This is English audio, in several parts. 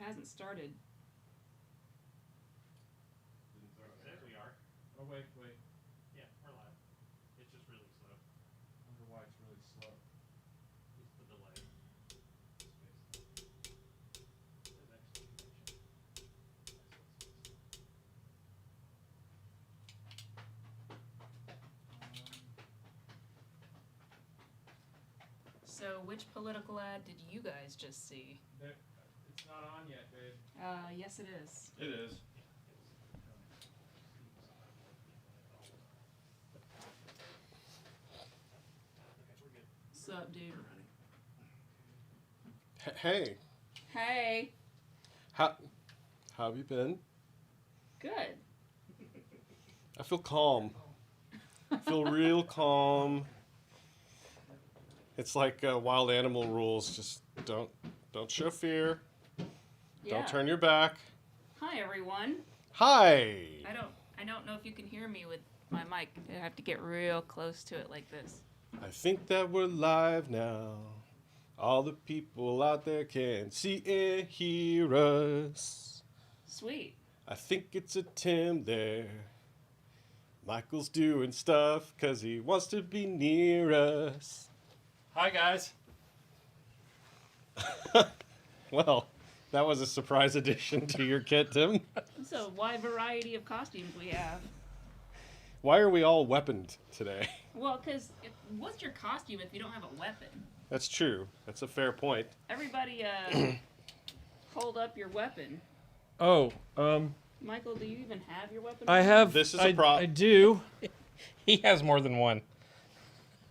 hasn't started. There we are. Oh, wait. Yeah, we're live. It's just really slow. I wonder why it's really slow. It's the delay. There's exclamation. So, which political ad did you guys just see? It's not on yet, babe. Yes, it is. It is. What's up, dude? Hey, Hey. how have you been? Good. I feel calm. I feel real calm. It's like wild animal rules. Just don't show fear. Yeah. Don't turn your back. Hi, everyone. Hi. I don't know if you can hear me with my mic. I have to get real close to it like this. I think that we're live now. All the people out there can see and hear us. Sweet. I think it's a Tim there. Michael's doing stuff because he wants to be near us. Hi, guys. Well, that was a surprise addition to your kit, Tim. It's a wide variety of costumes we have. Why are we all weaponed today? Well, because what's your costume if you don't have a weapon? That's true. That's a fair point. Everybody, hold up your weapon. Oh, Michael, do you even have your weapon? I have. This is a prop. I do. He has more than one.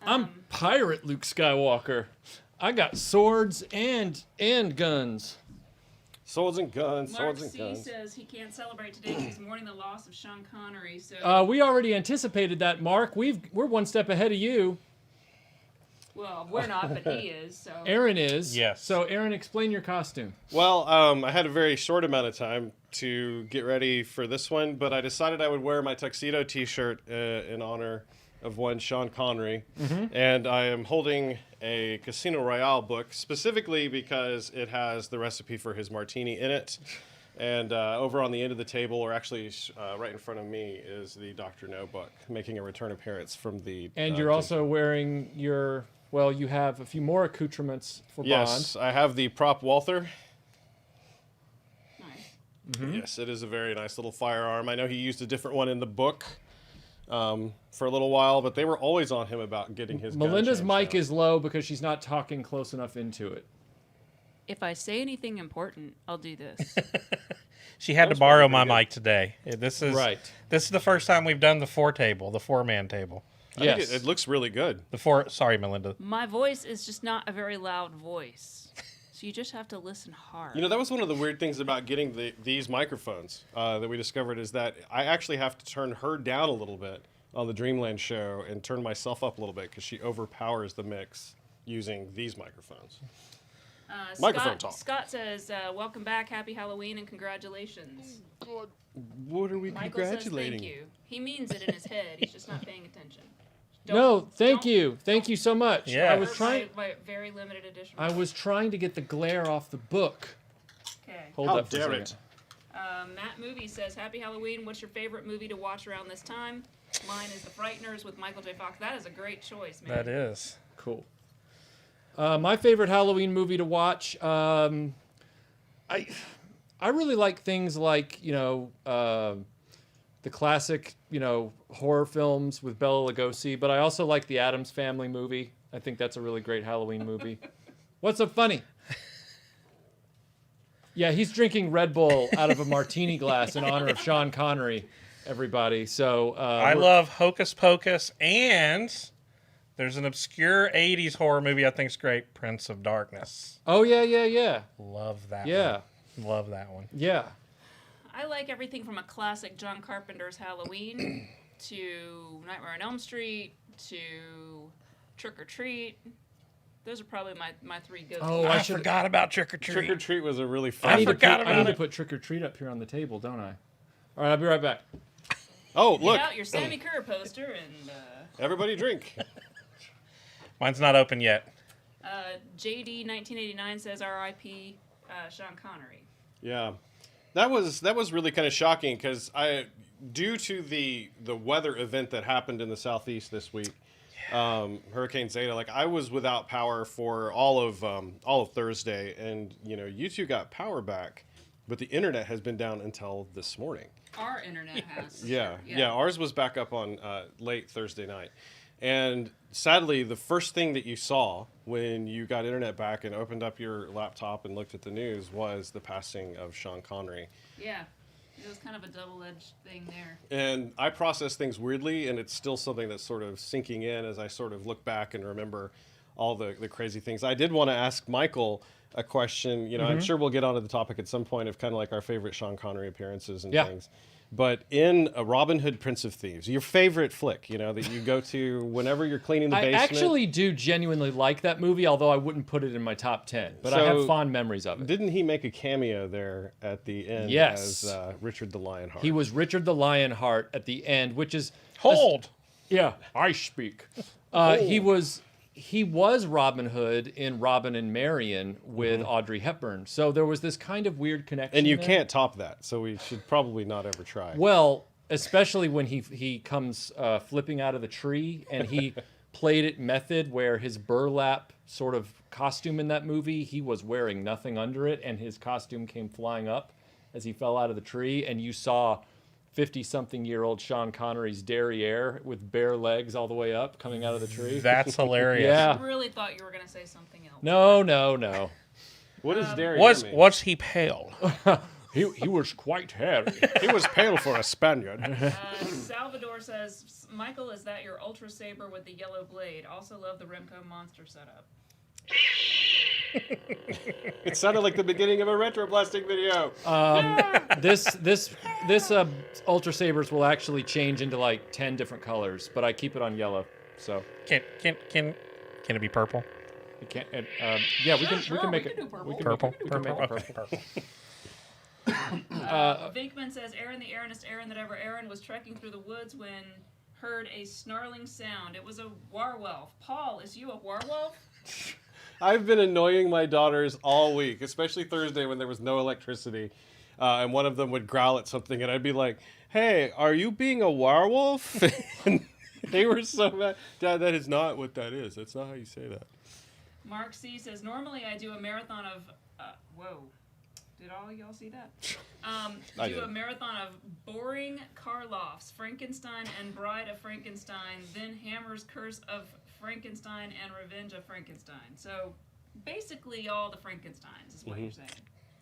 I'm Pirate Luke Skywalker. I got swords and guns. Swords and guns, Mark swords and C. guns. says he can't celebrate today because he's mourning the loss of Sean Connery. So, We already anticipated that, Mark. We're one step ahead of you. well, we're not, but he is. So, Aaron is. Yes. So, Aaron, explain your costume. Well, I had a very short amount of time to get ready for this one, but I decided I would wear my tuxedo T-shirt in honor of one Sean Connery, and I am holding a Casino Royale book specifically because it has the recipe for his martini in it. And over on the end of the table, or actually right in front of me, is the Dr. No book, making a return appearance from the. And you're also wearing your. Well, you have a few more accoutrements for Yes, I have the prop Walther. nice. Yes, it is a very nice little firearm. I know he used a different one in the book for a little while, but they were always on him about getting his gun Melinda's changed mic out. is low because she's not talking close enough into it. If I say anything important, I'll do this. She had to That's borrow probably my good. mic today. This is Right. This is the first time we've done the four-man table. I think Yes. it looks really good. Sorry, Melinda. My voice is just not a very loud voice, so you just have to listen hard. You know, that was one of the weird things about getting these microphones that we discovered is that I actually have to turn her down a little bit on the Dreamland show and turn myself up a little bit because she overpowers the mix using these microphones. Microphone talk. Scott says, welcome back, happy Halloween, and congratulations. What are we Michael says congratulating? thank you. He means it in his head. He's just not paying attention. No, thank don't- you. Thank you so much. Yeah. I was hurt trying my very limited edition. I was trying to get the glare off the book. Okay. Hold How up for a dare second. it? Matt Movie says, happy Halloween. What's your favorite movie to watch around this time? Mine is The Frighteners with Michael J. Fox. That is a great choice, man. That is. Cool. My favorite Halloween movie to watch. I really like things like the classic horror films with Bela Lugosi, but I also like the Addams Family movie. I think that's a really great Halloween movie. What's so funny? Yeah, he's drinking Red Bull out of a martini glass in honor of Sean Connery. Everybody, so I love Hocus Pocus, and there's an obscure 80s horror movie I think's great, Prince of Darkness. Oh yeah. Love that Yeah. one. Love that one. Yeah. I like everything from a classic John Carpenter's Halloween to Nightmare on Elm Street to Trick or Treat. Those are probably my three go-to. Oh, I should- forgot about Trick or Treat. Trick or Treat was a really fun. I need, forgot to, about I need to it. put Trick or Treat up here on the table, don't I? All right, I'll be right back. Oh, Get look! out your Sammy Kerr poster and Everybody drink. Mine's not open yet. JD 1989 says R.I.P. Sean Connery. Yeah, that was really kind of shocking because due to the weather event that happened in the southeast this week, Hurricane Zeta, like I was without power for all of Thursday, and you two got power back, but the internet has been down until this morning. Our internet has. Yeah. Ours was back up on late Thursday night. And sadly, the first thing that you saw when you got internet back and opened up your laptop and looked at the news was the passing of Sean Connery. Yeah. It was kind of a double-edged thing there. And I process things weirdly, and it's still something that's sort of sinking in as I sort of look back and remember all the crazy things. I did want to ask Michael a question. I'm sure we'll get onto the topic at some point of kind of like our favorite Sean Connery appearances and things. But in a Robin Hood, Prince of Thieves, your favorite flick, that you go to whenever you're cleaning the basement. I actually do genuinely like that movie, although I wouldn't put it in my top 10. But I have fond memories of it. Didn't he make a cameo there at the end as Richard the Lionheart? He was Richard the Lionheart at the end, which is... Hold! Yeah, I speak. He was Robin Hood in Robin and Marian with Audrey Hepburn. So there was this kind of weird connection. And you there. can't top that, so we should probably not ever try. Well, especially when he comes flipping out of the tree, and he played it method where his burlap sort of costume in that movie, he was wearing nothing under it, and his costume came flying up as he fell out of the tree, and you saw 50-something-year-old Sean Connery's derriere with bare legs all the way up coming out of the tree. That's hilarious. Yeah. I really thought you were going to say something else. No. What does derriere mean? Was he pale? He was quite hairy. He was pale for a Spaniard. Salvador says, Michael, is that your Ultra Saber with the yellow blade? Also love the Remco monster setup. It sounded like the beginning of a RetroBlasting video. This Ultra Sabers will actually change into like 10 different colors, but I keep it on yellow. So Can it be purple? it can't. Yeah, we can make we it. can do purple. Purple. We can make it Okay, purple. Vinkman says, Aaron, the Aaronest Aaron that ever Aaron, was trekking through the woods when heard a snarling sound. It was a warwolf. Paul, is you a warwolf? I've been annoying my daughters all week, especially Thursday when there was no electricity, and one of them would growl at something, and I'd be like, "Hey, are you being a werewolf?" And they were so mad. Dad, that is not what that is. That's not how you say that. Mark C says, normally I do a marathon of... whoa. Did all y'all see that? I do did. a marathon of boring Karloffs, Frankenstein and Bride of Frankenstein, then Hammer's Curse of Frankenstein and Revenge of Frankenstein. So basically all the Frankensteins is what you're saying.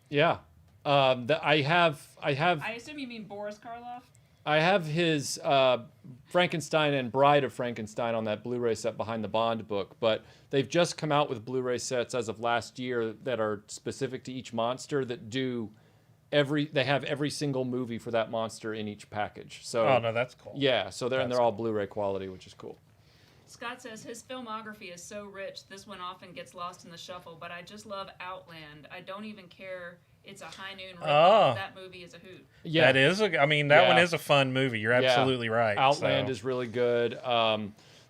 Yeah. I have. I assume you mean Boris Karloff? I have his Frankenstein and Bride of Frankenstein on that Blu-ray set behind the Bond book, but they've just come out with Blu-ray sets as of last year that are specific to each monster that do they have every single movie for that monster in each package. So Oh no, that's cool. yeah, so they're all Blu-ray quality, which is cool. Scott says his filmography is so rich, this one often gets lost in the shuffle, but I just love Outland. I don't even care it's a High Noon ripoff. That movie is a hoot. Yeah, That is that one is a fun movie. You're absolutely right. Outland so. is really good.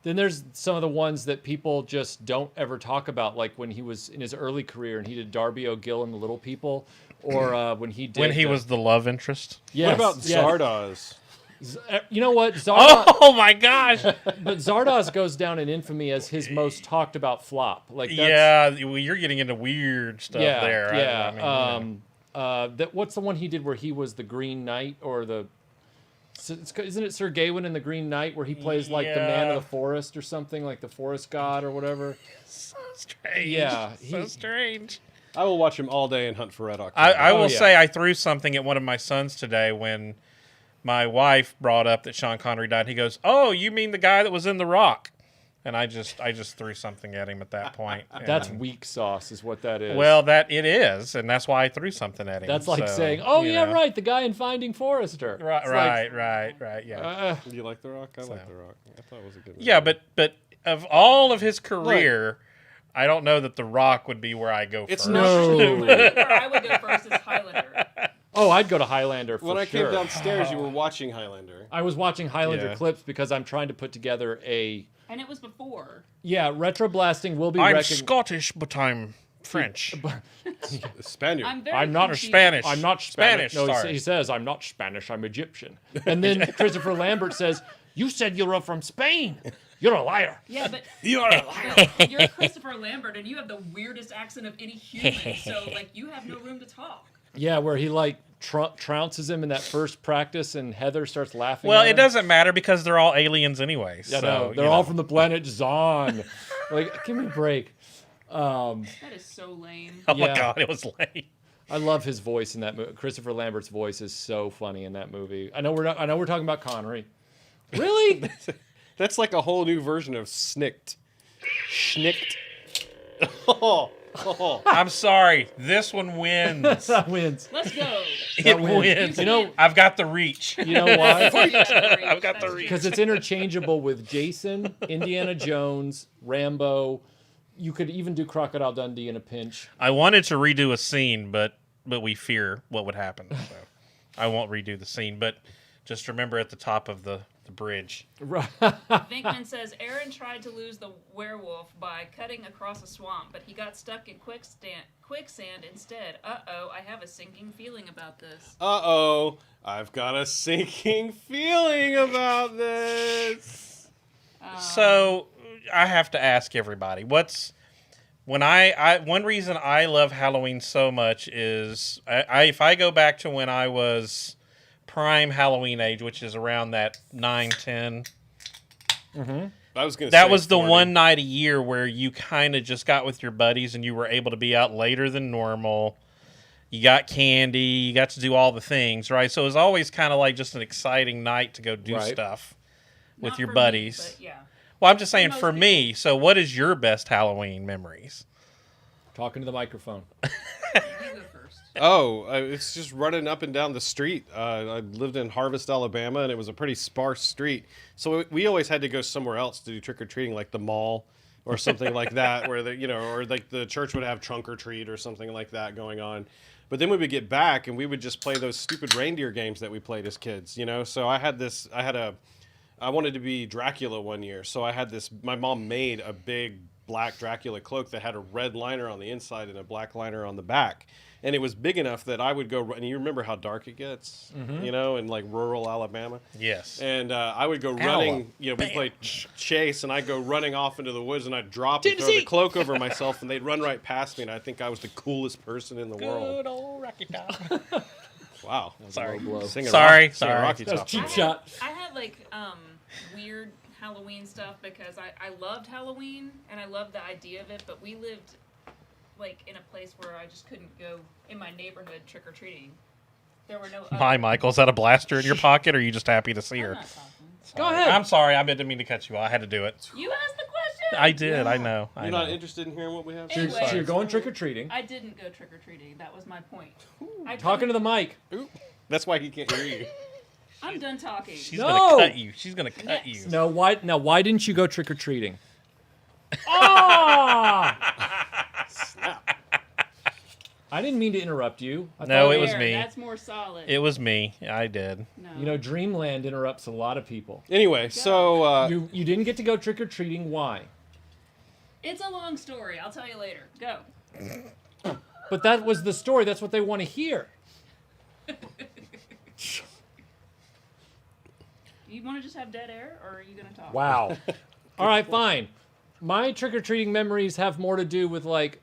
Then there's some of the ones that people just don't ever talk about, like when he was in his early career and he did Darby O'Gill and the Little People, or when he did was the love interest. Yes, What about yes. Zardoz? You know what? Zardoz, Oh my gosh! but Zardoz goes down in infamy as his most talked about flop. Like that's, Yeah, well, you're getting into weird stuff there. Yeah. I mean, What's the one he did where he was the Green Knight, or isn't it Sir Gawain in the Green Knight where he plays like the man of the forest or something, like the forest god or whatever? so strange. Yeah, so strange. I will watch him all day and hunt for Red October. I will yeah. say I threw something at one of my sons today when my wife brought up that Sean Connery died. He goes, "Oh, you mean the guy that was in The Rock?" And I just threw something at him at that point. That's And- weak sauce, is what that is. well, that it is, and that's why I threw something at him. That's like So, saying, "Oh you yeah, know. right, the guy in Finding Forrester." Right, It's like, right, yeah. Do you like The Rock? I like The Rock. I thought it was a good movie. Yeah, but of all of his career, I don't know that The Rock would be where I go It's first. No. Where I would go first is Highlander. Oh, I'd go to Highlander for When I sure. came downstairs, you were watching Highlander. I was watching Highlander Yeah. clips because I'm trying to put together And it was before. RetroBlasting will be I'm Scottish, but I'm French. Spaniard. I'm very I'm not confused. Spanish. I'm not Spanish, Spanish. No, sorry. he says, I'm not Spanish, I'm Egyptian. And then Christopher Lambert says, you said you were from Spain. You're a liar. Yeah, but You're a liar. but you're Christopher Lambert, and you have the weirdest accent of any human. So like, you have no room to talk. Yeah, where he like trounces him in that first practice, and Heather starts laughing. Well, at it him. doesn't matter because they're all aliens anyway. Yeah, so, no, you they're all know. from the planet Zon. Like, give me a break. That is so lame. Oh my Yeah. god, it was lame. I love his voice in that movie. Christopher Lambert's voice is so funny in that movie. I know we're talking about Connery. Really? That's like a whole new version of snicked. Schnicked. Oh, oh. I'm sorry. This one wins. That wins. Let's go. It wins. wins. You know- I've got the reach. You know why? I've got the reach. Because it's interchangeable with Jason, Indiana Jones, Rambo. You could even do Crocodile Dundee in a pinch. I wanted to redo a scene, but we fear what would happen. So I won't redo the scene, but just remember at the top of the bridge. Vinkman says Aaron tried to lose the werewolf by cutting across a swamp, but he got stuck in quicksand instead. Uh-oh, I have a sinking feeling about this. Uh-oh. I've got a sinking feeling about this. So I have to ask everybody, one reason I love Halloween so much is if I go back to when I was prime Halloween age, which is around that 9, 10. I was gonna say That was the 40. one night a year where you kind of just got with your buddies and you were able to be out later than normal. You got candy, you got to do all the things, right? So it was always kind of like just an exciting night to go do Right. stuff with Not your for me, buddies. but yeah. Well, I'm just saying most for me. So what is your best Halloween memories? Talking to the microphone. You go first. Oh, it's just running up and down the street. I lived in Harvest, Alabama, and it was a pretty sparse street. So we always had to go somewhere else to do trick-or-treating, like the mall or something like that, where or like the church would have trunk or treat or something like that going on. But then we would get back and we would just play those stupid reindeer games that we played as kids, So I wanted to be Dracula one year. So my mom made a big black Dracula cloak that had a red liner on the inside and a black liner on the back. And it was big enough that I would go, and you remember how dark it gets, in like rural Alabama? Yes. And I would go running, we played chase, and I'd go running off into the woods, and I'd drop and throw the cloak over myself, and they'd run right past me, and I think I was the coolest person in the world. Good old Rocky Top. Wow. Sorry. Low blow. Sing a Sorry. Rocky That was Top. cheap shot. I had like weird Halloween stuff because I loved Halloween and I loved the idea of it, but we lived like in a place where I just couldn't go in my neighborhood trick-or-treating. There were no Hi, Michael. Is that a blaster in your pocket, or are you just happy to see I'm her? not talking. Go ahead. I'm sorry. I didn't mean to cut you off. I had to do it. You asked the question. I did. I know. I You're know. not interested in hearing what we have? Anyway. So you're going trick-or-treating. I didn't go trick-or-treating. That was my point. Talking to the mic. Ooh, that's why he can't hear you. I'm done talking. She's No. gonna cut you. She's gonna cut Next. you. No, why didn't you go trick-or-treating? Ah! Snap. I didn't mean to interrupt you. I No, thought- it was There, me. That's more solid. It was me. I did. No. You know, Dreamland interrupts a lot of people. Anyway, so You didn't get to go trick-or-treating. Why? It's a long story. I'll tell you later. Go. But that was the story. That's what they want to hear. You want to just have dead air, or are you going to talk? Wow. All right, fine. My trick-or-treating memories have more to do with, like,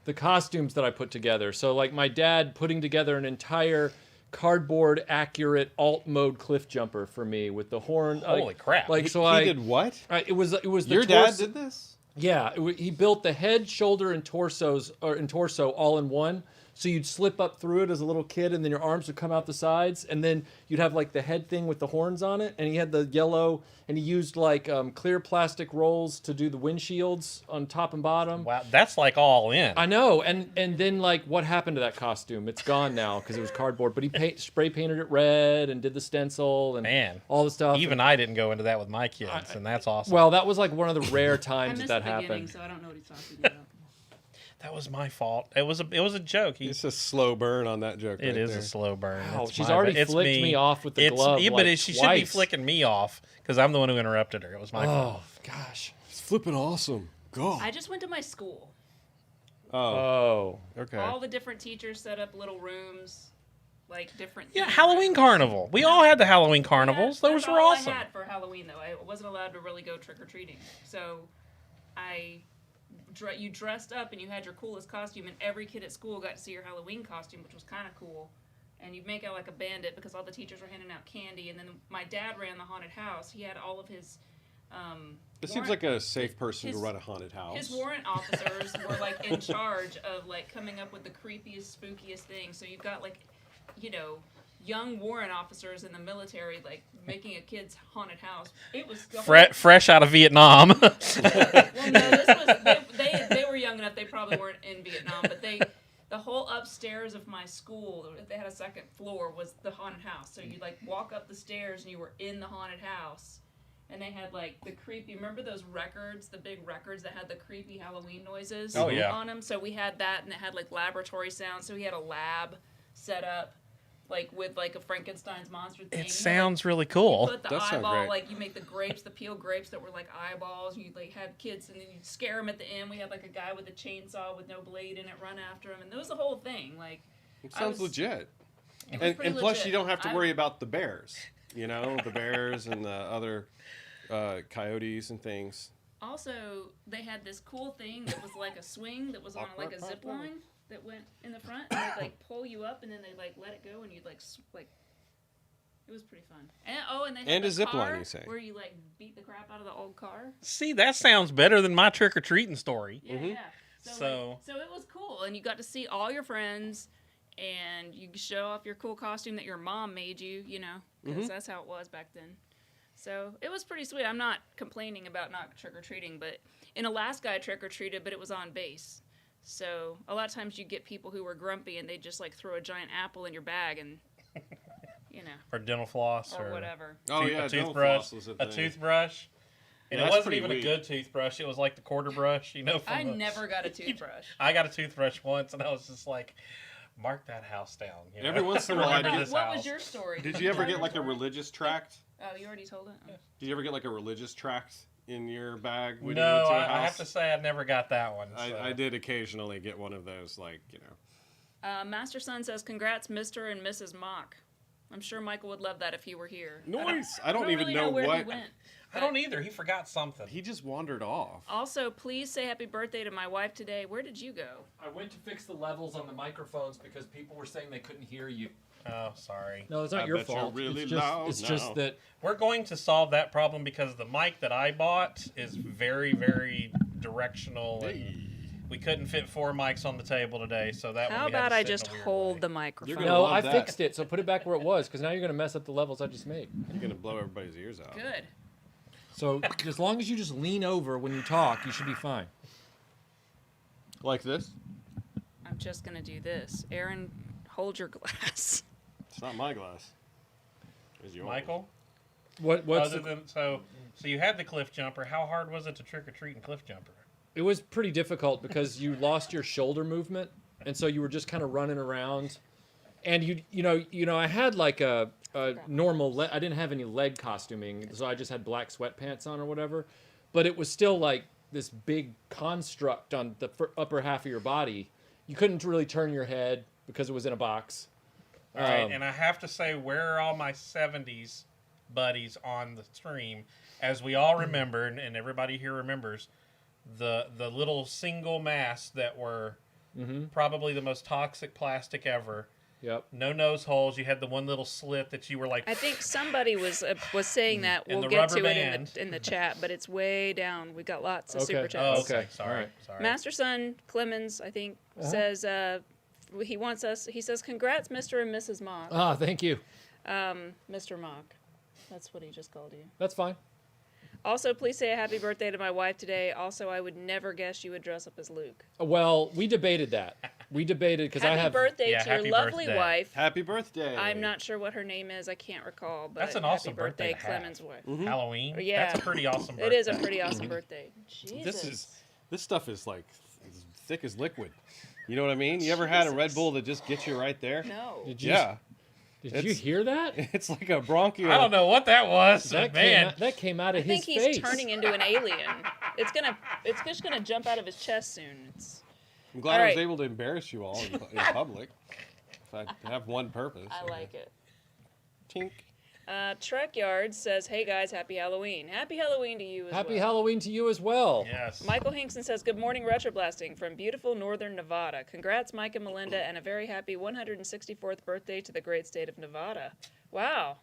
the costumes that I put together. So, like, my dad putting together an entire cardboard accurate alt mode cliff jumper for me with the horn. Holy crap. Like, so he I did what? it was the Your dad torso- did this? Yeah, he built the head, shoulder, and torso all in one. So you'd slip up through it as a little kid, and then your arms would come out the sides, and then you'd have like the head thing with the horns on it. And he had the yellow, and he used like clear plastic rolls to do the windshields on top and bottom. Wow, that's like all in. I know, and then like what happened to that costume? It's gone now because it was cardboard. But he spray painted it red and did the stencil and Man, all the stuff. Even I didn't go into that with my kids, and that's awesome. Well, that was like one of the rare I times missed that the beginning, happened. so I don't know what he's talking about. that was my fault. It was a joke. It's a slow burn on that joke. It right is there. a slow burn. Wow, It's she's my already bad. It's flicked me off with the It's- glove, Yeah, but like, she should be twice. flicking me off because I'm the one who interrupted her. It was my fault. Oh gosh. It's flipping awesome. God. I just went to my school. Oh. Okay. All the different teachers set up little rooms, like different. Yeah, themed Halloween rooms. carnival. We all had the Halloween carnivals. Yeah, Those that's were all awesome. I had for Halloween, though. I wasn't allowed to really go trick or treating, so you dressed up and you had your coolest costume, and every kid at school got to see your Halloween costume, which was kind of cool. And you'd make out like a bandit because all the teachers were handing out candy. And then my dad ran the haunted house. He had all of his. This seems like a safe person to run a haunted house. His warrant officers were like in charge of like coming up with the creepiest, spookiest things. So you've got like, young warrant officers in the military like making a kid's haunted house. It was Fresh out of Vietnam. Well, no, this was they were young enough. They probably weren't in Vietnam, but the whole upstairs of my school, if they had a second floor, was the haunted house. So you'd like walk up the stairs and you were in the haunted house. And they had like the creepy, remember those records, the big records that had the creepy Halloween noises on them? So we had that, and it had like laboratory sounds. So we had a lab set up like with like a Frankenstein's monster thing. It sounds really cool. You put the That sounds eyeball, great. like you make the grapes, the peeled grapes that were like eyeballs. And you'd like have kids, and then you'd scare them at the end. We had like a guy with a chainsaw with no blade in it run after him, and it was the whole thing. Like, It sounds legit. it was pretty And plus, legit. you don't have to worry about the bears. The bears and the other coyotes and things. Also, they had this cool thing that was like a swing that was on like a zip line that went in the front, and they'd like pull you up, and then they'd like let it go, and you'd like it was pretty fun. And they had And the a zip car line, you say? where you like beat the crap out of the old car. See, that sounds better than my trick-or-treating story. Yeah, yeah. So it was cool, and you got to see all your friends, and you could show off your cool costume that your mom made you, because that's how it was back then. So it was pretty sweet. I'm not complaining about not trick-or-treating, but in Alaska I trick-or-treated, but it was on base. So a lot of times you get people who were grumpy, and they just like throw a giant apple in your bag and, Or dental floss. or whatever. Oh, yeah, a dental toothbrush. floss was a A thing. toothbrush. And Yeah, it that's wasn't pretty even weak. a good toothbrush. It was like the quarter brush, I never got a toothbrush. I got a toothbrush once, and I was just like, mark that house down. Every once in a while, I Remember do. this What house. was your story? Did you ever get like a religious tract? Oh, you already told it? Oh. Did you ever get like a religious tract in your bag when No, you went to a I have house? to say I never got that one. So. I did occasionally get one of those, Master Son says, "Congrats, Mr. and Mrs. Mock." I'm sure Michael would love that if he were here. Nice. I don't even really know where he what. went. I don't either. He forgot something. He just wandered off. Also, please say happy birthday to my wife today. Where did you go? I went to fix the levels on the microphones because people were saying they couldn't hear you. Oh, sorry. No, it's not I your bet you're fault. really it's just, loud it's now. just that We're going to solve that problem because the mic that I bought is very, very directional. And we couldn't fit 4 mics on the table today, so that How one we had about to I sit in just a weird hold way. the microphone? gonna no, love I that. fixed it, so put it back where it was because now you're gonna mess up the levels I just made. You're gonna blow everybody's ears out. Good. So as long as you just lean over when you talk, you should be fine. Like this? I'm just gonna do this. Aaron, hold your glass. It's not my glass. It's yours. Michael? What's Other than so you had the cliff jumper. How hard was it to trick or treat and cliff jumper? It was pretty difficult because you lost your shoulder movement, and so you were just kind of running around. And you know, I had like a normal. I didn't have any leg costuming, so I just had black sweatpants on or whatever. But it was still like this big construct on the upper half of your body. You couldn't really turn your head because it was in a box. All right, and I have to say, where are all my 70s buddies on the stream? As we all remember, and everybody here remembers, the little single masks that were probably the most toxic plastic ever. Yep. No nose holes. You had the one little slit that you were like. I think somebody was saying that. And We'll the get to rubber it band. in the chat, but it's way down. We got lots of Okay. super chats. Oh, okay. Okay, Sorry. all right. Sorry. Master Son Clemens, I think, says he wants us. He says, "Congrats, Mr. and Mrs. Mock." Ah, thank you. Mr. Mock, that's what he just called you. That's fine. Also, please say a happy birthday to my wife today. Also, I would never guess you would dress up as Luke. Well, we debated that. We debated because I Happy have. birthday Yeah, to your happy lovely birthday. wife. Happy birthday. I'm not sure what her name is. I can't recall. But That's an awesome happy birthday, birthday to have. Clemens' wife. Halloween. Yeah. That's a pretty awesome birthday. It is a pretty awesome birthday. Jesus. This stuff is like as thick as liquid. You know what I mean? You ever had a Red Bull that just gets you right there? No. Did you, Yeah. Did you hear that? It's like a bronchial. I don't know what that was, That man. came out of I think his he's face. turning into an alien. It's just gonna jump out of his chest soon. I'm glad All I was right. able to embarrass you all in public. If I have one purpose. I like it. Tink. Trek Yard says, "Hey guys, happy Halloween! Happy Halloween to you as Happy well." Halloween to you as well. Yes. Michael Hinkson says, "Good morning, RetroBlasting from beautiful northern Nevada. Congrats, Mike and Melinda, and a very happy 164th birthday to the great state of Nevada." Wow,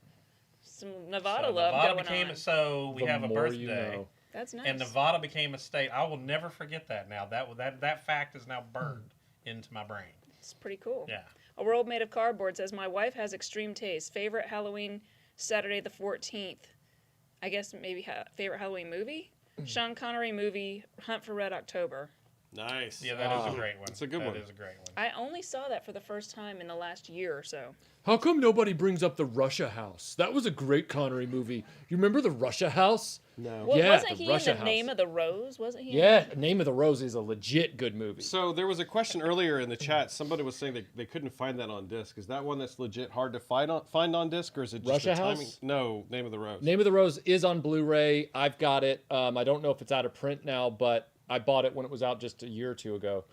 some Nevada So love Nevada going became on. so we The have a more birthday. you know. That's nice. And Nevada became a state. I will never forget that now. That fact is now burned into my brain. It's pretty cool. Yeah. A World Made of Cardboard says, "My wife has extreme taste. Favorite Halloween Saturday the 14th. I guess maybe favorite Halloween movie? Sean Connery movie, Hunt for Red October." Nice. Yeah, that is a great one. It's a good one. That is a great one. I only saw that for the first time in the last year or so. How come nobody brings up the Russia House? That was a great Connery movie. You remember the Russia House? No. Well, Yeah, wasn't the he Russia in The Name House. of the Rose? Wasn't he? Yeah, Name of the Rose is a legit good movie. So there was a question earlier in the chat. Somebody was saying they couldn't find that on disc. Is that one that's legit hard to find on disc, or is it just Russia the timing? House? No, Name of the Rose. Name of the Rose is on Blu-ray. I've got it. I don't know if it's out of print now, but I bought it when it was out just a year or two ago.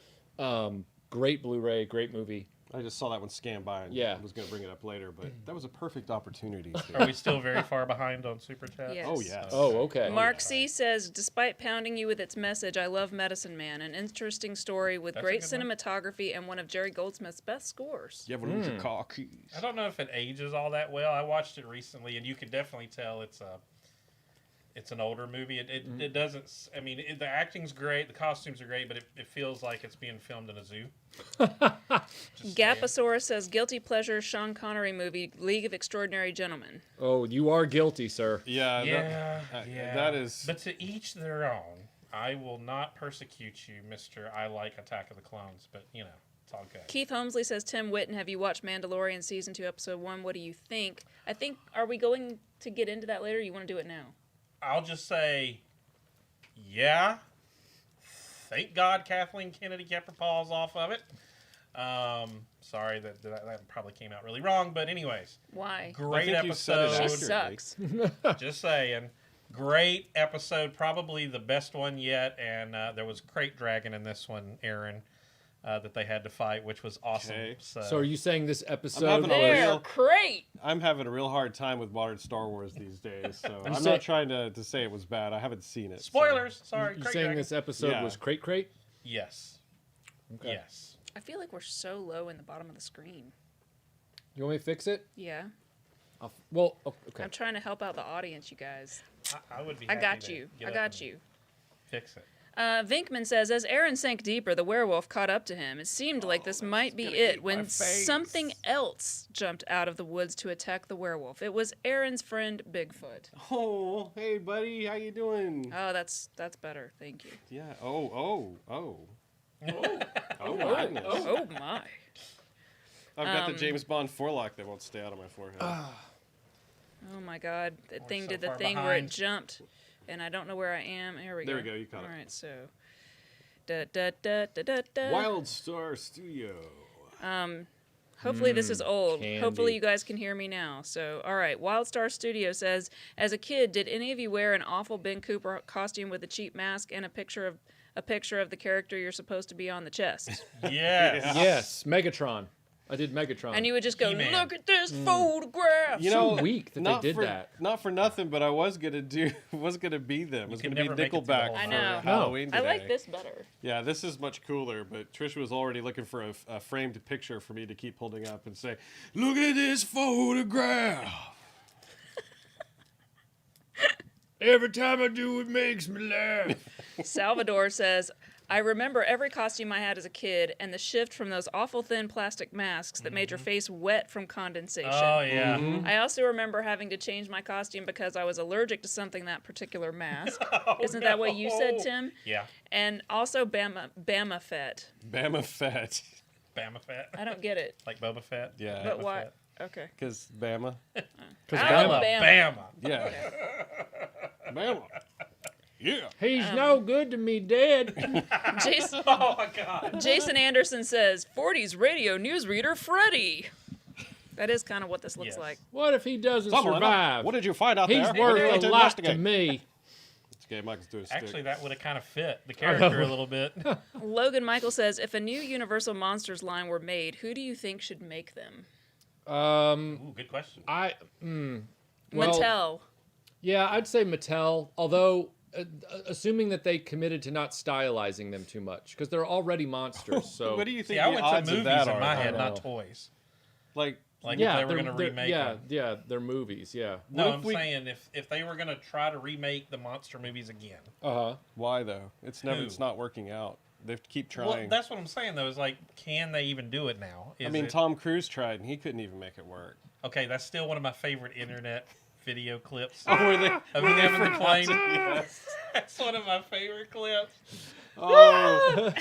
Great Blu-ray, great movie. I just saw that one scan by and Yeah. was going to bring it up later, but that was a perfect opportunity. Are we still very far behind on Super Chat? Yes. Oh, yes. Oh, okay. Mark C. says, "Despite pounding you with its message, I love Medicine Man. An interesting story with That's a great good one. cinematography and one of Jerry Goldsmith's best scores." You ever lose your car keys? I don't know if it ages all that well. I watched it recently, and you could definitely tell it's an older movie. It doesn't. I mean, the acting's great, the costumes are great, but it feels like it's being filmed in a zoo. Just saying. Gaposaurus says, "Guilty pleasure Sean Connery movie, League of Extraordinary Gentlemen." Oh, you are guilty, sir. Yeah, Yeah, that is. But to each their own. I will not persecute you, Mister. I like Attack of the Clones, but you know it's all good. Keith Holmesley says, "Tim Witten, have you watched Mandalorian season 2, episode 1? What do you think?" I think, are we going to get into that later? Or you want to do it now? I'll just say, yeah. Thank God Kathleen Kennedy kept her paws off of it. Sorry that probably came out really wrong, but anyways, Why? great think you said it episode. She accurately. sucks. Just saying, great episode, probably the best one yet. And there was Crate Dragon in this one, Aaron, that they had to fight, which was awesome. Okay. So are you saying this episode having a They're real- great. I'm having a real hard time with modern Star Wars these days, so I'm saying- not trying to say it was bad. I haven't seen it. so- Spoilers. Sorry, you Crate saying Dragon. this episode Yeah. was Crate? Yes. Okay. Yes. I feel like we're so low in the bottom of the screen. You want me to fix it? Yeah. Okay. I'm trying to help out the audience, you guys. I would be. I happy got to you. get I up got and you. Fix it. Vinkman says, "As Aaron sank deeper, the werewolf caught up to him. It seemed like this might be it when something else jumped out of the woods to attack the werewolf. It was Aaron's friend Bigfoot." Oh, hey buddy, how you doing? Oh, that's better. Thank you. Yeah. Oh my goodness. Oh my. I've got the James Bond forelock that won't stay out of my forehead. Oh my God. That thing so did the far thing where it behind. jumped, and I don't know where I am. Here we go. There we go, you caught it. All right, so. Da, da, da, da, da, da. Wild Star Studio. Hopefully this is old. candy. Hopefully you guys can hear me now. So, all right. Wildstar Studio says, "As a kid, did any of you wear an awful Ben Cooper costume with a cheap mask and a picture of the character you're supposed to be on the chest?" Yes. Yes, Megatron. I did Megatron. And you would just go, He-Man. "Look at this photograph." You so know, weak that not they did for, that. Not for nothing, but I was gonna be them. I was could gonna be never make it through the Nickelback whole I for know. Halloween I today. like this better. Yeah, this is much cooler, but Trish was already looking for a framed picture for me to keep holding up and say, "Look at this photograph." Every time I do, it makes me laugh. Salvador says, "I remember every costume I had as a kid and the shift from those awful thin plastic masks that made your face wet from condensation. Oh yeah. I also remember having to change my costume because I was allergic to something that particular mask. Isn't that what you said, Tim? Yeah. And also Bama Fett. Bama Fett. Bama Fett. I don't get it. Like Boba Fett. Yeah. But Boba why? Fett. Okay. Because Bama. Alabama. Yeah. Bama. Yeah. He's no good to me, Dad. Jason, Oh my God. Jason Anderson says, "40s radio newsreader Freddy." That is kind of what this looks Yes. like. What if he doesn't Someone, survive? what did you find out He's there? worth We need a to lot to investigate. me. Okay, Michael's doing a stick. Actually, that would have kind of fit the character a little bit. Logan Michael says, if a new Universal Monsters line were made, who do you think should make them? Ooh, good question. Well, Mattel. Yeah, I'd say Mattel, although assuming that they committed to not stylizing them too much, because they're already monsters. So What do you think See, I the went odds to of movies that in are? my I head, know. not toys. Like, Like yeah, if they were going to they're- remake yeah, them. yeah, they're movies. Yeah. No, What I'm if we- saying if they were going to try to remake the monster movies again. why though? It's not working out. They have to keep trying. Well, that's what I'm saying though. Is like, can they even do it now? I mean, Tom Cruise tried and he couldn't even make it work. Okay, that's still one of my favorite internet video clips Were they? of him in the plane. Yes. That's one of my favorite clips. Oh, I love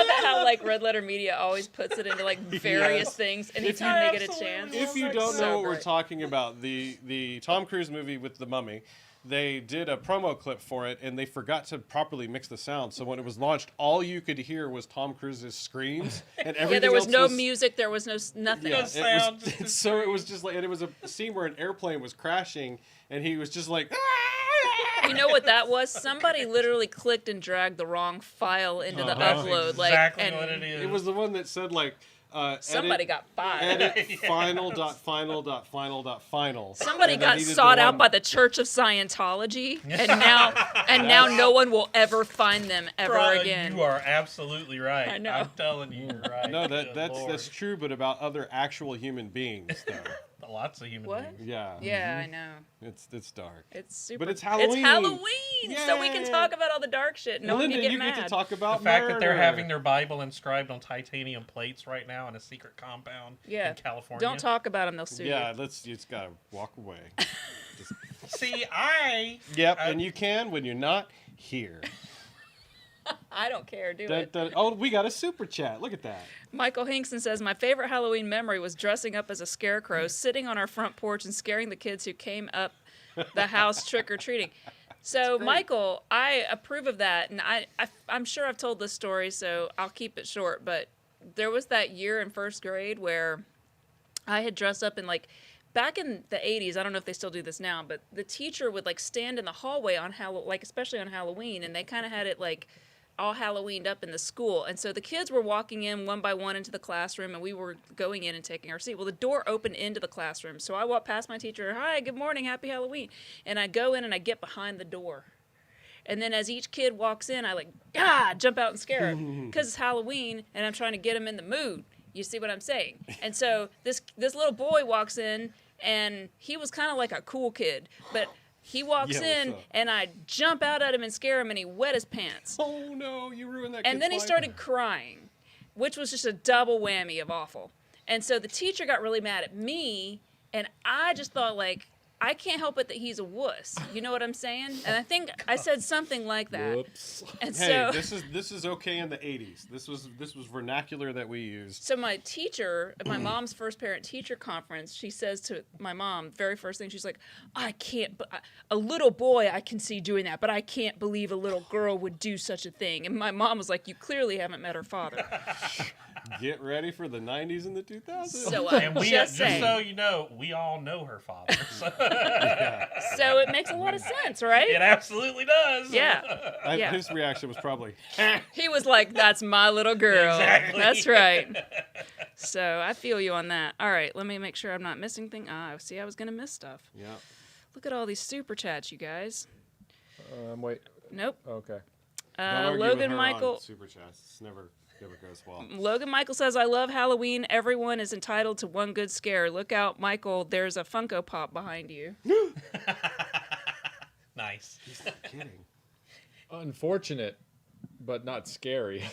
it how like Red Letter Media always puts it into like various Yes. things anytime they get a Absolutely. chance. if you don't So know what we're great. talking about, the Tom Cruise movie with the mummy, they did a promo clip for it and they forgot to properly mix the sound. So when it was launched, all you could hear was Tom Cruise's screams and everything. Yeah, there was else no music. There was nothing. Yeah, sound, it just the was, so it was just like, and it was a scene where an airplane was crashing, and he was just like, You know what that was? Somebody literally clicked and dragged the wrong file into the That's upload. Like, exactly and what it is. It was the one that said like, somebody got fired. edit final dot final dot final dot final. Somebody And they got needed the sought out one- by the Church of Scientology, and now no one will ever find them ever again. You are absolutely right. I know. I'm telling you, you're right. No, Good that's Lord. true, but about other actual human beings though. Lots of human What? beings. Yeah. Yeah, I know. It's dark. It's super. it's Halloween. It's Halloween, so we can Yay. talk about all the dark shit. No one Linda, can get you mad. get to talk about The fact that they're murder. having their Bible inscribed on titanium plates right now in a secret compound Yeah. in California. Don't talk about them; they'll sue Yeah, you. you just gotta walk away. See, Yep, and you can when you're not here. I don't care. Do Dun, it. dun. Oh, we got a super chat. Look at that. Michael Hinkson says, my favorite Halloween memory was dressing up as a scarecrow, sitting on our front porch and scaring the kids who came up the house trick-or-treating. So, Michael, I approve of that, and I'm sure I've told this story, so I'll keep it short, but there was that year in first grade where I had dressed up in, like, back in the 80s, I don't know if they still do this now, but the teacher would, like, stand in the hallway on especially on Halloween, and they kind of had it, like, all Halloweened up in the school. And so the kids were walking in one by one into the classroom, and we were going in and taking our seat. Well, the door opened into the classroom. So I walk past my teacher, hi, good morning, happy Halloween. And I go in and I get behind the door. And then as each kid walks in, I jump out and scare them because it's Halloween and I'm trying to get them in the mood. You see what I'm saying? And so this little boy walks in, and he was kind of like a cool kid, but he walks Yeah, in, what's up? and I jump out at him and scare him, and he wet his pants. Oh no, you ruined that. And kid's then he life. started crying, which was just a double whammy of awful. And so the teacher got really mad at me, and I just thought, like, I can't help it that he's a wuss. You know what I'm saying? And I think I said something like that. Whoops. And Hey, so, this is okay in the 80s. This was vernacular that we used. so my teacher, at my mom's first parent-teacher conference, she says to my mom, very first thing, she's like, I can't, a little boy I can see doing that, but I can't believe a little girl would do such a thing. And my mom was like, you clearly haven't met her father. Get ready for the 90s and the 2000s. So And we, just saying. so you know, we all know her father. So So it makes a lot of sense, right? it absolutely does. Yeah. yeah. His reaction was probably, He was like, that's my little girl. Exactly. That's right. So I feel you on that. All right, let me make sure I'm not missing things. See, I was going to miss stuff. yeah. Look at all these super chats, you guys. Wait. Nope. Okay. Don't argue with Logan her Michael. on super chats. It's never goes well. Logan Michael says, I love Halloween. Everyone is entitled to one good scare. Look out, Michael. There's a Funko Pop behind you. Nice. He's not kidding. Unfortunate, but not scary.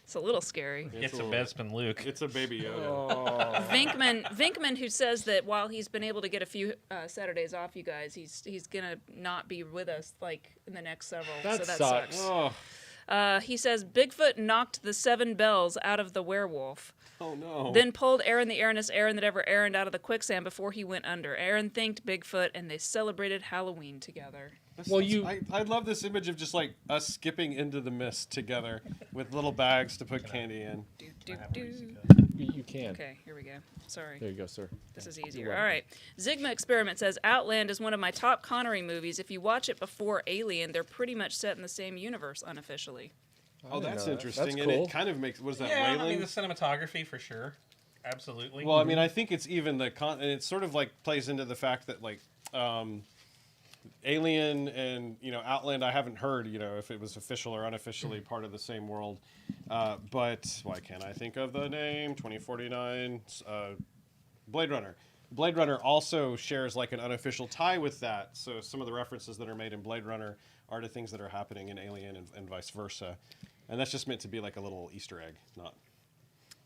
It's a little scary. It's a little- Bespin Luke. It's a baby Yoda. Oh. Vinkman, who says that while he's been able to get a few Saturdays off, you guys, he's gonna not be with us like in the next several. That so that sucks. sucks. Oh, He says Bigfoot knocked the 7 bells out of the werewolf, oh no. then pulled Aaron the Aaronest Aaron that ever Aaroned out of the quicksand before he went under. Aaron thanked Bigfoot, and they celebrated Halloween together. I love this image of just like us skipping into the mist together with little bags to put candy in. You can. Okay, here we go. Sorry. There you go, sir. This is easier. All right. Zigma Experiment says Outland is one of my top Connery movies. If you watch it before Alien, they're pretty much set in the same universe unofficially. Oh, that's know that. interesting. That's And cool. it kind of makes, what is that, Yeah, Wailing? I mean the cinematography for sure, absolutely. Well, I mean, I think it's even and it sort of like plays into the fact that like Alien and Outland, I haven't heard if it was official or unofficially part of the same world, but why can't I think of the name? 2049, Blade Runner. Blade Runner also shares like an unofficial tie with that. So some of the references that are made in Blade Runner are to things that are happening in Alien and vice versa, and that's just meant to be like a little Easter egg,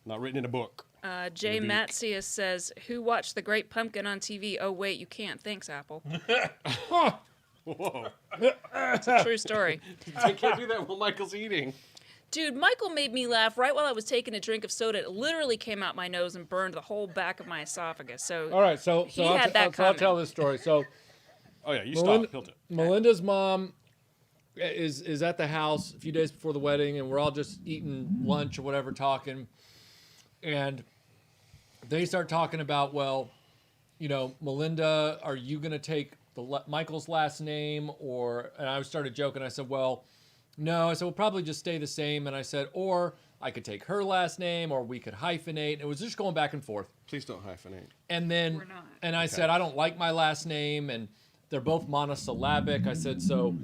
not written in a book. Jay Matsius says, who watched The Great Pumpkin on TV? Oh, wait, you can't. Thanks, Apple. Whoa. It's a true story. I can't do that while Michael's eating. Dude, Michael made me laugh right while I was taking a drink of soda. It literally came out my nose and burned the whole back of my esophagus. So All right, so He had that I'll coming. tell this story. So Oh yeah, you Melinda- stop. He'll do it. Melinda's mom is at the house a few days before the wedding, and we're all just eating lunch or whatever, talking, and they start talking about, well, Melinda, are you gonna take Michael's last name, and I started joking. I said, well, no. I said, we'll probably just stay the same. And I said, or I could take her last name, or we could hyphenate. It was just going back and forth. Please don't hyphenate. And then, We're not. and I said, I don't like my last name, and they're both monosyllabic. I said, so,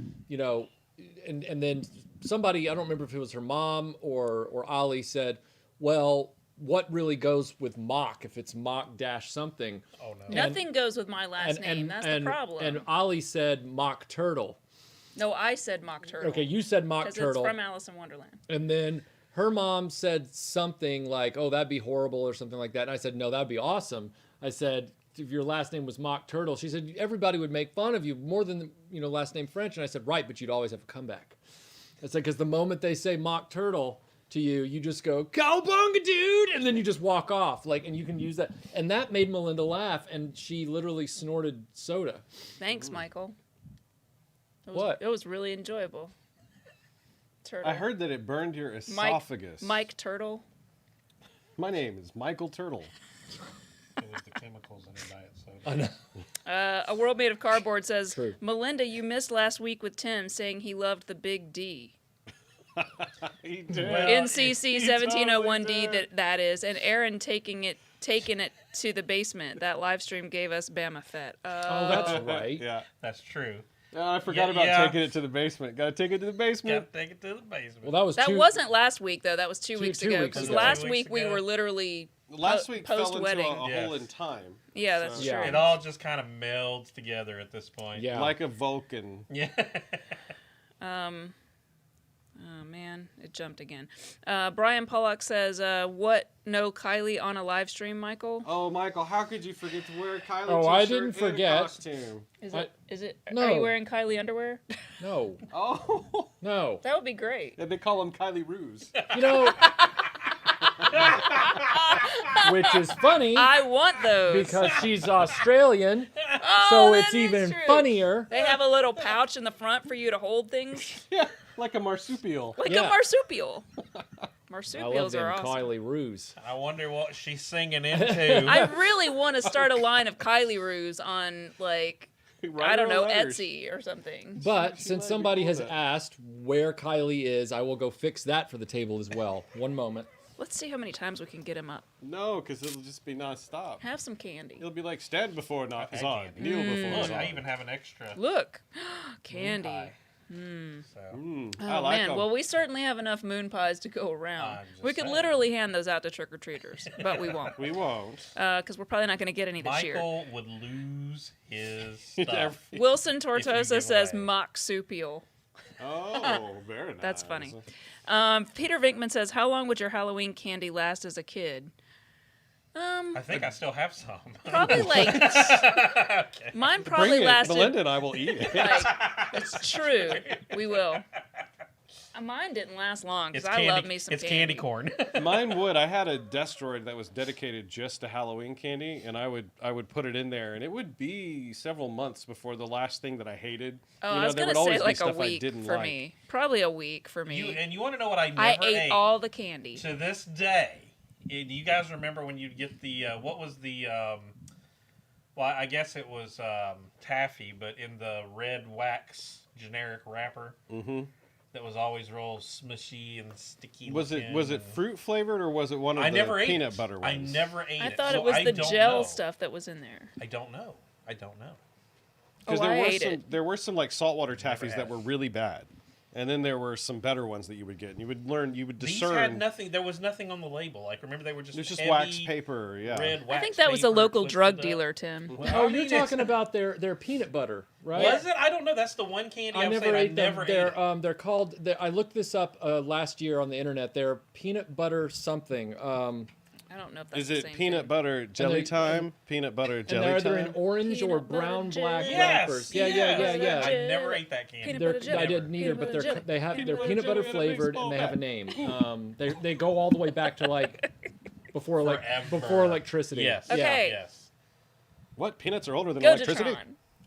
and then somebody, I don't remember if it was her mom or Ali, said, well, what really goes with mock if it's mock dash something? Oh no. nothing goes with my last name. That's the problem. And Ali said mock turtle. No, I said mock turtle. Okay, you said mock Because turtle. it's from Alice in Wonderland. And then her mom said something like, oh, that'd be horrible or something like that. And I said, no, that'd be awesome. I said, if your last name was Mock Turtle. She said, everybody would make fun of you more than, last name French. And I said, right, but you'd always have a comeback. I said, because the moment they say Mock Turtle to you, you just go, cowabunga, dude. And then you just walk off. And you can use that. And that made Melinda laugh. And she literally snorted soda. Thanks, Michael. What? It was really enjoyable. Turtle. I heard that it burned your esophagus. Mike Turtle. My name is Michael Turtle. It was the chemicals in the diet soda. I know. A World Made of Cardboard says, True. Melinda, you missed last week with Tim saying he loved the big D. He did. Well, NCC he 1701D totally did. that is, and Aaron taking it to the basement. That live stream gave us Bama Fett. Oh, that's right. Yeah. That's true. I forgot Yeah, about yeah. taking it to the basement. Got to take it to the basement. Got to take it to the basement. Well, that was That wasn't last week though. That was two weeks two ago. weeks Because ago. last 2 week weeks we ago. were literally Last week fell into post-wedding. a hole Yes. in time. Yeah, that's So- true. Yeah. It all just kind of melds together at this point. Yeah. Like a Vulcan. Yeah. Oh man, it jumped again. Brian Pollock says, "What? No Kylie on a live stream, Michael? Oh, Michael, how could you forget to wear a Kylie Oh, t-shirt I didn't and forget. a costume? Is I- it? Is it? No. Are you wearing Kylie underwear? No. Oh, No. That would be great. and they call him Kylie Ruse. Which is funny I want those. because she's Australian, Oh, so that it's is even true. funnier. They have a little pouch in the front for you to hold things, Yeah, like a marsupial. like Yeah. a marsupial. I love Marsupials them are awesome. Kylie Ruse. I wonder what she's singing into. I really want to start a line of Kylie Roos on Write I don't her know, letters. Etsy or something. But She since might be somebody cool has with that. asked where Kylie is, I will go fix that for the table as well. One moment. Let's see how many times we can get him up. No, because it'll just be nonstop. Have some candy. It'll be like stand before not I've is had on, candy. kneel before Look, is on. I even have an extra Look, candy. pie. So I Oh like man, 'em. well we certainly have enough moon pies to go around. I'm just We could saying. literally hand those out to trick or treaters, but we won't, We won't. because we're probably not going to get any this year. Michael would lose his stuff. Wilson Tortosa give says away. moxupial. Oh, very nice. That's funny. Peter Vinkman says, "How long would your Halloween candy last as a kid?" I think I still have some. Probably like mine. Probably Bring it. lasted. Melinda and I will eat it. Like, it's true. We will. Mine didn't last long because It's I candy. love me some It's candy corn. Mine would. I had a Destroid that was dedicated just to Halloween candy, and I would put it in there, and it would be several months before the last thing that I hated. Oh, You know, I was there gonna would always say be like a stuff I week didn't for like. me. Probably a week for me. And you want to know what I never I ate all the candy. To this day, do you guys remember when you'd get the what was the well, I guess it was taffy, but in the red wax generic wrapper that was always real smushy and sticky. Was it looking fruit flavored or was it one of I the never ate peanut it. butter ones? I never ate I it. thought so it was I the don't gel know. stuff that was in there. I don't know. Because Oh, I there were ate some it. there were some like saltwater taffies have. that were really bad, and then there were some better ones that you would get, and you would These discern. had nothing. There was nothing on the label. Like remember, they were just There's just heavy wax paper, yeah. red wax I think that was a paper local twisted drug up. dealer, Tim. Well, Oh, I mean, you're it's- talking about their peanut butter, right? Was it? I don't know. That's the one candy I I'm never saying ate I them. never ate. They're called. I looked this up last year on the internet. They're peanut butter something. I don't know if that's Is the it same peanut thing. butter jelly they- time? Peanut butter And jelly they're either in time? orange or Peanut butter brown black jelly. wrappers. Yeah. I never ate that candy. Peanut They're, butter jelly. I didn't either, Peanut but butter jelly. they're Peanut butter peanut butter jelly and a flavored baseball and they have a bat. name. They go all the way back to like before Forever. electricity. Yes. Yeah. Okay. Yes. What? Peanuts are older than electricity?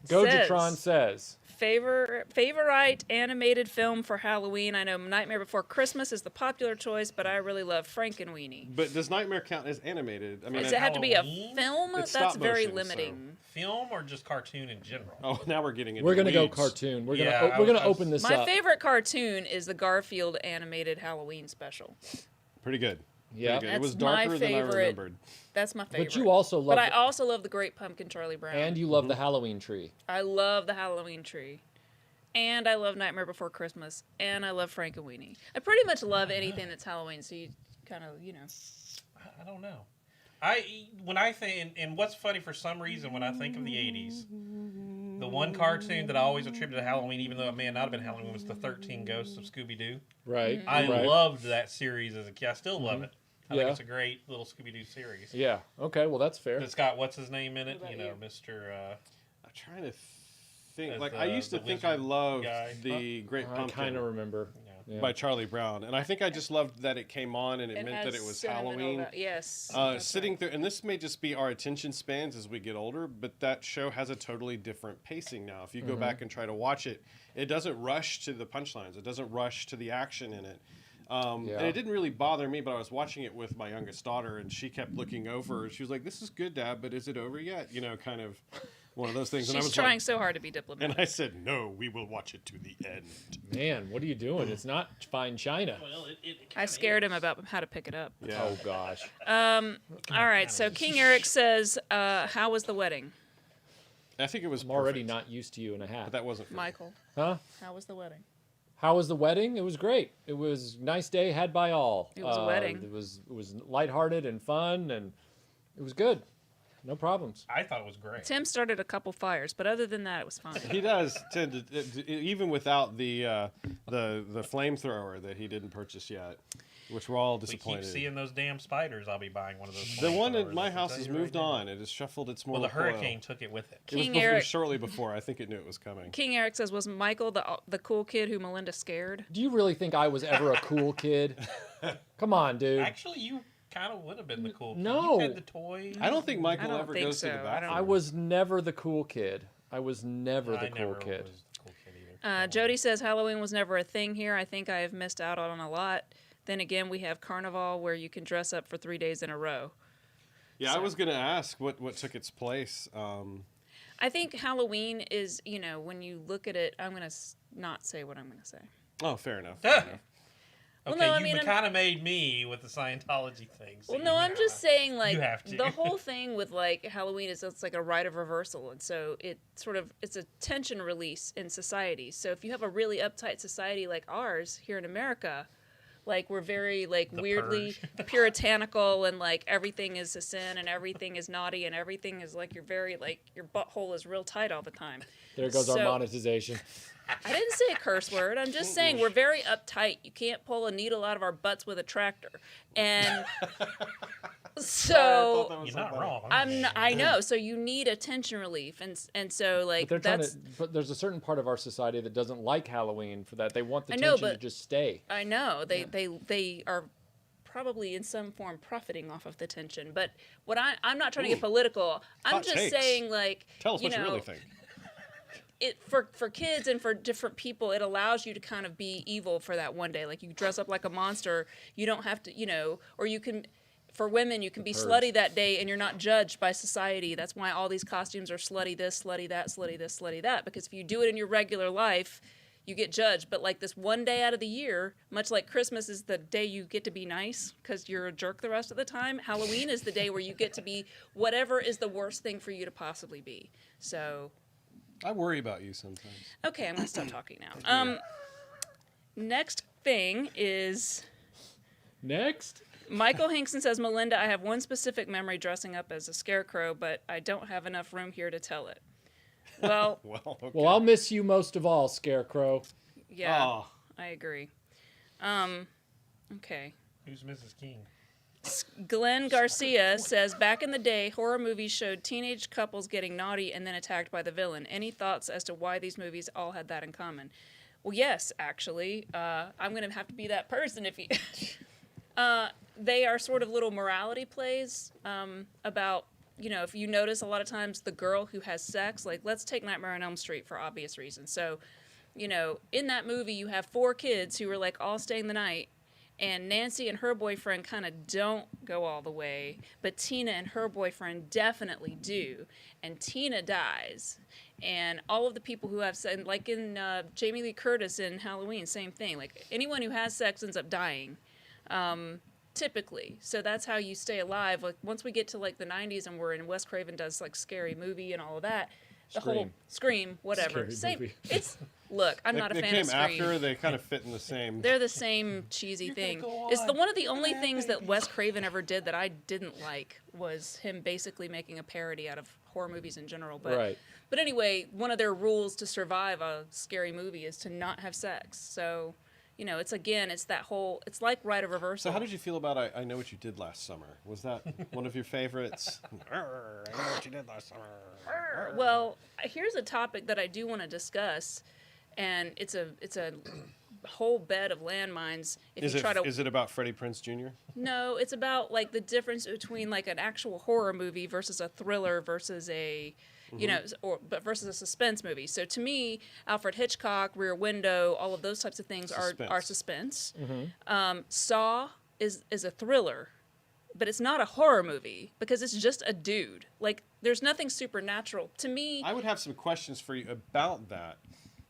Gojatron says. Favorite animated film for Halloween. I know Nightmare Before Christmas is the popular choice, but I really love Frankenweenie. But does Nightmare count as animated? I mean, Does it have to be a Halloween? film? It's That's stop very motion, so- limiting. Film or just cartoon in general? oh, now we're getting into We're gonna go weeds. cartoon. We're Yeah, gonna we're gonna I was- open this My up. favorite cartoon is the Garfield animated Halloween special. Pretty good. Yeah. Pretty good. It was That's my darker than I favorite. remembered. That's my favorite. But you also love. But I also love the Great Pumpkin Charlie Brown. and you love the Halloween tree. I love the Halloween tree. And I love Nightmare Before Christmas. And I love Frankenweenie. I pretty much love anything that's Halloween, so you kind of, I don't know. When I think, and what's funny for some reason when I think of the '80s, the one cartoon that I always attribute to Halloween, even though it may not have been Halloween, was the 13 Ghosts of Scooby Doo. Right. I right. loved that series as a kid. I still love it. I Yeah. think it's a great little Scooby Doo series. Yeah. Okay. Well, that's fair. It's got what's his name in it? What You about know, you? Mr. I'm trying to think. As Like I used to the think I wizard loved guy. the Great I Pumpkin kind of remember. Yeah. by Charlie Brown, and I think I just loved that it came on and it meant has that it was sentimental Halloween. Yes. Sitting right. through, and this may just be our attention spans as we get older, but that show has a totally different pacing now. If you go back and try to watch it, it doesn't rush to the punchlines. It doesn't rush to the action in it. And it didn't really bother me, but I was watching it with my youngest daughter, and she kept looking over. She was like, "This is good, Dad, but is it over yet?" You know, kind of one of those things. And I She's was trying like, so hard to be diplomatic. and I said, "No, we will watch it to the end." Man, what are you doing? It's not fine China. Well, I scared him about how to pick it up. Yeah. Oh gosh. All right, so King Eric says, how was the wedding? I think it was I'm already perfect, not used to you and a half. but that wasn't for me. Michael, Huh? how was the wedding? How was the wedding? It was great. It was a nice day had by all. It was a wedding. It was lighthearted and fun, and it was good. No problems. I thought it was great. Tim started a couple fires, but other than that, it was fine. He does tend to, even without the flamethrower that he didn't purchase yet, which we're all We keep disappointed. seeing those damn spiders. I'll be buying one of those. The one at flamethrowers, my I can house tell has you right moved now. on. It has shuffled its Well, mortal the hurricane coil. took it with it. It was King before, Eric- shortly before. I think it knew it was coming. King Eric says, was Michael the cool kid who Melinda scared? Do you really think I was ever a cool kid? Come on, dude. Actually, you kind of would have been the cool kid. No. You had the toys. I don't think Michael don't ever think goes to so. the I bathroom. I was never the cool kid. I was never the I cool never kid. was the cool kid either. Jody says, Halloween was never a thing here. I think I have missed out on a lot. Then again, we have Carnival where you can dress up for 3 days in a row. Yeah, I was going to ask what took its place. I think Halloween is, when you look at it, I'm going to not say what I'm going to say. Oh, fair enough. Ah. Fair enough. Okay, no, I you mean, I'm- kind of made me with the Scientology thing. so Well, no, you I'm just saying, like, you have to. the whole thing with, like, Halloween is it's like a rite of reversal. And so it's a tension release in society. So if you have a really uptight society like ours here in America, like, we're very, like, The weirdly puritanical and, like, everything is a sin and everything is naughty and everything is, like, you're very, like, your butthole is real tight all the time. There goes our So- monetization. I didn't say a curse word. I'm just saying we're very uptight. You can't pull a needle out of our butts with a tractor. And So You're not wrong. I know. So you need attention relief, and so like But they're that's. but there's a certain part of our society that doesn't like Halloween for that. They want the I know, tension to but- just stay. I know they are probably in some form profiting off of the tension. But what I'm not trying to get political. I'm Hot just takes. saying like Tell us you what know, you really think. it for kids and for different people, it allows you to kind of be evil for that one day. Like you dress up like a monster. You don't have to, or you can. For women, you can be slutty that day, and you're not judged by society. That's why all these costumes are slutty this, slutty that, slutty this, slutty that. Because if you do it in your regular life, you get judged. But like this one day out of the year, much like Christmas is the day you get to be nice because you're a jerk the rest of the time, Halloween is the day where you get to be whatever is the worst thing for you to possibly be. So, I worry about you sometimes. okay, I'm going to stop talking now. Next thing is... Next. Michael Hinkson says, Melinda, I have one specific memory dressing up as a scarecrow, but I don't have enough room here to tell it. Well, Well, okay. Well, I'll miss you most of all, Scarecrow. yeah, Oh. I agree. Okay. Who's Mrs. King? Glenn Garcia says, back in the day, horror movies showed teenage couples getting naughty and then attacked by the villain. Any thoughts as to why these movies all had that in common? Well, yes, actually. I'm going to have to be that person if you... They are sort of little morality plays about, if you notice a lot of times the girl who has sex, like let's take Nightmare on Elm Street for obvious reasons. So, in that movie you have 4 kids who are like all staying the night, and Nancy and her boyfriend kind of don't go all the way, but Tina and her boyfriend definitely do, and Tina dies. And all of the people who have sex, like in Jamie Lee Curtis in Halloween, same thing. Like anyone who has sex ends up dying. Typically. So that's how you stay alive. Like once we get to like the 90s and we're in Wes Craven does like Scary Movie and all of that, the whole Scream, whatever. Scary Same. Movie. It's look, I'm not a They fan came of Scream. after. They kind of fit in the same. They're the same cheesy thing. It's one of the only things that Wes Craven ever did that I didn't like was him basically making a parody out of horror movies in general. But Right. but anyway, one of their rules to survive a scary movie is to not have sex. So it's that whole, it's like Rite of Reversal. So how did you feel about I Know What You Did Last Summer? Was that one of your favorites? I know what you did last summer. Well, here's a topic that I do want to discuss, and it's a whole bed of landmines. If you try to, Is it about Freddie Prinze Jr.? no, it's about like the difference between like an actual horror movie versus a thriller versus a, but versus a suspense movie. So to me, Alfred Hitchcock, Rear Window, all of those types of things are suspense. Saw is a thriller, but it's not a horror movie because it's just a dude. Like there's nothing supernatural to me. I would have some questions for you about that.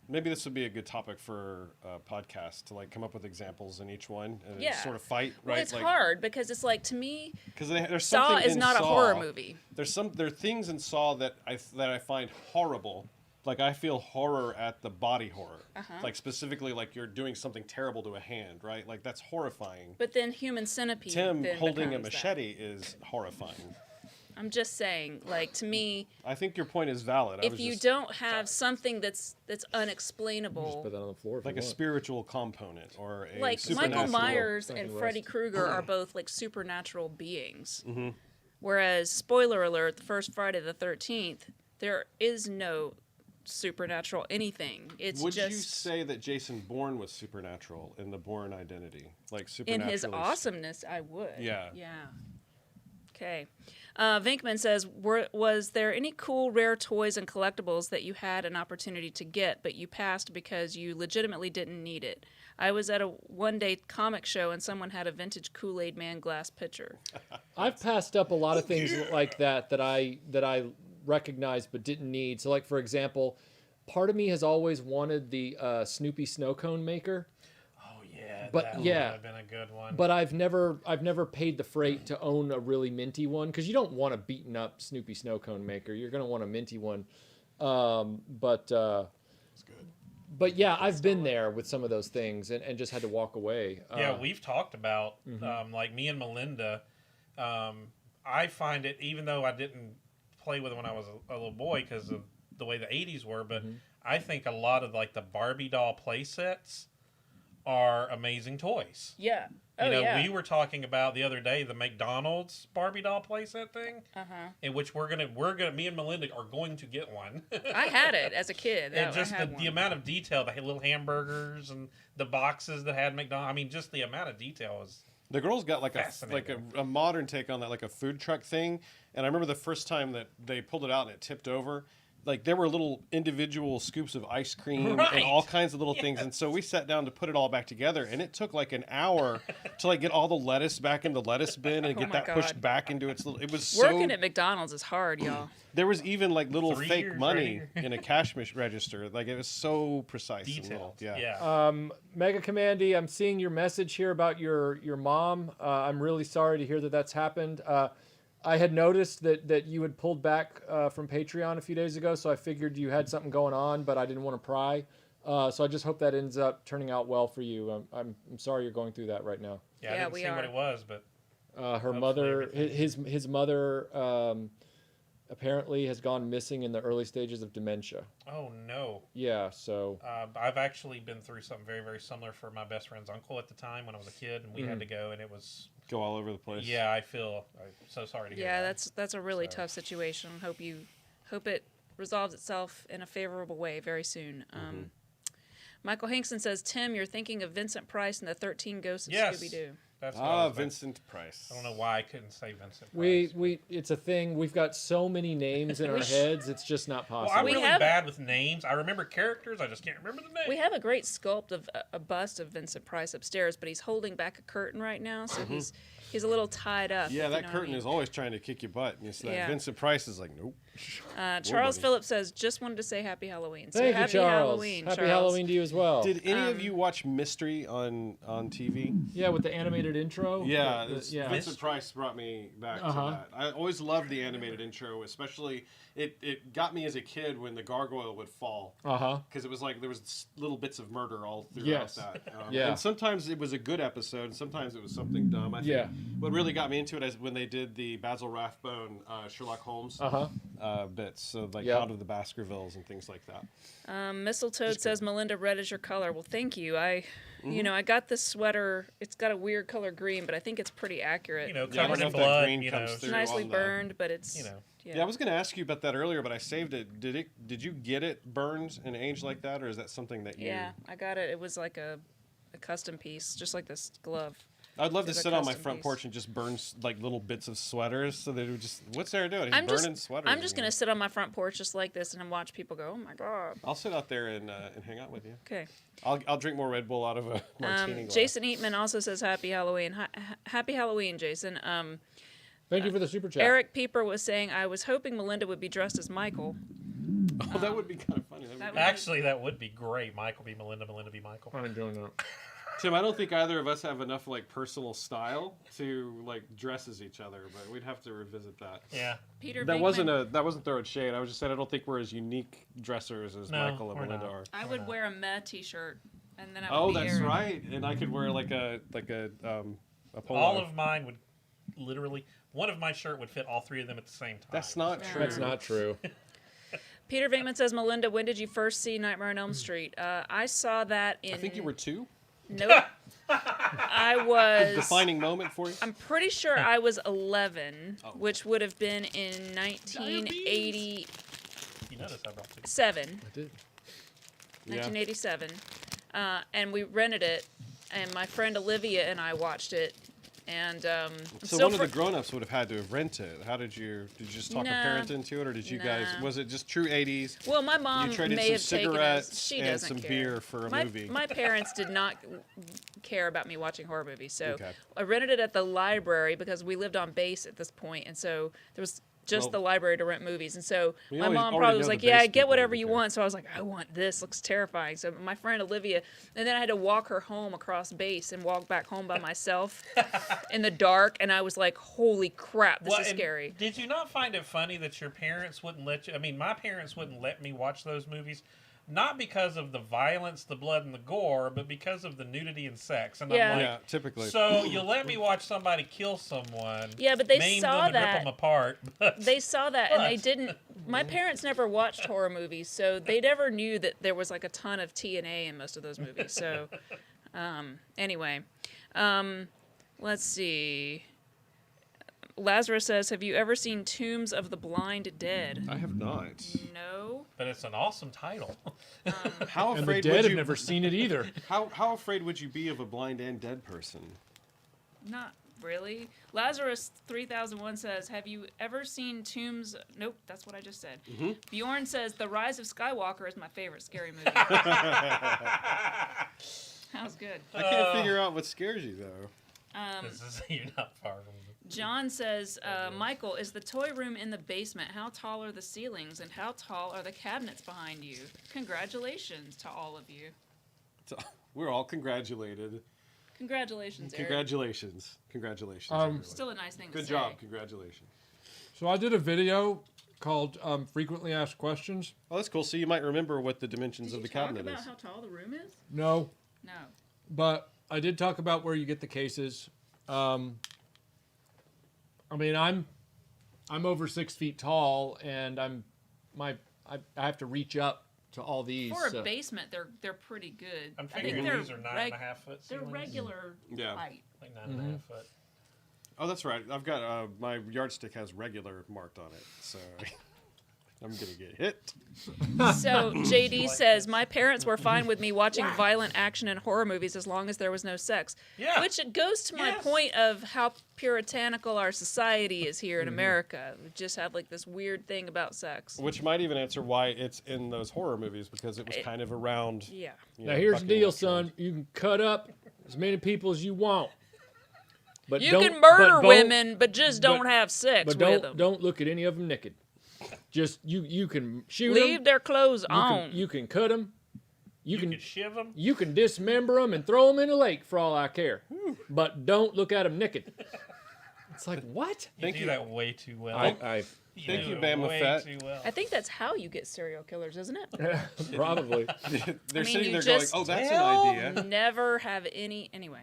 Maybe this would be a good topic for a podcast to like come up with examples in each one and sort of fight, right? Well, it's like, hard because it's like to me, because there's Saw something is in not a Saw- horror movie. There are things in Saw that I find horrible. Like I feel horror at the body horror. Like specifically, like you're doing something terrible to a hand, right? Like that's horrifying. But then Human Centipede. Tim then holding a becomes that. machete is horrifying. I'm just saying, like to me, I think your point is valid. if you don't have something that's unexplainable, Put that on the floor if like you a want. spiritual component or a like supernatural. Michael Myers Fucking and rest. Freddy Krueger are both like supernatural beings. Whereas, spoiler alert, the first Friday the 13th, there is no supernatural anything. It's Would just you say that Jason Bourne was supernatural in the Bourne identity, like in supernatural? his awesomeness, I would. Yeah. Yeah. Okay. Vinkman says, was there any cool, rare toys and collectibles that you had an opportunity to get, but you passed because you legitimately didn't need it? I was at a one-day comic show, and someone had a vintage Kool-Aid Man glass pitcher. I've passed up a lot of things like that I recognized but didn't need. So, like for example, part of me has always wanted the Snoopy snow cone maker. Oh yeah, But- that yeah. would have been a good one. But I've never paid the freight to own a really minty one because you don't want a beaten up Snoopy snow cone maker. You're gonna want a minty one. But yeah, I've been there with some of those things and just had to walk away. Yeah, we've talked about like me and Melinda. I find it, even though I didn't play with it when I was a little boy because of the way the 80s were, but I think a lot of like the Barbie doll play sets are amazing toys. Yeah. Oh, You know, yeah. we were talking about the other day the McDonald's Barbie doll playset thing, in which we're gonna me and Melinda are going to get one. I had it as a kid. And just I had the one. amount of detail, the little hamburgers and the boxes that had McDonald's. I mean, just the amount of detail was. The girls got like Fascinating. a modern take on that, like a food truck thing. And I remember the first time that they pulled it out and it tipped over. Like there were little individual scoops of ice cream Right. and all kinds of little things, and so we sat down to put it all back together, and it took like an hour to like get all the lettuce back in the lettuce bin and Oh get my that pushed God. back into its little. It was Working so. at McDonald's is hard, y'all. There was even like little 3 fake years money right in a cash register. Like it was so precise. and Detailed. little. Yeah. Mega Commandy, I'm seeing your message here about your mom. I'm really sorry to hear that that's happened. I had noticed that you had pulled back from Patreon a few days ago, so I figured you had something going on, but I didn't want to pry. So I just hope that ends up turning out well for you. I'm sorry you're going through that right now. Yeah, I Yeah, didn't we see what are. it was, but Her Hopefully mother, everything- his mother, apparently has gone missing in the early stages of dementia. oh no. Yeah, so I've actually been through something very, very similar for my best friend's uncle at the time when I was a kid, and we had to go, and it was. Go all over the place. Yeah, I'm so sorry to hear Yeah, that. that's a really So- tough situation. Hope it resolves itself in a favorable way very soon. Michael Hankson says, Tim, you're thinking of Vincent Price and the 13 Ghosts of Yes. Scooby-Doo. That's what I was about- Vincent Price. I don't know why I couldn't say Vincent. we Price. it's a thing. We've got so many names in our heads. It's just not Well, possible. I'm We really have- bad with names. I remember characters. I just can't remember the name. We have a great sculpt of a bust of Vincent Price upstairs, but he's holding back a curtain right now, so he's a little tied up. Yeah, if you that know what I curtain mean. is always trying to kick your butt. And it's that Yeah. Vincent Price is like, nope. Charles buddy. Phillips says, just wanted to say Happy Halloween. So Thank you, happy Charles. Halloween, Happy Charles. Halloween to you as well. Did any of you watch Mystery on TV? Yeah, with the animated intro. Yeah, Yeah. Vincent Price brought me back to Uh-huh. that. I always loved the animated intro, especially it got me as a kid when the gargoyle would fall. Uh-huh. Because it was like there was little bits of murder all throughout Yes. that. Yeah. And sometimes it was a good episode, and sometimes it was something dumb. I think Yeah. what really got me into it is when they did the Basil Rathbone Sherlock Holmes bits. So like Yep. Count of the Baskervilles and things like that. Mistletoe says, Melinda, red is your color. Well, thank you. I got this sweater. It's got a weird color green, but I think it's pretty accurate. You know, Yeah, I covered don't know in if that blood. green You comes know, through. nicely on the- burned, but it's, You know. Yeah, I was going to ask you about that earlier, but I saved it. Did you get it burned and aged like that, or is that something that you? Yeah, I got it. It was like a custom piece, just like this glove. I'd love to It's a sit on my custom front piece. porch and just burn like little bits of sweaters, so they would just. What's Sarah doing? He's I'm burning just, sweaters. I'm just in gonna here. sit on my front porch just like this and watch people go, oh my god. I'll sit out there and hang out with you. Okay. I'll drink more Red Bull out of a martini glass. Jason Eatman also says Happy Halloween. Happy Halloween, Jason. Thank you for the super chat. Eric Pieper was saying, I was hoping Melinda would be dressed as Michael. Oh, that would be kind of funny. That would- Actually, that would be great. Michael be Melinda, Melinda be Michael. I'm doing that. Tim, I don't think either of us have enough like personal style to like dress as each other, but we'd have to revisit that. Yeah. Peter That Venkman, wasn't throwing shade. I was just saying I don't think we're as unique dressers as No, Michael and we're Melinda not. are. I Why would not? wear a meh t-shirt, and then I would Oh, be that's Eric. right. And I could wear like a polo. All of mine would literally, one of my shirt would fit all three of them at the same time. That's not Yeah. true. That's not true. Peter Venkman says, Melinda, when did you first see Nightmare on Elm Street? I saw that in... I think you were 2. Nope. I was... Defining moment for you. I'm pretty sure I was 11, which would have been in 1987. You notice I brought two. I did. 1987. And we rented it, and my friend Olivia and I watched it. And So still one of the grown-ups would have had to have rented it. How did you just talk a Nah. parent into it, or did you guys? Nah. Was it just true 80s? well, my mom You traded may some have taken us. cigarettes She and doesn't some care. beer for a my, movie. My parents did not care about me watching horror movies, so Okay. I rented it at the library because we lived on base at this point, and so there was just Well, the library to rent movies. And so we my always mom already probably know was the like, base yeah, people get whatever would you care. want. So I was like, I want this. Looks terrifying. So my friend Olivia, and then I had to walk her home across base and walk back home by myself in the dark. And I was like, holy crap, this is and scary. Did you not find it funny that your parents wouldn't let you? I mean, my parents wouldn't let me watch those movies, not because of the violence, the blood, and the gore, but because of the nudity and sex. And Yeah. I'm like, Yeah, typically. so you let me watch somebody kill someone? Yeah, but they maim saw them and that. rip them apart. But They saw that and they But- didn't. My parents never watched horror movies, so they never knew that there was like a ton of TNA in most of those movies. So, anyway, Let's see. Lazarus says, have you ever seen Tombs of the Blind Dead? I have not. No. But it's an awesome title. How And the afraid dead would have you? never seen it either. How afraid would you be of a blind and dead person? Not really. Lazarus 3001 says, have you ever seen Tombs? Nope, that's what I just said. Bjorn says, The Rise of Skywalker is my favorite scary movie. That was good. I can't figure out what scares you though. You're not far from it. John says, Michael, is the toy room in the basement? How tall are the ceilings and how tall are the cabinets behind you? Congratulations to all of you. We're all congratulated. Congratulations, Eric. Congratulations. Congratulations. everyone. Still a nice thing to Good say. job. Congratulations. So I did a video called Frequently Asked Questions. Oh, that's cool. So you might remember what the dimensions Did of you the talk cabinet about is. how tall the room is? No, No. but I did talk about where you get the cases. I mean, I'm over 6 feet tall, and I have to reach up to all these. For a so- basement, they're pretty good. I'm I think figuring they're these are 9.5 foot they're ceilings. regular Yeah. height. Like 9.5 foot. Oh, that's right. I've got my yardstick has regular marked on it, so I'm gonna get hit. So JD says, my parents were fine with me watching violent action and horror movies as long as there was no sex. Yeah. Which goes to my Yes. point of how puritanical our society is here in America. We just have like this weird thing about sex. Which might even answer why it's in those horror movies because it was kind of around. Yeah. You Now know, here's the fucking deal, like son. You can cut up as many people as you want, but You don't- can murder but don't- women, but just don't but- have sex But with them. don't look at any of them naked. Just you can shoot Leave them. their clothes on. You can cut them. You could shiv them. You can dismember them and throw them in a lake for all I care. But don't look at them naked. It's like, what? You do that way too well. I Thank do you, it Bama way Fett. too well. I think that's how you get serial killers, isn't it? probably. They're I mean, sitting you there just- going, "Oh, that's an idea." Never have any. Anyway,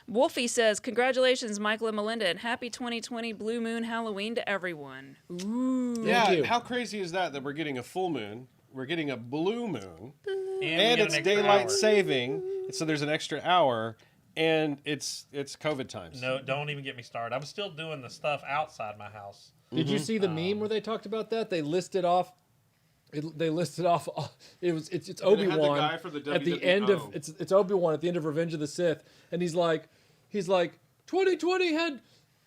Wolfie says, congratulations, Michael and Melinda, and happy 2020 Blue Moon Halloween to everyone. Ooh. Yeah, you. how crazy is that we're getting a full moon, we're getting a blue moon, we and get it's an extra daylight hour. saving, so there's an extra hour, and it's COVID times. No, don't even get me started. I'm still doing the stuff outside my house. Did you see the meme where they talked about that? They listed off. They listed off. It's And it had the Obi-Wan guy for the at the end of WWO. it's Obi-Wan at the end of Revenge of the Sith, and he's like 2020 had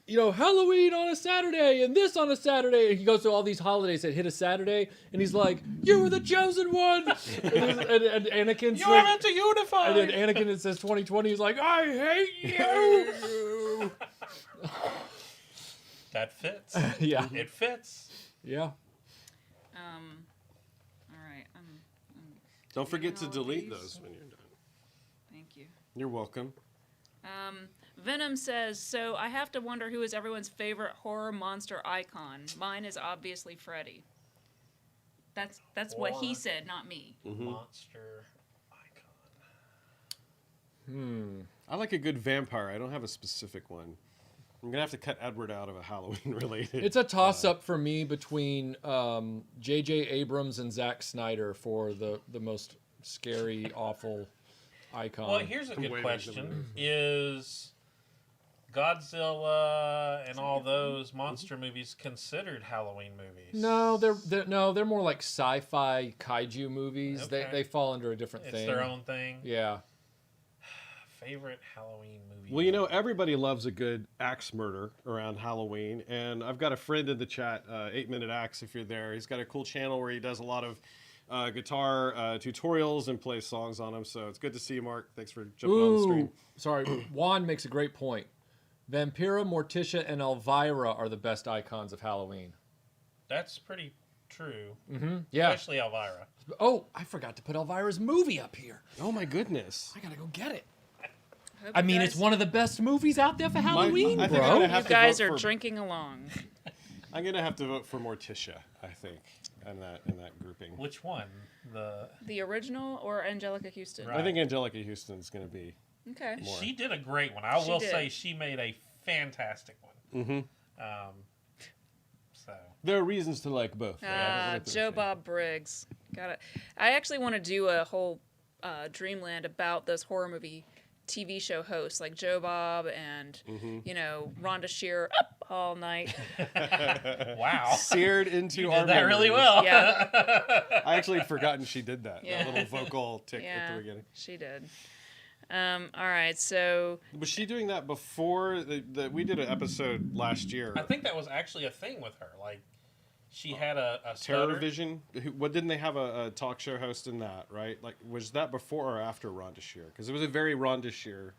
Halloween on a Saturday and this on a Saturday, and he goes through all these holidays that hit a Saturday, and he's like, you were the chosen one, and Anakin's You like, are meant to unify. and then Anakin, it says 2020, he's like, I hate you. That fits. Yeah, It fits. yeah. All right. Don't forget to all delete these. those when you're done. Thank you. You're welcome. Venom says, so I have to wonder who is everyone's favorite horror monster icon. Mine is obviously Freddy. That's what he Horror. said, not me. Monster icon. I like a good vampire. I don't have a specific one. I'm gonna have to cut Edward out of a Halloween related. It's a toss-up for me between J.J. Abrams and Zack Snyder for the most scary, awful icon. Well, here's a I'm good waiting. question: is Godzilla and all those monster movies considered Halloween movies? no, they're more like sci-fi kaiju movies. Okay. They fall under a different It's thing. their own thing. Yeah. Favorite Halloween movie? Well, everybody loves a good axe murder around Halloween, and I've got a friend in the chat, 8 Minute Axe, if you're there. He's got a cool channel where he does a lot of guitar tutorials and plays songs on them, so it's good to see you, Mark. Thanks for jumping on the stream. Sorry. Juan makes a great point. Vampira, Morticia, and Elvira are the best icons of Halloween. That's pretty true. Yeah. Especially Elvira. Oh, I forgot to put Elvira's movie up here. Oh my goodness. I gotta go get it. Hope I you mean, guys- it's one of the best movies out there for Halloween, I think I'm bro. gonna have You to guys vote are for- drinking along. I'm gonna have to vote for Morticia, I think, in that grouping. Which one? The original or Angelica Houston? Right. I think Angelica Houston's gonna be. Okay. More. She did a great one. I She will did. say she made a fantastic one. So There are reasons to like both. though. I don't know what they're Joe saying. Bob Briggs. Got it. I actually want to do a whole Dreamland about those horror movie TV show hosts like Joe Bob and Rhonda Shear up all night. Wow. Seared into You our did that really memories. well. Yeah, I actually had forgotten she did that. Yeah. That little vocal tick at yeah, the beginning. she did. All right, so Was she doing that before we did an episode last year? I think that was actually a thing with her. Like, she had a Terror stutter. Vision. What didn't they have a talk show host in that? Right? Like, was that before or after Rhonda Shear? Because it was a very Rhonda Shear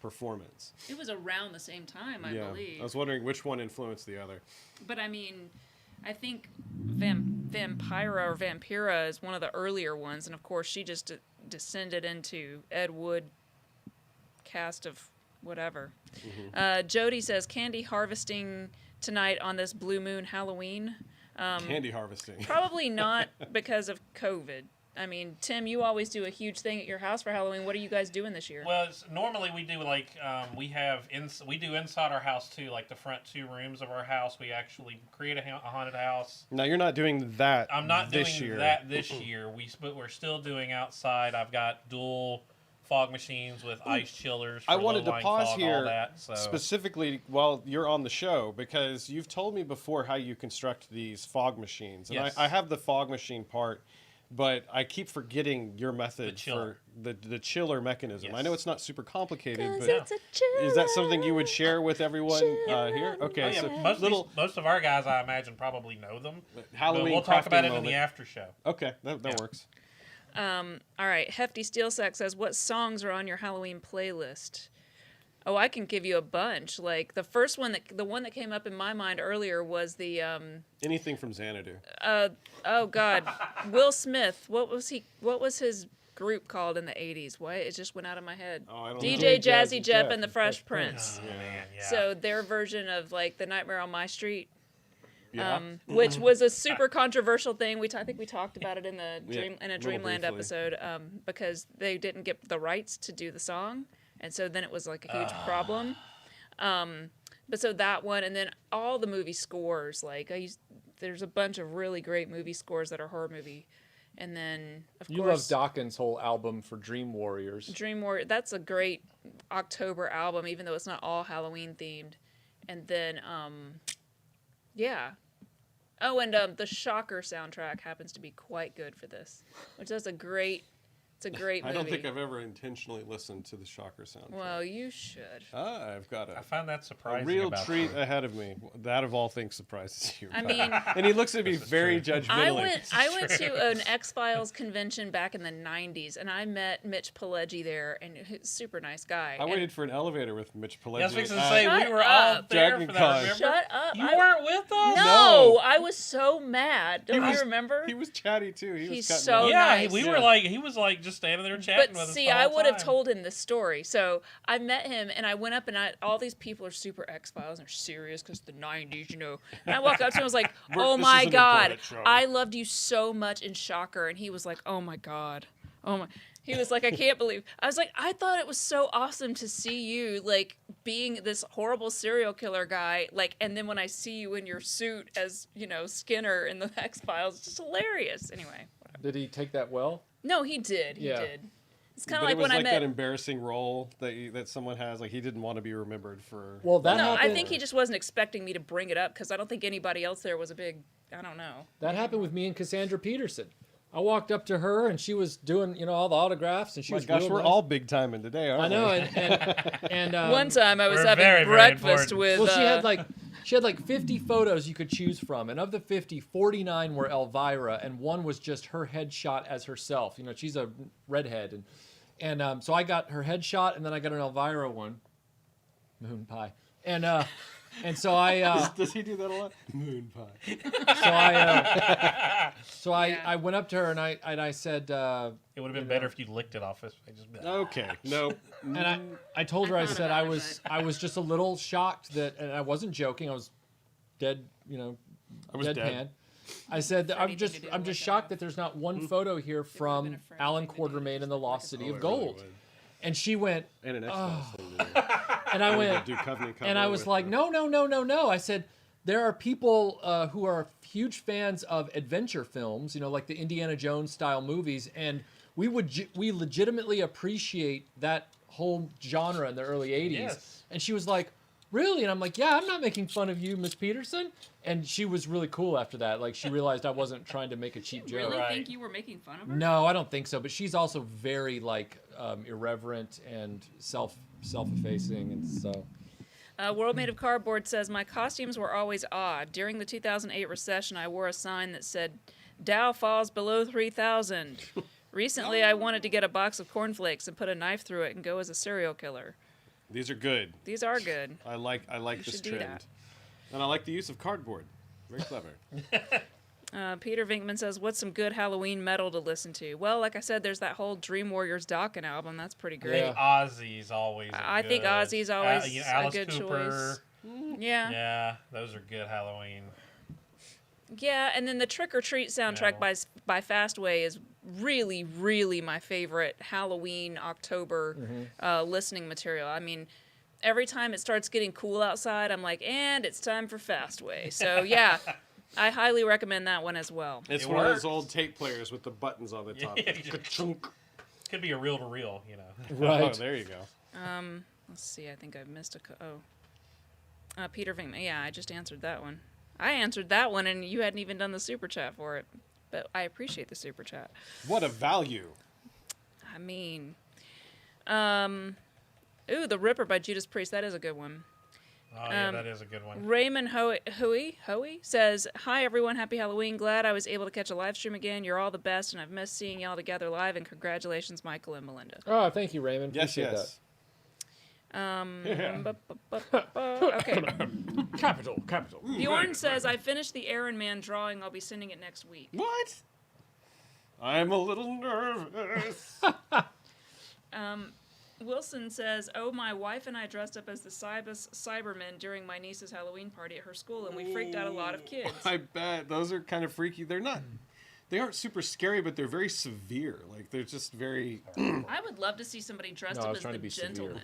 performance. it was around the same time, I yeah, believe. I was wondering which one influenced the other. But I mean, I think Vampira or Vampira is one of the earlier ones, and of course she just descended into Ed Wood cast of whatever. Jody says candy harvesting tonight on this blue moon Halloween. Candy harvesting. Probably not because of COVID. I mean, Tim, you always do a huge thing at your house for Halloween. What are you guys doing this year? Well, normally we do like we do inside our house too, like the front 2 rooms of our house. We actually create a haunted house. Now you're not doing that. I'm not this doing year. that this year. But we're still doing outside. I've got dual fog machines with ice chillers. For I wanted to low-lying pause fog, here all that, so. specifically while you're on the show because you've told me before how you construct these fog machines. And Yes. I have the fog machine part, but I keep forgetting your method chiller. for the chiller mechanism. Yes. I know it's not super complicated, 'Cause but it's a chiller. is that something you would share with everyone here? Okay, Oh, yeah, so most of our guys, I imagine, probably know them. Halloween But we'll talk about crafting it in moment. the after show. Okay, that Yeah. works. All right, Hefty Steel Sack says, what songs are on your Halloween playlist? Oh, I can give you a bunch. Like the first one, the one that came up in my mind earlier was the Anything from Xanadu. oh God, Will Smith. What was his group called in the 80s? Why it just went out of my head. Oh, I don't DJ know. Jazzy Jeff and the Fresh Prince. Oh, man, yeah. So their version of like the Nightmare on My Street. Yeah. Which was a super controversial thing. I think we talked about it in the little Dreamland briefly. episode because they didn't get the rights to do the song, and so then it was like a huge problem. But so that one, and then all the movie scores. Like there's a bunch of really great movie scores that are horror movie, and then of You course love Dawkins' whole album for Dream Warriors. Dream Warrior. That's a great October album, even though it's not all Halloween themed. And then yeah. Oh, and the Shocker soundtrack happens to be quite good for this, which is it's a great movie. I don't think I've ever intentionally listened to the Shocker soundtrack. Well, you should. I've got I find that a surprising. real about treat you. ahead of me. That of all things surprises you. I mean, and he looks at me This is very true. judgmentally. I went to an X-Files convention back in the 90s, and I met Mitch Pileggi there, and he's a super nice guy. I And- waited for an elevator with Mitch Pileggi. I was fixing to at- say Shut we were all up. there Dragon for that. Con. Remember? Shut up. You I- weren't with us. No, I was so mad. Don't you remember? He was chatty too. He He's was cutting so up. Yeah, nice. he was like just standing there chatting But with us. see, the I whole would have time. told him this story. So I met him, and I went up, and all these people are super X-Files, and they're serious because the 90s, you know. And I walked up to him, and was like, oh This my is an God, important show. I loved you so much in Shocker. And he was like, oh my God. Oh my. He was like, I can't believe. I was like, I thought it was so awesome to see you, like, being this horrible serial killer guy. Like, and then when I see you in your suit as, you know, Skinner in the X-Files, it's just hilarious. Anyway. Did he take that well? No, he did. He Yeah. did. It's kind But of like it was when I like met. that embarrassing role that someone has. Like he didn't want to be remembered for. Well, that No, happened. I think he just wasn't expecting me to bring it up because I don't think anybody else there was a big. I don't know. That happened with me and Cassandra Peterson. I walked up to her and she was doing, all the autographs, and she My was. gosh, real we're nice. all big time in today, aren't I know, we? and One time I was we're having very, very breakfast important. with. well, she had like 50 photos you could choose from, and of the 50, 49 were Elvira, and one was just her headshot as herself. She's a redhead, and so I got her headshot, and then I got an Elvira one, moon pie, and so I. Does he do that a lot? Moon pie. I went up to her and I said, It would have been better if you licked it off his face. Just be like, Okay, no. and I told her, I thought said about I it, was but- I was just a little shocked that, and I wasn't joking. I was dead, I was deadpan. dead. I said that I'm anything to just do I'm with just that. shocked that there's not one photo here been from a friend Alan thing to do, Quartermain in the Lost City Oh, of it really Gold, would. and she went, And an X-Files thing to do. and I went, Do Covenant and cover I was with like, the- no. I said, there are people who are huge fans of adventure films, like the Indiana Jones style movies, and we legitimately appreciate that whole genre in the early 80s. Yes. And she was like, really? And I'm like, yeah, I'm not making fun of you, Miss Peterson. And she was really cool after that. Like, she realized I wasn't trying to make a cheap You joke. really Right. think you were making fun of her? No, I don't think so. But she's also very like irreverent and self-effacing, and so. World Made of Cardboard says, my costumes were always odd. During the 2008 recession, I wore a sign that said, Dow falls below 3,000. Recently, I wanted to get a box of cornflakes and put a knife through it and go as a serial killer. These are good. These are good. I like You this should do trend. that. And I like the use of cardboard. Very clever. Peter Vinkman says, what's some good Halloween metal to listen to? Well, like I said, there's that whole Dream Warriors Dokken album. That's pretty great. Yeah. Ozzy's always. I think Ozzy's always a Alice good Cooper. choice. Yeah. Yeah, those are good Halloween. Yeah, and then the Trick or Treat soundtrack No. by Fastway is really, really my favorite Halloween October listening material. I mean, every time it starts getting cool outside, I'm like, and it's time for Fastway. So yeah, I highly recommend that one as well. It's It one of works. those old tape players with the buttons on the top. Yeah, you just- Ka-chunk. Could be a reel to reel, you know. Oh, Right. there you go. Let's see, I think I missed Peter Vinkman. Yeah, I just answered that one. I answered that one, and you hadn't even done the super chat for it. But I appreciate the super chat. What a value. I mean, ooh, The Ripper by Judas Priest. That is a good one. Oh, yeah, that is a good one. Raymond Hoey says, hi, everyone. Happy Halloween. Glad I was able to catch a live stream again. You're all the best, and I've missed seeing y'all together live, and congratulations, Michael and Melinda. Oh, thank you, Raymond. Yes, Appreciate yes. Okay. Capital. Bjorn says, I finished the Iron Man drawing. I'll be sending it next week. What? I'm a little nervous. Wilson says, oh, my wife and I dressed up as the Cybermen during my niece's Halloween party at her school, and we freaked out a lot of kids. I bet. Those are kind of freaky. They aren't super scary, but they're very severe. Like, they're just very... I would love to see somebody dressed No, I up was as trying the to be severe. Gentleman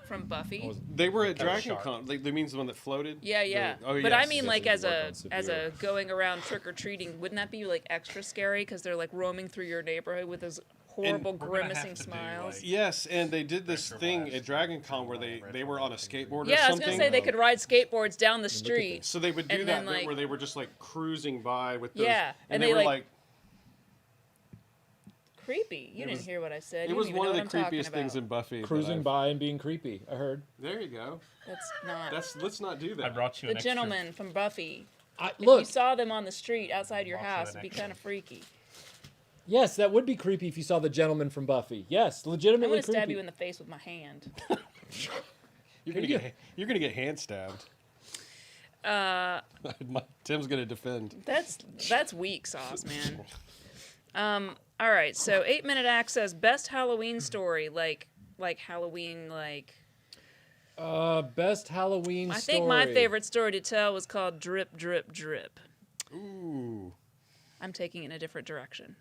from Buffy. They were at That was Dragon sharp. Con. Like, that means the one that floated? Yeah. Oh, But yes. I mean, Yes, like, we as worked a on severe. going around trick or treating, wouldn't that be like extra scary? Because they're like roaming through your neighborhood with those horrible we're gonna have grimacing to do, smiles. like- Yes, and they did this thing RetroBlast. at Dragon Con where they were on a skateboard or Yeah, I was something. gonna say they could ride skateboards down the street. So they would do And that then, bit like- where they were just like cruising by with those. Yeah, and and they they, were like- like, Creepy. You didn't hear what I said. it You was don't even one know of the what I'm talking creepiest things about. in Buffy. that Cruising I've- by and being creepy. I heard. There you go. That's not Let's not do that. I brought you the an extra. gentleman from Buffy. If you Look, saw them on the street outside your Also house, an it'd be extra. kind of freaky. yes, that would be creepy if you saw the gentleman from Buffy. Yes, I'm legitimately gonna creepy. stab you in the face with my hand. You're gonna get hand stabbed. Tim's gonna defend. That's weak sauce, man. All right, so 8-minute act says best Halloween story, like Halloween, like Best Halloween I story. think my favorite story to tell was called Drip Drip Drip. Ooh. I'm taking it in a different direction.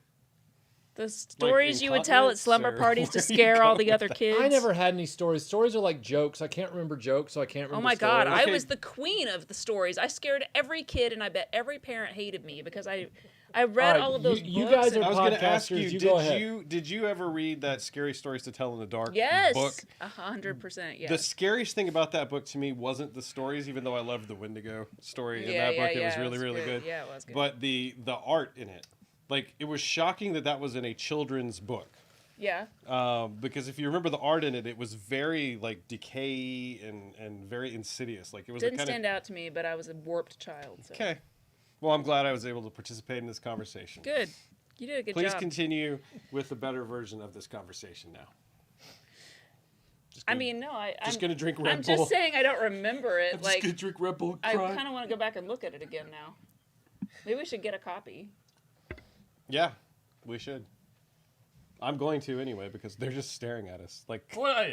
The stories you would tell at incontinence, slumber or parties to where are you scare all going the other with that? kids. I never had any stories. Stories are like jokes. I can't remember jokes, so I can't remember Oh my god, stories. I Okay. was the queen of the stories. I scared every kid, and I bet every parent hated me because I read right, all of those you books. guys and- are I was gonna ask podcasters, you, you go ahead. did you ever read that Scary Stories to Tell in the Dark yes, book? 100%. Yes. The scariest thing about that book to me wasn't the stories, even though I loved the Wendigo story in Yeah, that book. yeah, It was yeah, really, it was really good. good. Yeah, it was good. But the art in it, like, it was shocking that was in a children's book. yeah. Because if you remember the art in it, it was very like decay and very insidious. Like it was Didn't a kind stand out to me, but I was a warped child. So. Okay. Well, I'm glad I was able to participate in this conversation. Good. You did a good Please job. continue with the better version of this conversation now. I mean, no, I'm just gonna drink Red I'm Bull. just saying I don't remember it. I'm Like just gonna drink Red Bull. I Cry. kind of want to go back and look at it again now. Maybe we should get a copy. Yeah, we should. I'm going to anyway because they're just staring at us. Like, Well,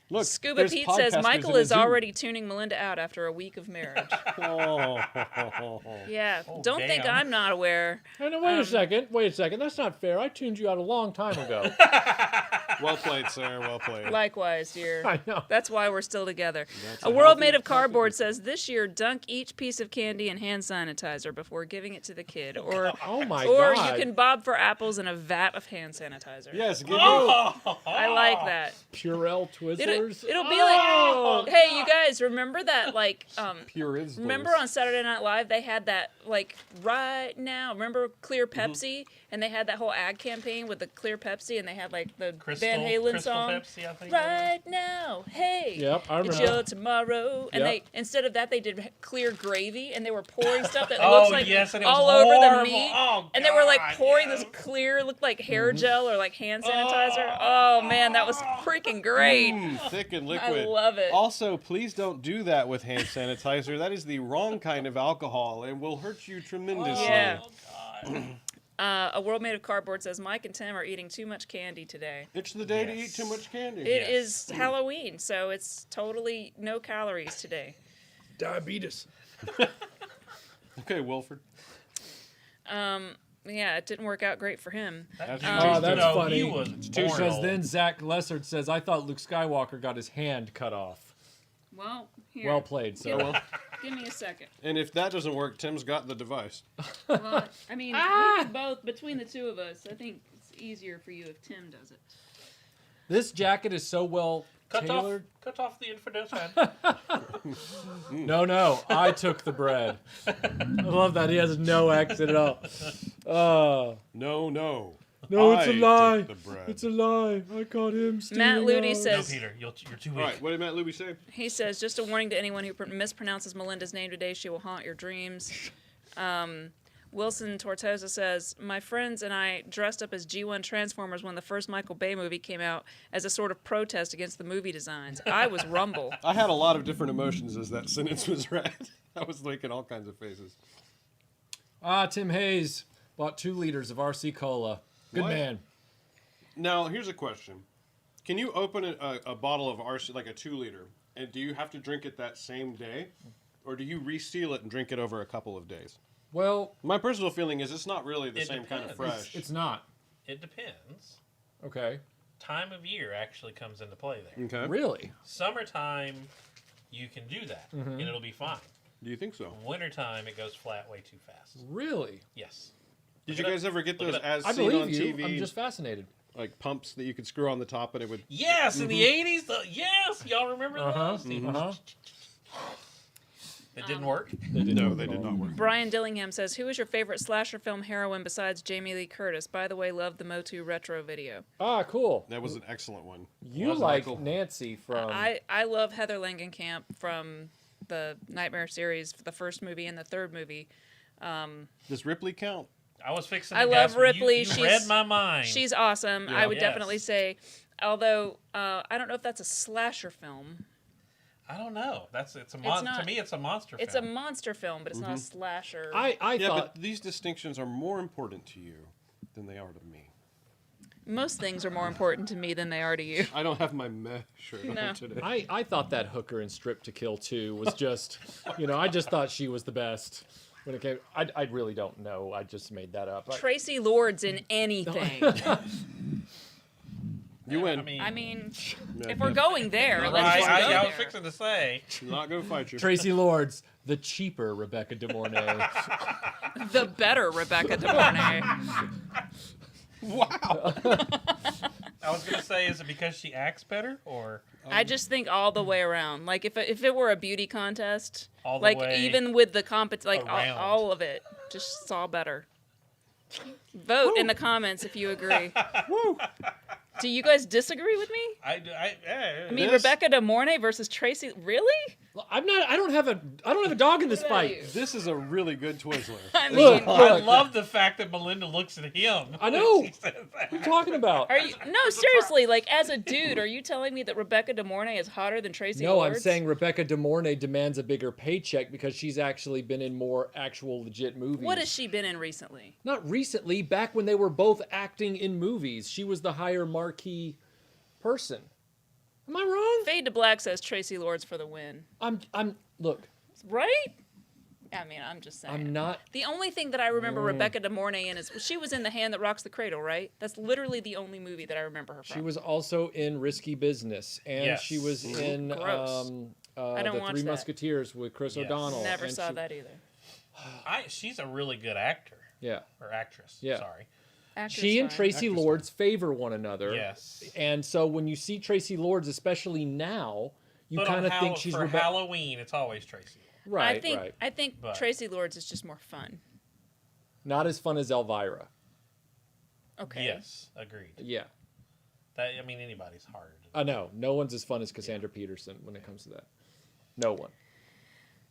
look, Scuba there's Pete says podcasters Michael in a is zoo. already tuning Melinda out after a week of marriage. Oh. Yeah, Oh, don't think damn. I'm not aware. Hey, no, wait a second. Wait a second. That's not fair. I tuned you out a long time ago. Well played, sir. Well played. Likewise, dear. I know. That's why we're still together. That's A a World healthy Made of Cardboard competition. says this year dunk each piece of candy in hand sanitizer before giving it to the kid, or Oh my or god. you can bob for apples in a vat of hand sanitizer. Yes, give me. I like that. Purell Twizzlers. It'll be like, hey, you guys, remember that like Purizzlers. remember on Saturday Night Live they had that like right now. Remember Clear Pepsi, and they had that whole ad campaign with the Clear Pepsi, and they had like the Van Halen song. Pepsi, I think. Right now, hey, Yep, I it's remember. your tomorrow. And Yep. they instead of that they did clear gravy, and they were pouring stuff that Oh, looks like yes, and it was all over the horrible. meat. Oh, and they were like God, pouring yes. this clear, looked like hair gel or like hand sanitizer. Oh man, that was freaking great. Thick and liquid. I love it. Also, please don't do that with hand sanitizer. That is the wrong kind of alcohol and will hurt you tremendously. Yeah. Oh, God. A World Made of Cardboard says Mike and Tim are eating too much candy today. It's the day to Yes. eat too much candy. It is Halloween, so it's totally no calories today. Diabetes. Okay, Wilford. Yeah, it didn't work out great for him. That's Oh, that's No, funny. He was Because born then old. Zach Lessard says, I thought Luke Skywalker got his hand cut off. Well, here. Well played, sir. Give, give me a second. And if that doesn't work, Tim's got the device. Well, I mean, we could both, between the two of us, I think it's easier for you if Tim does it. This jacket is so well Cut tailored. off the infidel's head. No, I took the bread. I love that. He has no accent at all. No. No, I it's a lie. took the bread. It's a lie. I caught him stealing Matt Ludy ours. No, says, Peter, you're too All weak. right, what did Matt Luby say? he says, just a warning to anyone who mispronounces Melinda's name today, she will haunt your dreams. Wilson Tortosa says, my friends and I dressed up as G1 Transformers when the first Michael Bay movie came out as a sort of protest against the movie designs. I was Rumble. I had a lot of different emotions as that sentence was read. I was making all kinds of faces. Tim Hayes bought 2 liters of RC Cola. Good What? man. Now, here's a question. Can you open a bottle of RC, like a 2-liter, and do you have to drink it that same day? Or do you reseal it and drink it over a couple of days? Well, My personal feeling is it's not really the It same kind of depends. fresh. it's not. It depends. Okay. Time of year actually comes into play there. Okay. Really? Summertime, you can do that, and it'll be fine. Do you think so? Wintertime, it goes flat way too fast. Really? Yes. Did Look you it guys ever get Look those it up. as I seen on believe you. TV, I'm just fascinated. like pumps that you could screw on the top and it would... Yes, in the 80s. Yes, y'all remember Uh-huh. those? It didn't work. No, they did not work. Brian Dillingham says, who is your favorite slasher film heroine besides Jamie Lee Curtis? By the way, love the Motu retro video. Cool. That was an excellent one. You Was it, like Michael? Nancy from... I love Heather Langenkamp from the Nightmare series, the first movie and the third movie. Does Ripley count? I was fixing. I to love guess, but Ripley. You She's- read my mind. She's awesome. Yeah. I would Yes. definitely say, although I don't know if that's a slasher film. I don't know. It's a not- to me. It's a monster. It's a film. monster film, but it's not a slasher. I Yeah, thought... but these distinctions are more important to you than they are to me. Most things are more important to me than they are to you. I don't have my meh shirt No. on today. I thought that hooker in Strip to Kill 2 was just, I just thought she was the best when it came. I really don't know. I just made that up. Tracy Lords in anything. You win. I I mean, Yeah, if we're going there, Right, let's just go I there. was fixing to say. I'm not going to fight you. Tracy Lords, the cheaper Rebecca De Mornay. The better Rebecca De Mornay. Wow. I was gonna say, is it because she acts better, or I just think all the way around. Like if it were a beauty contest, All the like way even with the like around? all of it, just saw better. Vote in the comments if you agree. Woo. Do you guys disagree with me? I I mean, This- Rebecca De Mornay versus Tracy. Really? I don't have a dog in this What about fight. you? This is a really good Twizzler. I mean, Look, I love the fact that Melinda looks at him. I know. when she says that. What are you talking about? are you? No, seriously. Like as a dude, are you telling me that Rebecca De Mornay is hotter than Tracy? No, I'm Lords? saying Rebecca De Mornay demands a bigger paycheck because she's actually been in more actual legit movies. What has she been in recently? Not recently, back when they were both acting in movies. She was the higher marquee person. Am I wrong? Fade to Black says Tracy Lords for the win. I'm look. Right? I mean, I'm just saying. I'm not. The only thing that I remember Rebecca De Mornay in is she was in The Hand That Rocks the Cradle, right? That's literally the only movie that I remember her from. She was also in Risky Business, and Yes. she was in Gross. I don't the watch Three that. Musketeers with Chris Yes. O'Donnell. Never and saw she- that either. She's a really good actor Yeah, or actress. Yeah. Sorry. Actor's she and fine. Tracy Actress Lords favor one another. Yes. And so when you see Tracy Lords, especially now, you But kind on of think she's for Halloween. It's always Tracy. right. I think But- Tracy Lords is just more fun. Not as fun as Elvira. Okay. Yes, agreed. Yeah, Anybody's hard. I know. No one's as fun as Cassandra Peterson when it comes to that. No one.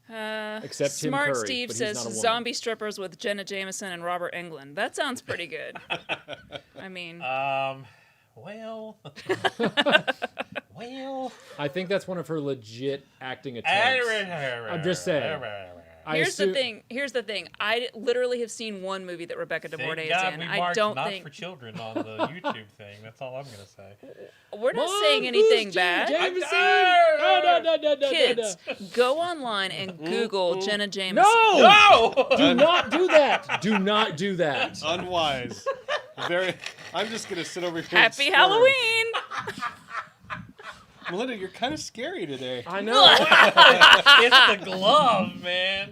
Except Tim Smart Curry, Steve but he's says not a woman. zombie strippers with Jenna Jameson and Robert Englund. That sounds pretty good. I mean, Well. well. I think that's one of her legit acting attempts. I'm just saying. Here's the thing. I literally have seen one movie that Rebecca De Mornay Thank is God in. we I marked don't not think for children on the YouTube thing. That's all I'm gonna say. we're not Mom, saying anything who's bad. Jameson? No. Kids, go online and Google Jenna Jameson. No! Do not do that. Do not do that. Unwise. I'm just gonna sit over here. and Happy squirm. Halloween! Melinda, you're kind of scary today. I know. It's the glove, man.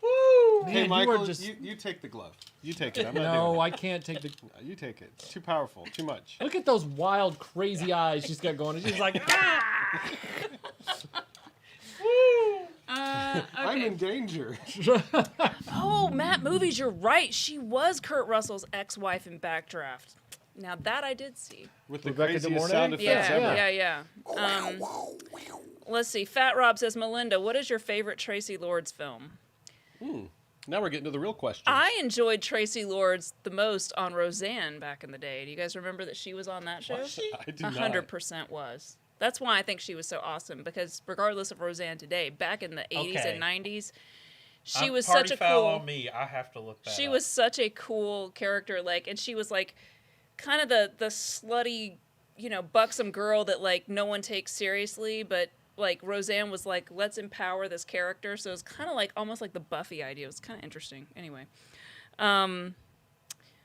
Woo! Hey, Man, you Michael, are just- you take the glove. You take it. I'm not doing No, it. I can't take the. You take it. It's too powerful. Too much. Look at those wild, crazy eyes she's got going. She's like, ah! I'm Okay. in danger. Oh, Matt Movies, you're right. She was Kurt Russell's ex-wife in Backdraft. Now that I did see. With the Rebecca De craziest Mornay? sound effects Yeah, ever. yeah. Let's see. Fat Rob says, Melinda, what is your favorite Tracy Lords film? Now we're getting to the real question. I enjoyed Tracy Lords the most on Roseanne back in the day. Do you guys remember that she was on that show? I do not. 100% was. That's why I think she was so awesome, because regardless of Roseanne today, back in the 80s Okay. and 90s, she was Party such a foul cool... on me. I have to look that She up. was such a cool character, like, and she was like kind of the slutty, buxom girl that like no one takes seriously, but like Roseanne was like, let's empower this character. So it was kind of like almost like the Buffy idea. It was kind of interesting. Anyway,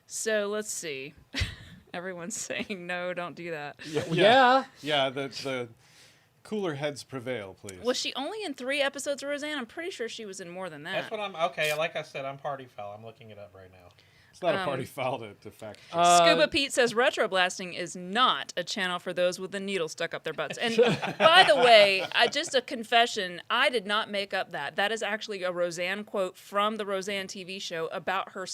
so let's see. Everyone's saying no, don't do that. Yeah. Yeah, the cooler heads prevail, please. Was she only in 3 episodes of Roseanne? I'm pretty sure she was in more than that. That's what I'm. Okay, like I said, I'm party foul. I'm looking it up right now. It's not a party foul to fact. Scuba Pete says RetroBlasting is not a channel for those with a needle stuck up their butts. And by the way, just a confession, I did not make up that. That is actually a Roseanne quote from the Roseanne TV show about her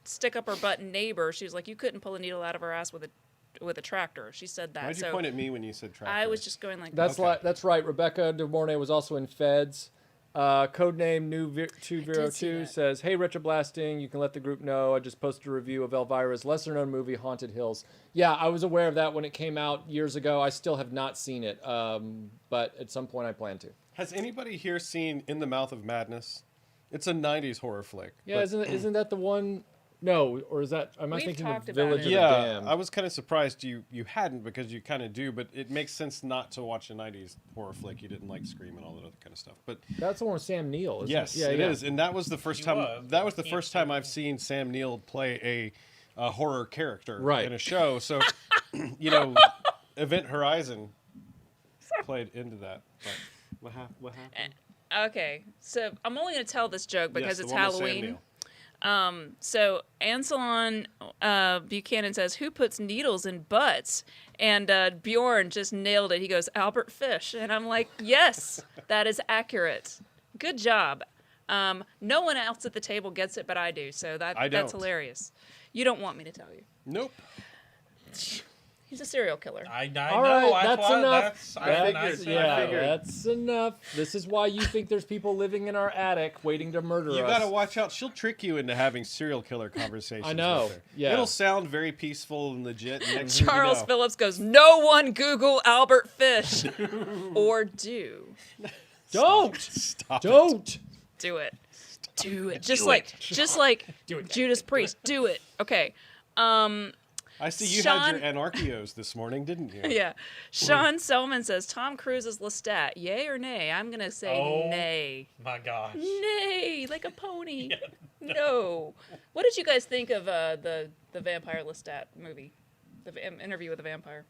stick up her butt neighbor. She was like, you couldn't pull a needle out of her ass with a tractor. She said that. Why'd you so point at me when you said tractor? I was just going like, That's Okay. that's right. Rebecca De Mornay was also in Feds. Codename I did see New202 that. says, "Hey, Retroblasting, you can let the group know. I just posted a review of Elvira's lesser-known movie, Haunted Hills. Yeah, I was aware of that when it came out years ago. I still have not seen it, but at some point I plan to. Has anybody here seen In the Mouth of Madness? It's a 90s horror flick. Yeah, but- isn't that the one? No, or is that? Am I We've thinking talked of about Village it. of the Yeah, Damned? I was kind of surprised you hadn't, because you kind of do, but it makes sense not to watch a 90s horror flick. You didn't like Scream and all that other kind of stuff. But That's the one with Sam Neill, isn't yes, it? Yeah, it is. And that was the first He time was, that but was the can't first say time I've that. seen Sam Neill play a horror character Right. in a show. So, Event Horizon played into that. But what happened? okay, so I'm only going to tell this joke because Yes, the it's one with Sam Halloween. Neill. So Anselon Buchanan says, who puts needles in butts? And Bjorn just nailed it. He goes, Albert Fish. And I'm like, yes, that is accurate. Good job. No one else at the table gets it, but I do. So that's don't. hilarious. You don't want me to tell you. Nope. He's a serial killer. I All know. right, that's why, enough. That's, I figured, said- Yeah, I figured. that's enough. This is why you think there's people living in our attic waiting to murder You us. gotta watch out. She'll trick you into having serial killer conversations. I know, With her. yeah. It'll sound very peaceful and legit. And next thing you Charles know- Phillips goes, no one Google Albert Fish. Or do. Don't! Stop it. Don't! Do it. Do it. Just like Do it. Judas Priest. Do it. Okay. I see you Sean- had your Anarchios this morning, didn't you? Yeah. Sean Selman says Tom Cruise's Lestat. Yay or nay? I'm gonna say Oh. nay. My gosh. Nay, like a pony. No. What did you guys think of the Vampire Lestat movie? Interview with the Vampire.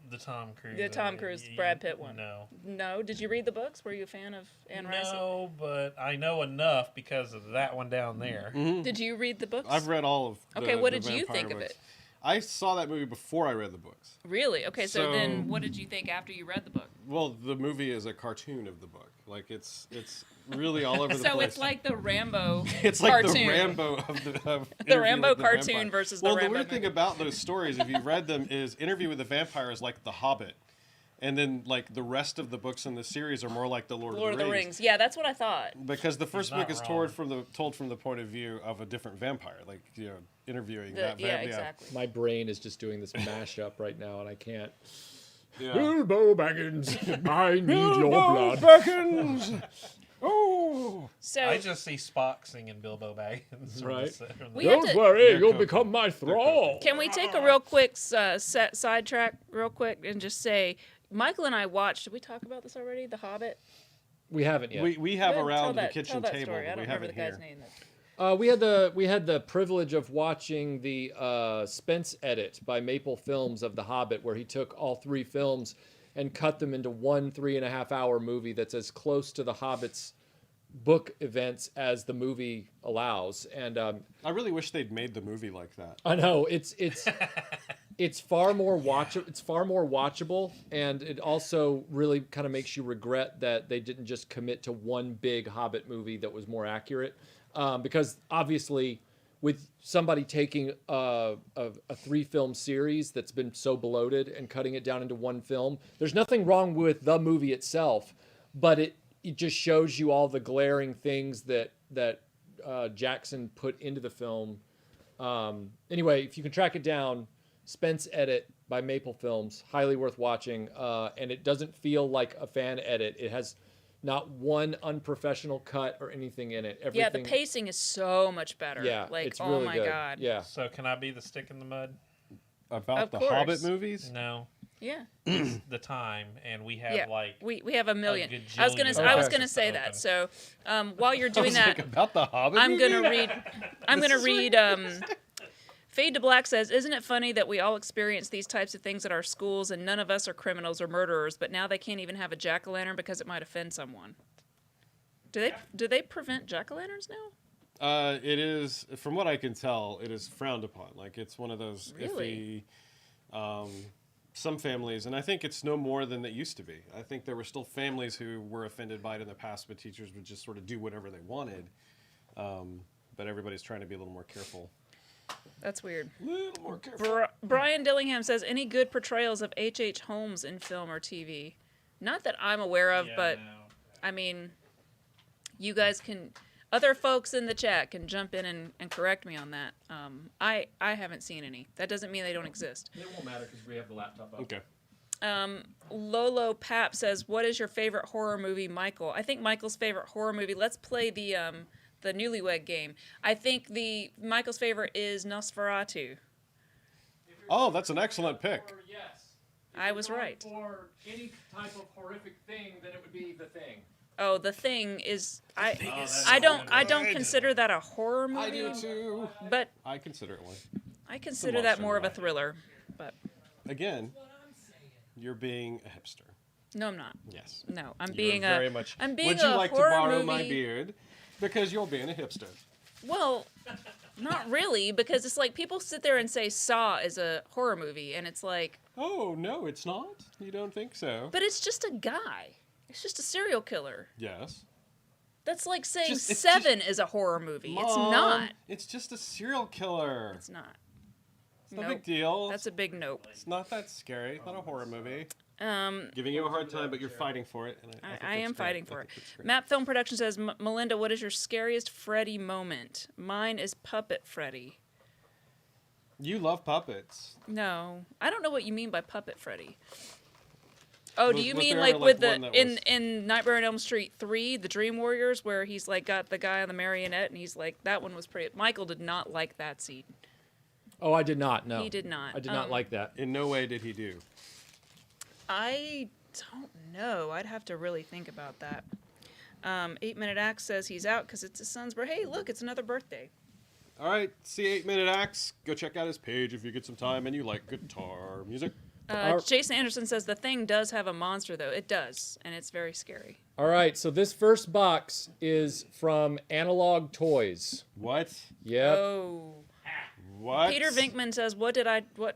The Tom Cruise. The Tom Cruise, Brad Pitt one. No. No. Did you read the books? Were you a fan of Anne Rice? No, but I know enough because of that one down there. Did you read the books? I've read all of the Okay, what the did you vampire think of books. it? I saw that movie before I read the books. Really? Okay, so So- then what did you think after you read the book? Well, the movie is a cartoon of the book. Like it's really all over the So place. it's like the Rambo It's like cartoon. the Rambo of the The Interview Rambo with the cartoon Vampire. versus the Well, Rambo the weird thing movie. about those stories, if you read them, is Interview with the Vampire is like The Hobbit, and then like the rest of the books in the series are more like the Lord Lord of the Rings. Yeah, that's what I thought. Because the first not book is wrong. told from the point of view of a different vampire, like interviewing that Yeah, vampire. exactly. My brain is just doing this mashup right now, and I can't. Yeah. Bilbo Baggins, I need your blood. Baggins! Oh! So I just see Spock singing Bilbo Baggins. Right. We have Don't to- worry, They're you'll cooking. become my thrall. Can we take a real quick sidetrack real quick and just say, Michael and I watched, did we talk about this already? The Hobbit? We haven't yet. We have Tell around that- the kitchen tell that table, story. I but don't we remember have the it guy's here. name. We had the privilege of watching the Spence edit by Maple Films of The Hobbit, where he took all 3 films and cut them into one 3.5-hour movie that's as close to The Hobbit's book events as the movie allows. And I really wish they'd made the movie like that. I know it's far more watchable, and it also really kind of makes you regret that they didn't just commit to one big Hobbit movie that was more accurate. Because obviously, with somebody taking a 3-film series that's been so bloated and cutting it down into one film, there's nothing wrong with the movie itself, but it just shows you all the glaring things that Jackson put into the film. Anyway, if you can track it down, Spence edit by Maple Films, highly worth watching, and it doesn't feel like a fan edit. It has not one unprofessional cut or anything in it. Yeah, the pacing is so much better. Yeah, like, it's oh really my good. God. Yeah. So can I be the stick in the mud? About Of the course. Hobbit movies? No. Yeah. It's the time, and we have Yeah. like We have a million. gajillion I was gonna options say open. that. So while you're doing Like, that, about the Hobbit I'm movie? gonna read. I'm gonna read. Fade to Black says, "Isn't it funny that we all experience these types of things at our schools, and none of us are criminals or murderers, but now they can't even have a jack-o'-lantern because it might offend someone." Do they prevent jack-o'-lanterns now? It is, from what I can tell, it is frowned upon. Like, it's one of those Really? iffy, some families, and I think it's no more than it used to be. I think there were still families who were offended by it in the past, but teachers would just sort of do whatever they wanted. But everybody's trying to be a little more careful. That's weird. A little more careful. Brian Dillingham says, "Any good portrayals of H.H. Holmes in film or TV?" Not that I'm aware of, but I mean, you guys can. Other folks in the chat can jump in and correct me on that. I haven't seen any. That doesn't mean they don't exist. It won't matter because we have the laptop up. Okay. Lolo Pap says, "What is your favorite horror movie, Michael?" I think Michael's favorite horror movie. Let's play the Newlywed Game. I think Michael's favorite is Nosferatu. Oh, that's an excellent pick. Yes. I was right. For any type of horrific thing, then it would be The Thing. Oh, The Thing is I so don't good. consider that a horror movie. I do too. But I consider it one. I consider that monster more of a movie. thriller. But Again, you're being a hipster. no, I'm not. Yes. No, I'm You're being very much. I'm being Would you a like to horror borrow movie. my beard? Because you're being a hipster. Well, not really, because it's like people sit there and say Saw is a horror movie, and it's like, Oh no, it's not. You don't think so? but it's just a guy. It's just a serial killer. Yes. That's like saying It's Seven is a horror movie. It's Mom, not. It's just a serial killer. It's not. It's no Nope. big deal. That's a big nope. It's not that scary. It's not a horror movie. Giving you a hard time, but you're fighting for it. And I think I that's am great. fighting I for it. think it's great. Map Film Production says, Melinda, what is your scariest Freddy moment? Mine is Puppet Freddy. You love puppets. No, I don't know what you mean by Puppet Freddy. Oh, do Was- you was mean there like ever, with like, the one that in was- in Nightmare on Elm Street 3, the Dream Warriors, where he's like got the guy on the marionette and he's like that one was pretty. Michael did not like that scene. Oh, I did not. No, He did not. I did not like that. In no way did he do. I don't know. I'd have to really think about that. 8 Minute Axe says he's out because it's his son's birthday. Hey, look, it's another birthday. All right, see 8 Minute Axe. Go check out his page if you get some time and you like guitar music. Jason Anderson says the thing does have a monster, though. It does, and it's very scary. All right, so this first box is from Analog Toys. What? Yep. Oh. What? Peter Vinkman says, what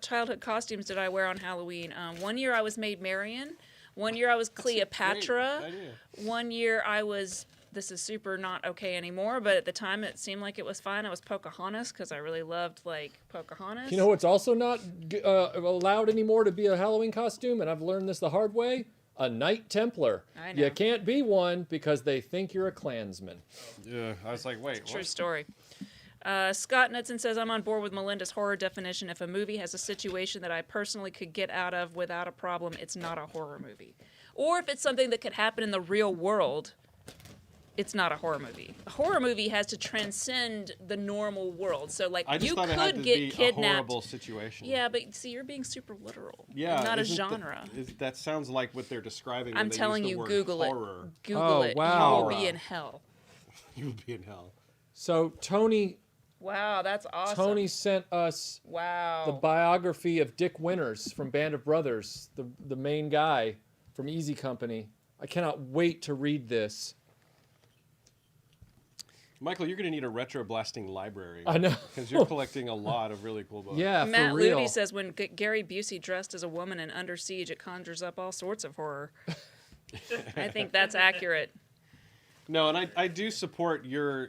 childhood costumes did I wear on Halloween? One year I was Maid Marian. One year I was Cleopatra. Great idea. One year I was, this is super not okay anymore, but at the time it seemed like it was fine. I was Pocahontas because I really loved, like, Pocahontas. You know what's also not allowed anymore to be a Halloween costume, and I've learned this the hard way? A Knight Templar. I know. You can't be one because they think you're a Klansman. Yeah, I was like, wait, True what? story. Scott Knudsen says, I'm on board with Melinda's horror definition. If a movie has a situation that I personally could get out of without a problem, it's not a horror movie. Or if it's something that could happen in the real world, it's not a horror movie. A horror movie has to transcend the normal world. So, like, I just you thought it had could to get be a kidnapped. horrible situation. Yeah, but see, you're being super literal. Yeah, Not a isn't genre. that sounds like what they're describing. I'm when they telling use the you, word Google horror. it. Google Oh, it. wow. You will be in hell. You will be in hell. So Tony Wow, that's awesome. Tony sent us Wow. the biography of Dick Winters from Band of Brothers, the main guy from Easy Company. I cannot wait to read this. Michael, you're going to need a RetroBlasting library. I know. Because you're collecting a lot of really cool books. Yeah, Matt for real. Ludy says when Gary Busey dressed as a woman in Under Siege, it conjures up all sorts of horror. I think that's accurate. No, and I do support your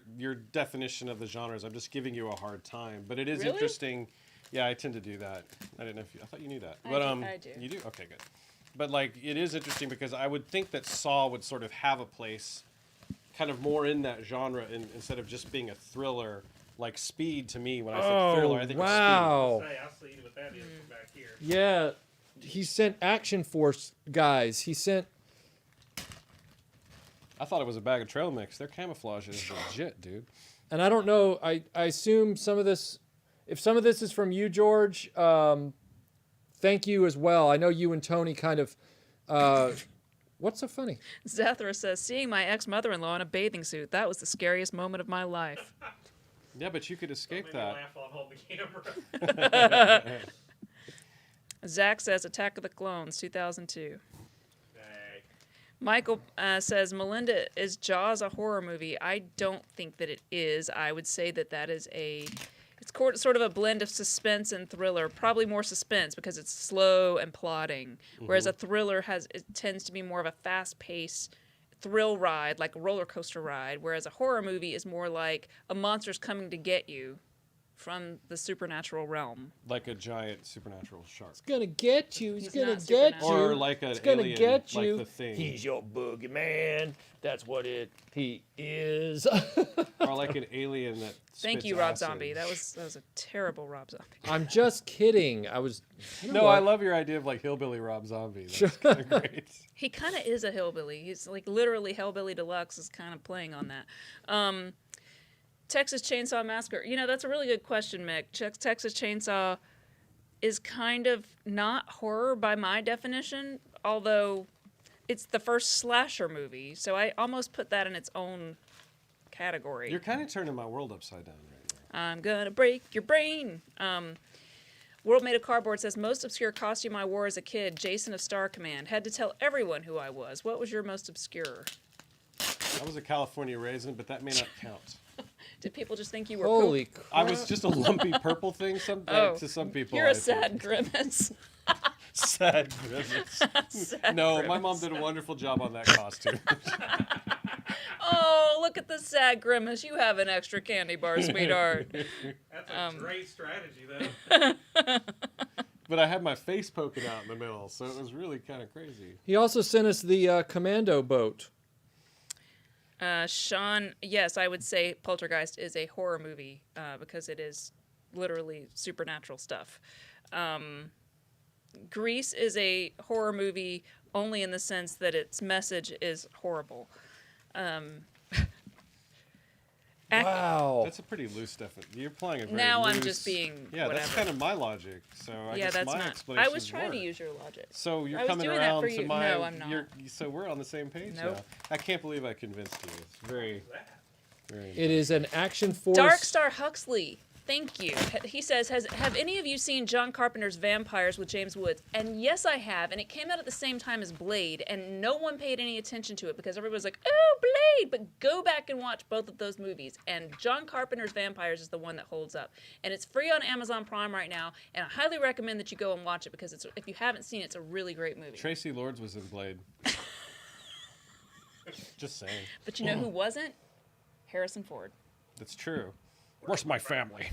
definition of the genres. I'm just giving you a hard time. But it is Really? interesting. Yeah, I tend to do that. I didn't know if I thought you knew that. I But do- I do. You do? Okay, good. But like it is interesting because I would think that Saw would sort of have a place kind of more in that genre instead of just being a thriller. Like Speed to me, when I think thriller, I think of wow. Hey, I'll see what that is from back here. Yeah, he sent Action Force guys. He sent. Speed. I thought it was a bag of trail mix. Their camouflage is legit, dude. And I don't know. I assume some of this. If some of this is from you, George, thank you as well. I know you and Tony kind of. What's so funny? Zathra says, seeing my ex-mother-in-law in a bathing suit, that was the scariest moment of my life. Yeah, but you could escape Made me that. laugh while holding the camera. Zach says, Attack of the Clones, 2002. Hey. Michael says, Melinda, is Jaws a horror movie? I don't think that it is. I would say that is it's sort of a blend of suspense and thriller. Probably more suspense because it's slow and plodding, whereas a thriller tends to be more of a fast-paced thrill ride, like a roller coaster ride, whereas a horror movie is more like a monster's coming to get you from the supernatural realm. Like a giant supernatural shark. He's gonna get you. He's He's gonna not get you. supernatural. Or like an He's gonna alien, get like you. The Thing. He's your boogeyman. That's what he is. Or like an alien that Thank spits you, Rob acid. Zombie. That was a terrible Rob Zombie. I'm just kidding. I was. You know No, I what? love your idea of like hillbilly Rob Zombie. That's kind of great. He kind of is a hillbilly. He's like literally Hellbilly Deluxe is kind of playing on that. Texas Chainsaw Massacre. You know, that's a really good question, Mick. Texas Chainsaw is kind of not horror by my definition, although it's the first slasher movie, so I almost put that in its own category. You're kind of turning my world upside down right now. I'm gonna break your brain. World Made of Cardboard says, most obscure costume I wore as a kid, Jason of Star Command. Had to tell everyone who I was. What was your most obscure? I was a California raisin, but that may not count. Did people just think you were Holy poop? crap. I was just a lumpy purple thing to some people. You're I a think. sad grimace. Sad grimace. Sad No, my grimace. mom did a wonderful job on that costume. Oh, look at the sad grimace. You have an extra candy bar, sweetheart. That's a great strategy, though. But I had my face poking out in the middle, so it was really kind of crazy. He also sent us the commando boat. Sean, yes, I would say Poltergeist is a horror movie because it is literally supernatural stuff. Grease is a horror movie only in the sense that its message is horrible. Wow. That's a pretty loose definition. You're applying a very Now I'm loose- just being Yeah, whatever. that's kind of my logic. So I Yeah, guess that's my not. explanation I was trying to use your logic. So you're I was coming doing that around for to you. my. No, I'm not. So we're on the same page Nope. now. I can't believe I convinced you. It's very. It is an action force. Dark Star Huxley, thank you. He says, have any of you seen John Carpenter's Vampires with James Woods? And yes, I have. And it came out at the same time as Blade, and no one paid any attention to it because everybody was like, oh, Blade! But go back and watch both of those movies. And John Carpenter's Vampires is the one that holds up. And it's free on Amazon Prime right now, and I highly recommend that you go and watch it because if you haven't seen it, it's a really great movie. Tracy Lords was in Blade. Just saying. But you know who wasn't? Harrison Ford. That's true. Where's my family?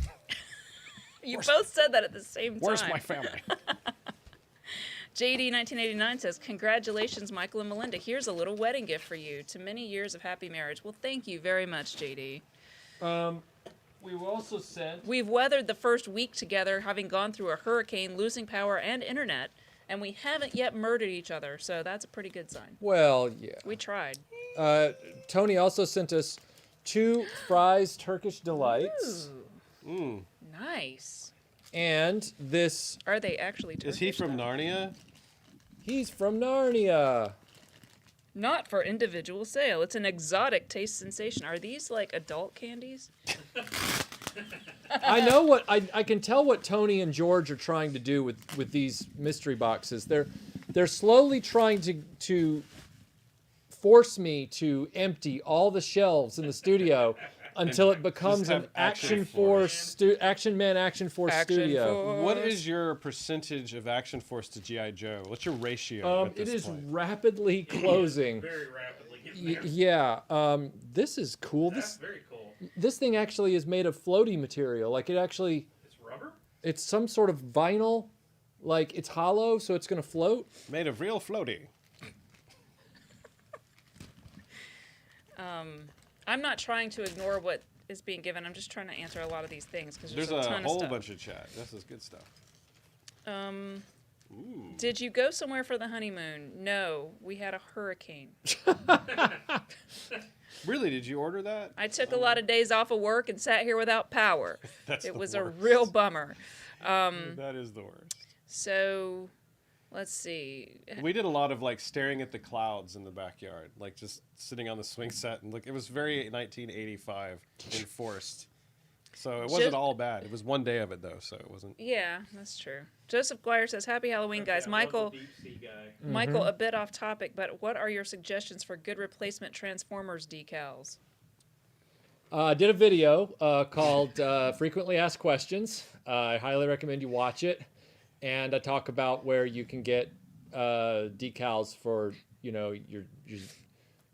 You both said that at the same time. Where's my family? JD1989 says, congratulations, Michael and Melinda. Here's a little wedding gift for you. To many years of happy marriage. Well, thank you very much, JD. We were also sent. We've weathered the first week together, having gone through a hurricane, losing power and internet, and we haven't yet murdered each other, so that's a pretty good sign. Well, yeah. We tried. Tony also sent us 2 Fry's Turkish Delights. Nice. And this. Are they actually Turkish? Is he from though? Narnia? He's from Narnia. Not for individual sale. It's an exotic taste sensation. Are these like adult candies? I know what I can tell what Tony and George are trying to do with these mystery boxes. They're slowly trying to force me to empty all the shelves in the studio until it becomes have an Action Action Force studio. What is your percentage of Action Force to G.I. Joe? What's your ratio at It this is point? rapidly closing. Very rapidly getting there. Yeah. This is cool. That's very cool. This thing actually is made of floaty material. Like It's rubber? it's some sort of vinyl. Like it's hollow, so it's gonna float. Made of real floaty. I'm not trying to ignore what is being given. I'm just trying to answer a lot of these things because There's a a ton of whole stuff. bunch of chat. This is good stuff. Did you go somewhere for the honeymoon? No, we had a hurricane. Really? Did you order that? I took a lot of days off of work and sat here without power. That's It the was a worst. real bummer. That is the worst. So, let's see. We did a lot of like staring at the clouds in the backyard, like just sitting on the swing set and look. It was very 1985 enforced, so it wasn't Just- all bad. It was one day of it though, so it wasn't. Yeah, that's true. Joseph Guire says, "Happy Halloween, guys." I love the Michael, deep sea guy. Michael, a bit off topic, but what are your suggestions for good replacement Transformers decals? I did a video called Frequently Asked Questions. I highly recommend you watch it. And I talk about where you can get decals for, your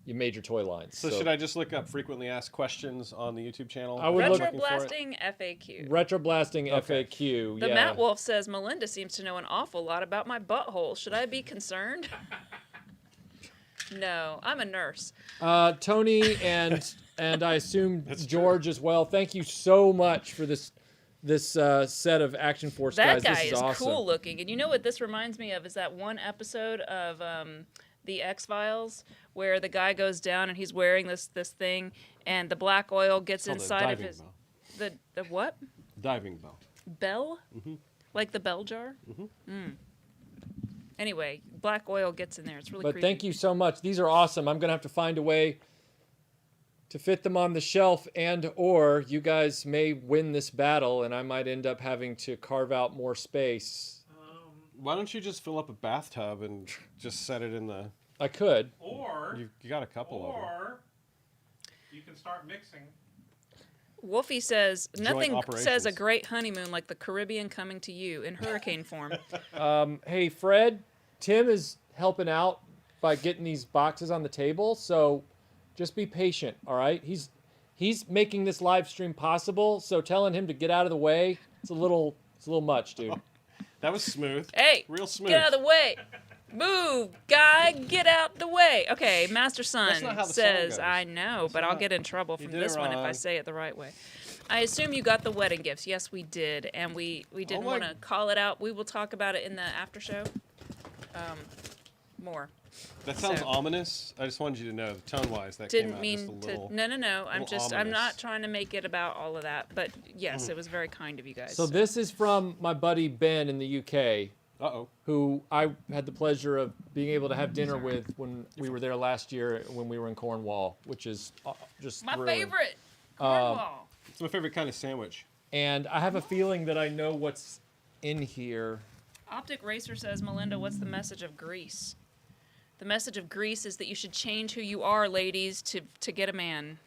major toy lines. So should I just look up frequently asked questions on the YouTube channel? I would look- RetroBlasting FAQ. RetroBlasting Okay. FAQ, The yeah. Matt Wolf says, Melinda seems to know an awful lot about my butthole. Should I be concerned? No, I'm a nurse. Tony and I assume George as well. Thank you so much for this set of Action Force That guys. guy This is awesome. cool looking. And you know what this reminds me of is that one episode of the X-Files where the guy goes down and he's wearing this thing and the black oil gets Called a inside of diving his... bell. The what? Diving bell. Bell? Like the bell jar? Anyway, black oil gets in there. It's really But creepy. thank you so much. These are awesome. I'm going to have to find a way to fit them on the shelf, and or you guys may win this battle and I might end up having to carve out more space. Why don't you just fill up a bathtub and just set it in the? I could. Or You got a couple of them. or you can start mixing. Wolfie says, nothing operations. says a great honeymoon like the Caribbean coming to you in hurricane form. Hey, Fred, Tim is helping out by getting these boxes on the table, so just be patient, all right? He's making this live stream possible, so telling him to get out of the way, it's a little much, dude. That was smooth. Hey, Real smooth. get out of the way. Move, guy, get out the way. Okay, Master That's Son not how the song says, goes. I know, but I'll get in trouble from did it this one if I wrong. say it the right way. I assume you got the wedding gifts. Yes, we did, and we didn't my- want to call it out. We will talk about it in the after show. More. That sounds So- ominous. I just wanted you to know, tone-wise, that Didn't came out mean just a little. to. No. I'm little I'm ominous. not trying to make it about all of that. But yes, it was very kind of you guys. So this is from my buddy Ben in the UK, Uh-oh. who I had the pleasure of being able to have dinner with when we were there last year when we were in Cornwall, which is just my thrilling. favorite. Cornwall. It's my favorite kind of sandwich. And I have a feeling that I know what's in here. Optic Racer says, Melinda, what's the message of Greece? The message of Greece is that you should change who you are, ladies, to get a man.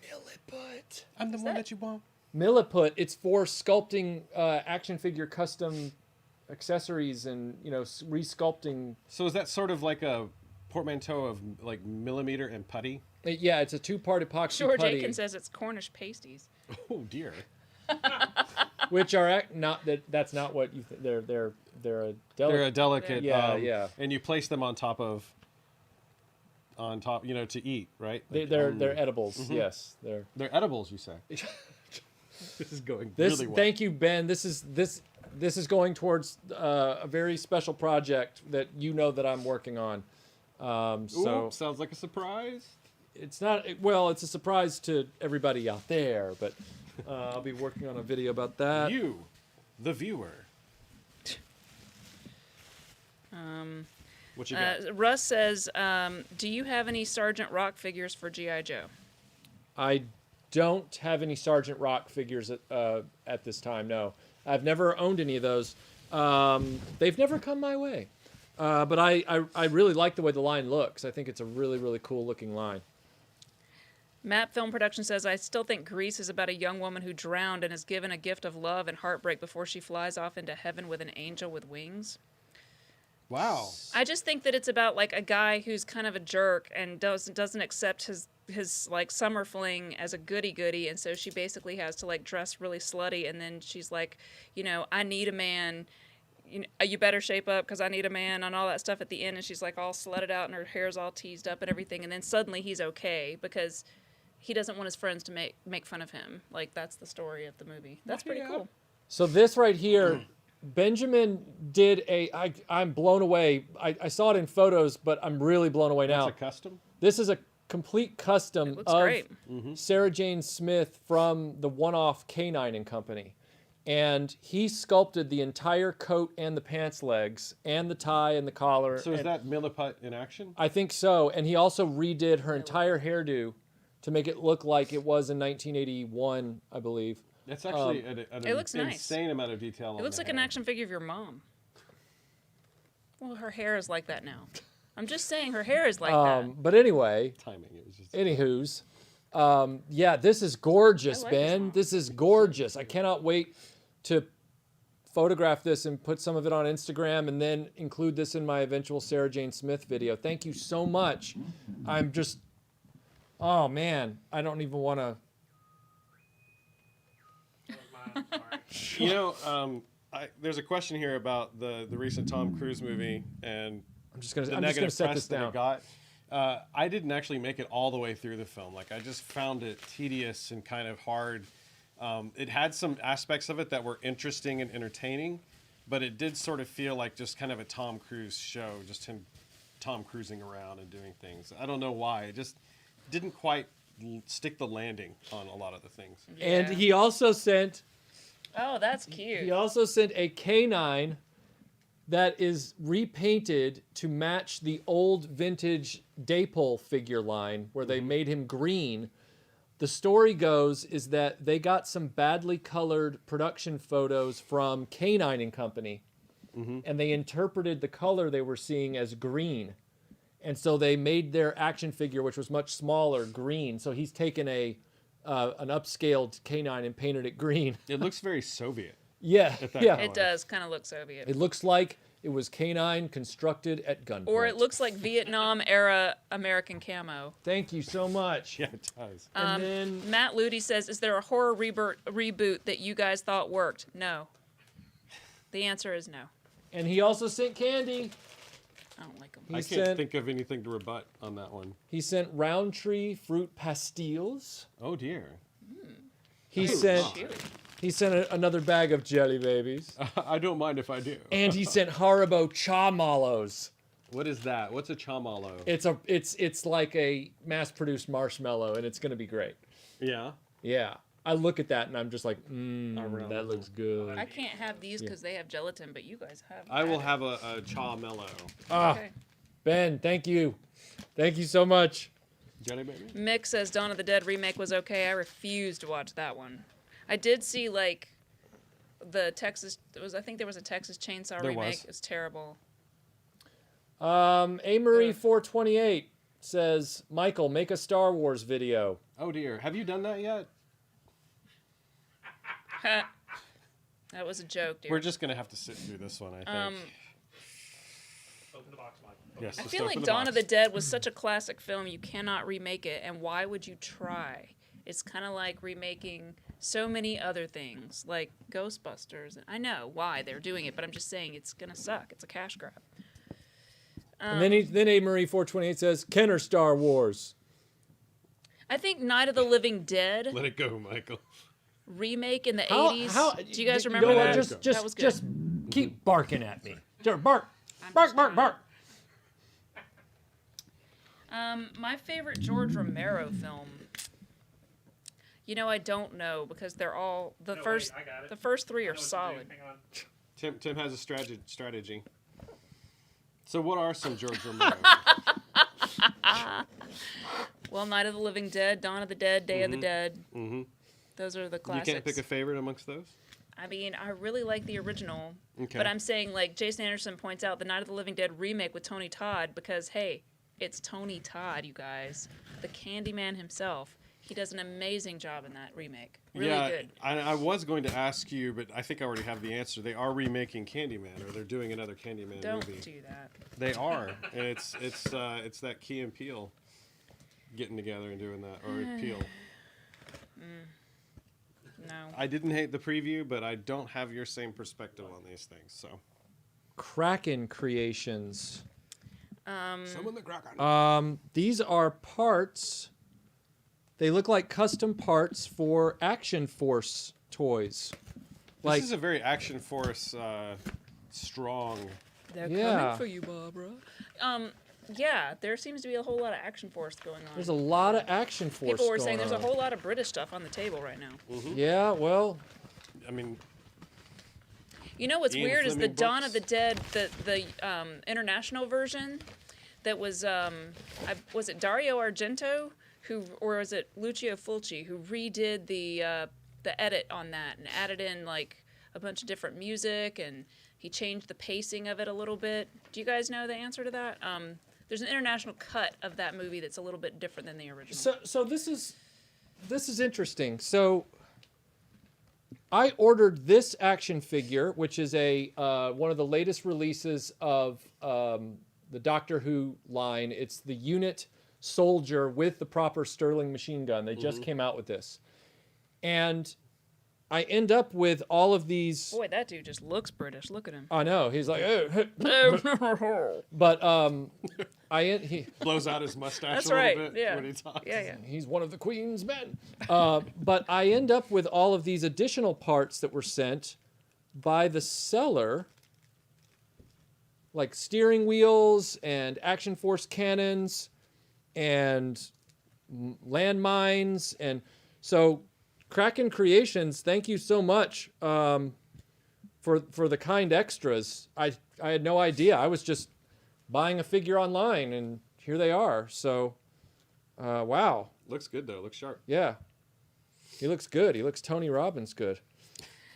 Milliput. I'm the one that you want. Milliput. It's for sculpting action figure custom accessories and resculpting. So is that sort of like a portmanteau of like millimeter and putty? Yeah, it's a two-part epoxy George putty, Aiken says it's Cornish pasties. Oh dear. which are not that. That's not what you. They're a They're delicate. a delicate. Yeah, yeah. And you place them on top, to eat, right? They're edibles. Yes, they're. They're edibles, you say. This is going This. really well. Thank you, Ben. This is going towards a very special project that that I'm working on. So Ooh, sounds like a surprise. it's not. Well, it's a surprise to everybody out there, but I'll be working on a video about that. You, the viewer. What you got? Russ says, do you have any Sergeant Rock figures for G.I. Joe? I don't have any Sergeant Rock figures at this time. No, I've never owned any of those. They've never come my way. But I really like the way the line looks. I think it's a really, really cool looking line. Map Film Production says, I still think Grease is about a young woman who drowned and is given a gift of love and heartbreak before she flies off into heaven with an angel with wings. Wow. I just think that it's about like a guy who's kind of a jerk and doesn't accept his like summer fling as a goody, and so she basically has to like dress really slutty, and then she's like, I need a man. You better shape up because I need a man, and all that stuff at the end, and she's like all slutted out and her hair's all teased up and everything, and then suddenly he's okay because he doesn't want his friends to make fun of him. Like, that's the story of the movie. That's pretty cool. So this right here, Benjamin did I'm blown away. I saw it in photos, but I'm really blown away now. That's a custom? This is a complete custom It looks of great. Sarah Jane Smith from the one-off Canine and Company. And he sculpted the entire coat and the pants legs and the tie and the collar. So is and that Milliput in action? I think so. And he also redid her entire hairdo to make it look like it was in 1981, I believe. That's actually It looks nice. insane amount of detail. It looks like an action figure of your mom. Well, her hair is like that now. I'm just saying her hair is like that. But anyway, Timing. It was just. anywho's, yeah, this is gorgeous, I like Ben. this This is gorgeous. I cannot wait to photograph this and put some of it on Instagram and then include this in my eventual Sarah Jane Smith video. Thank you so much. I'm just, oh man, I don't even want to. There's a question here about the recent Tom Cruise movie and I'm just gonna the set negative this press that down. it got. I didn't actually make it all the way through the film. Like, I just found it tedious and kind of hard. It had some aspects of it that were interesting and entertaining, but it did sort of feel like just kind of a Tom Cruise show, just Tom cruising around and doing things. I don't know why. It just didn't quite stick the landing on a lot of the things. And Yeah. he also sent Oh, that's cute. He also sent a canine that is repainted to match the old vintage Dapol figure line where they made him green. The story goes is that they got some badly colored production photos from Canine and Company, and they interpreted the color they were seeing as green. And so they made their action figure, which was much smaller, green. So he's taken an upscaled Canine and painted it green. It looks very Soviet. Yeah, that yeah. color. It does kind of look Soviet. It looks like it was Canine constructed at gunpoint. Or it looks like Vietnam era American camo. Thank you so much. Yeah, it does. And then Matt Ludi says, is there a horror reboot that you guys thought worked? No. The answer is no. and he also sent candy. I don't like them. He I sent can't think of anything to rebut on that one. he sent Roundtree fruit pastilles. Oh dear. He Oh, sent God. he sent another bag of jelly babies. I don't mind if I do. And he sent Haribo Cha Mallows. What is that? What's a chamallow? It's like a mass-produced marshmallow, and it's gonna be great. Yeah. Yeah. I look at that and I'm just like, really that looks good. I can't have these because they have gelatin, but you guys have. I will had it. have a chamello. Okay. Ben, thank you. Thank you so much. Jelly baby? Mick says Dawn of the Dead remake was okay. I refuse to watch that one. I did see like the Texas. I think there was a Texas Chainsaw There remake. was. It's terrible. Amory 428 says, Michael, make a Star Wars video. Oh dear. Have you done that yet? That was a joke, dude. We're just gonna have to sit through this one, I think. Open the box, Mike. Yes. I just feel open like the Dawn box. of the Dead was such a classic film, you cannot remake it, and why would you try? It's kind of like remaking so many other things, like Ghostbusters. I know why they're doing it, but I'm just saying it's gonna suck. It's a cash grab. And then Amory 428 says, Kenner Star Wars. I think Night of the Living Dead Let it go, Michael. remake in the 80s. Do you guys know remember what? that? Just That was good. keep barking at me. Bark, I'm bark, just bark, trying. bark. My favorite George Romero film. You know, I don't know because they're all the first. I got it. The first three I are know what to do. solid. Hang on. Tim has a strategy. So what are some George Romero? Well, Night of the Living Dead, Dawn of the Dead, Day of the Dead. Mm-hmm. Those are the You classics. can't pick a favorite amongst those? I mean, I really like the original, Okay. but I'm saying, like Jason Anderson points out, the Night of the Living Dead remake with Tony Todd because, hey, it's Tony Todd, you guys, the Candyman himself. He does an amazing job in that remake. Really good. I was going to ask you, but I think I already have the answer. They are remaking Candyman, or they're doing another Candyman Don't movie. do that. They are, and it's that Key and Peele getting together and doing that, or Peele. No. I didn't hate the preview, but I don't have your same perspective on these things. So Kraken Creations. summon the Kraken. These are parts. They look like custom parts for Action Force toys. Like, This is a very Action Force strong. They're Yeah. coming for you, Barbara. Yeah, there seems to be a whole lot of Action Force going on. there's a lot of Action Force. People were saying going there's a on. whole lot of British stuff on the table right now. Yeah, well, I mean, You know what's Ian weird is the Fleming Dawn books? of the Dead, the international version, that was was it Dario Argento or was it Lucio Fulci who redid the edit on that and added in like a bunch of different music and he changed the pacing of it a little bit. Do you guys know the answer to that? There's an international cut of that movie that's a little bit different than the original. so this is interesting. So I ordered this action figure, which is a one of the latest releases of the Doctor Who line. It's the unit soldier with the proper Sterling machine gun. They just came out with this, and I end up with all of these. Boy, that dude just looks British. Look at him. I know he's like, Oh. but he. blows out his mustache That's a little right, bit yeah. when he talks. Yeah. He's one of the Queen's men. But I end up with all of these additional parts that were sent by the seller, like steering wheels and Action Force cannons and landmines. And so Kraken Creations, thank you so much for the kind extras. I had no idea. I was just buying a figure online, and here they are. So, wow. Looks good though. Looks sharp. Yeah. He looks good. He looks Tony Robbins good.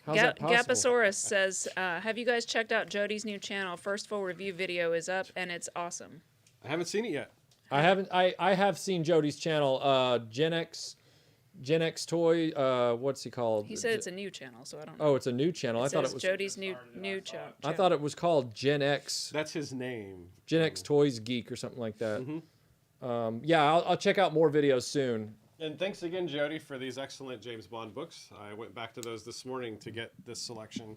How's that possible? Gapasaurus says, have you guys checked out Jody's new channel? First full review video is up, and it's awesome. I haven't seen it yet. I haven't. I have seen Jody's channel. Gen X Toy. What's he called? He said it's a new channel, so I don't know. Oh, it's a new channel. I thought it was. Jody's new channel. I thought it was called Gen X. That's his name. Gen X Toys Geek or something like that. Yeah, I'll check out more videos soon. And thanks again, Jody, for these excellent James Bond books. I went back to those this morning to get this selection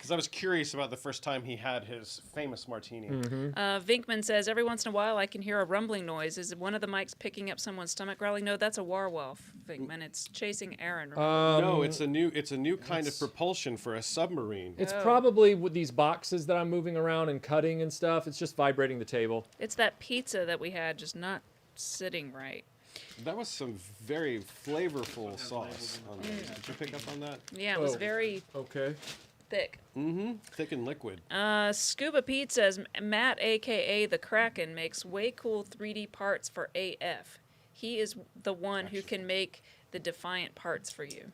Because I was curious about the first time he had his famous martini. Vinkman says, every once in a while I can hear a rumbling noise. Is it one of the mics picking up someone's stomach growling? No, that's a Warwolf, Vinkman. It's chasing Aaron. No, it's a new kind of propulsion for a submarine. It's probably with these boxes that I'm moving around and cutting and stuff. It's just vibrating the table. It's that pizza that we had just not sitting right. That was some very flavorful sauce on those. Did you pick up on that? Yeah, it was very Okay. thick. Thick and liquid. Scuba Pete says, Matt, a.k.a. the Kraken, makes way cool 3D parts for AF. He is the one who can make the Defiant parts for you.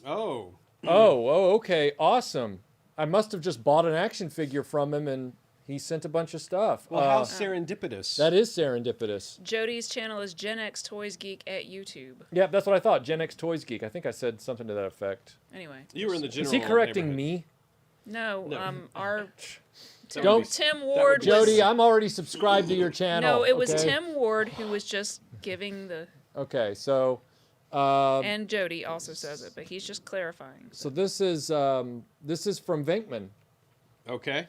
Oh. Okay. Awesome. I must have just bought an action figure from him and he sent a bunch of stuff. Well, how serendipitous. That is serendipitous. Jody's channel is Gen X Toys Geek at YouTube. Yeah, that's what I thought. Gen X Toys Geek. I think I said something to that effect. Anyway. You were in the general Is he correcting neighborhood. me? No, our Don't- Tim Ward was... Jody, I'm already subscribed to your channel. No, it was okay? Tim Ward who was just giving the... Okay, so... and Jody also says it, but he's just clarifying. So this is from Venkman. Okay.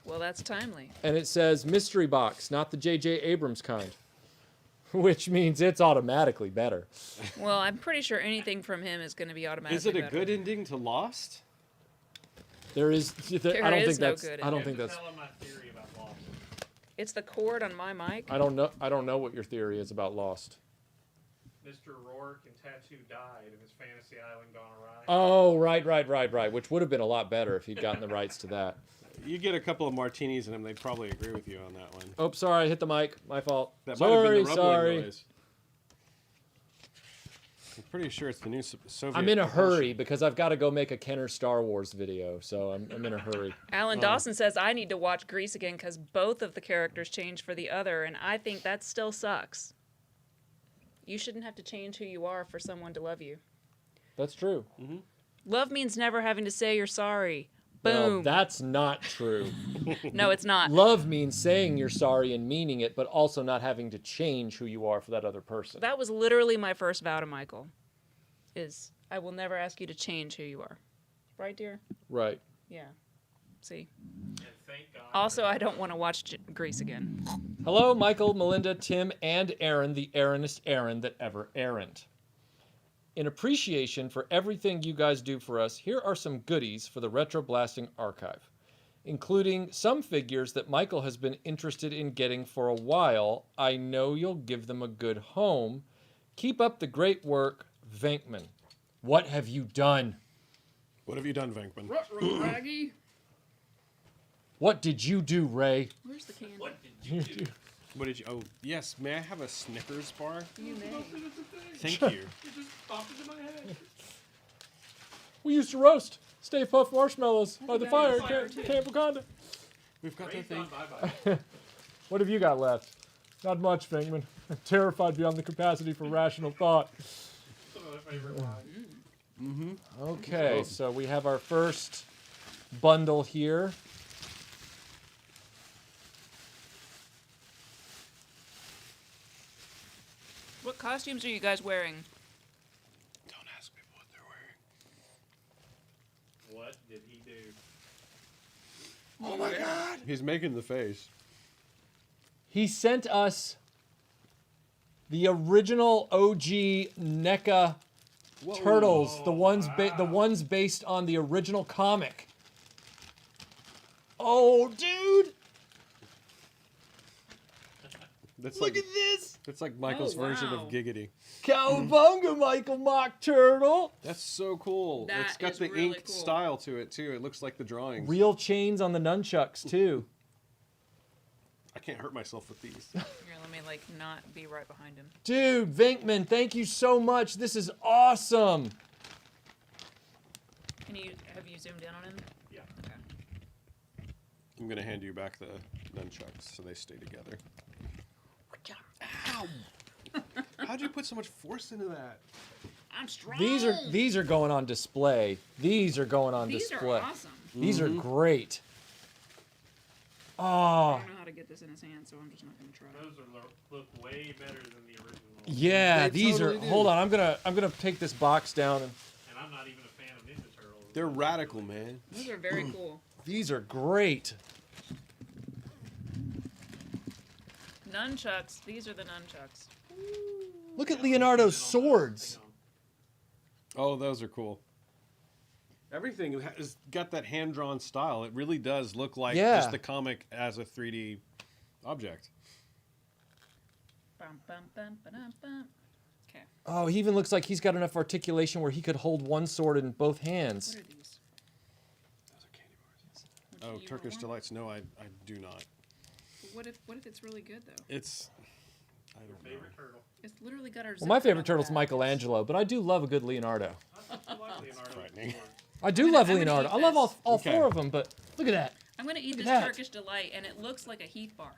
Well, that's timely. And it says mystery box, not the J.J. Abrams kind. Which means it's automatically better. Well, I'm pretty sure anything from him is going to be automatically Is it a better. good ending to Lost? There is. I don't is think no that's. good I don't ending. think that's. Tell him my theory about Lost. It's the cord on my mic. I don't know. I don't know what your theory is about Lost. Mr. Rourke and Tattoo died, and his fantasy island gone awry. Oh, right. Which would have been a lot better if he'd gotten the rights to that. You get a couple of martinis in them, they'd probably agree with you on that one. Oh, sorry, I hit the mic. My fault. That might have been the rumbling sorry. noise. I'm pretty sure it's the new Soviet. I'm in a propulsion. hurry because I've got to go make a Kenner Star Wars video, so I'm in a hurry. Alan Dawson says, I need to watch Grease again because both of the characters changed for the other, and I think that still sucks. You shouldn't have to change who you are for someone to love you. That's true. Love means never having to say you're sorry. Well, Boom. that's not true. No, it's not. Love means saying you're sorry and meaning it, but also not having to change who you are for that other person. That was literally my first vow to Michael. Is I will never ask you to change who you are. Right, dear? Right. Yeah. See? And thank God. Also, I don't want to watch Grease again. Hello, Michael, Melinda, Tim, and Aaron, the Aaronest Aaron that ever Aaroned. In appreciation for everything you guys do for us, here are some goodies for the RetroBlasting archive, including some figures that Michael has been interested in getting for a while. I know you'll give them a good home. Keep up the great work, Venkman. What have you done? What have you done, Venkman? Raggy. What did you do, Ray? Where's the candy? What did you do? What did you? Oh, yes. May I have a Snickers bar? You may. Thank you. It just popped into my head. We used to roast Stay Puft marshmallows by the got fire a fire, at too. Camp Wakanda. We've got the Ray's thing. gone bye-bye. What have you got left? Not much, Venkman. I'm terrified beyond the capacity for rational thought. Some of my favorite lines. Okay, so we have our first bundle here. What costumes are you guys wearing? Don't ask people what they're wearing. What did he do? Oh my God! He's making the face. He sent us the original OG NECA turtles, the ones based on the original comic. Oh, dude! That's Look at this! That's like Michael's version wow. of Giggity. Cowabunga, Michael Mock Turtle! That's so cool. That It's got is the really inked cool. style to it too. It looks like the drawings. Real chains on the nunchucks, too. I can't hurt myself with these. Here, let me not be right behind him. Dude, Venkman, thank you so much. This is awesome. Have you zoomed in on him? Yeah. Okay. I'm gonna hand you back the nunchucks so they stay together. Ow! How'd you put so much force into that? I'm strong. These are going on display. These are going on These display. are awesome. These are great. I Oh, don't know how to get this in his hand, so I'm just not gonna try. Those look way better than the original. yeah, They these totally are. do. Hold on, I'm gonna take this box down and And I'm not even a fan They're radical, man. Those are very cool. These are great. Nunchucks. These are the nunchucks. Look at Leonardo's swords. Oh, those are cool. Everything has got that hand-drawn style. It really does look like just the comic as a 3D object. Bum, bum, bum, ba-dum, bum. Okay. Oh, he even looks like he's got enough articulation where he could hold one sword in both hands. What are these? Those are candy bars. Would Oh, you Turkish want? Delights. No, I do not. What if it's really good though? It's... I don't know. Favorite turtle. It's literally got our. Well, my zip favorite on turtle's the back. Michelangelo, but I do love a good Leonardo. Frightening. I do I'm gonna love eat Leonardo. I love this. all Okay. four of them, but look at that. I'm gonna eat Look this at that. Turkish Delight, and it looks like a Heath bar.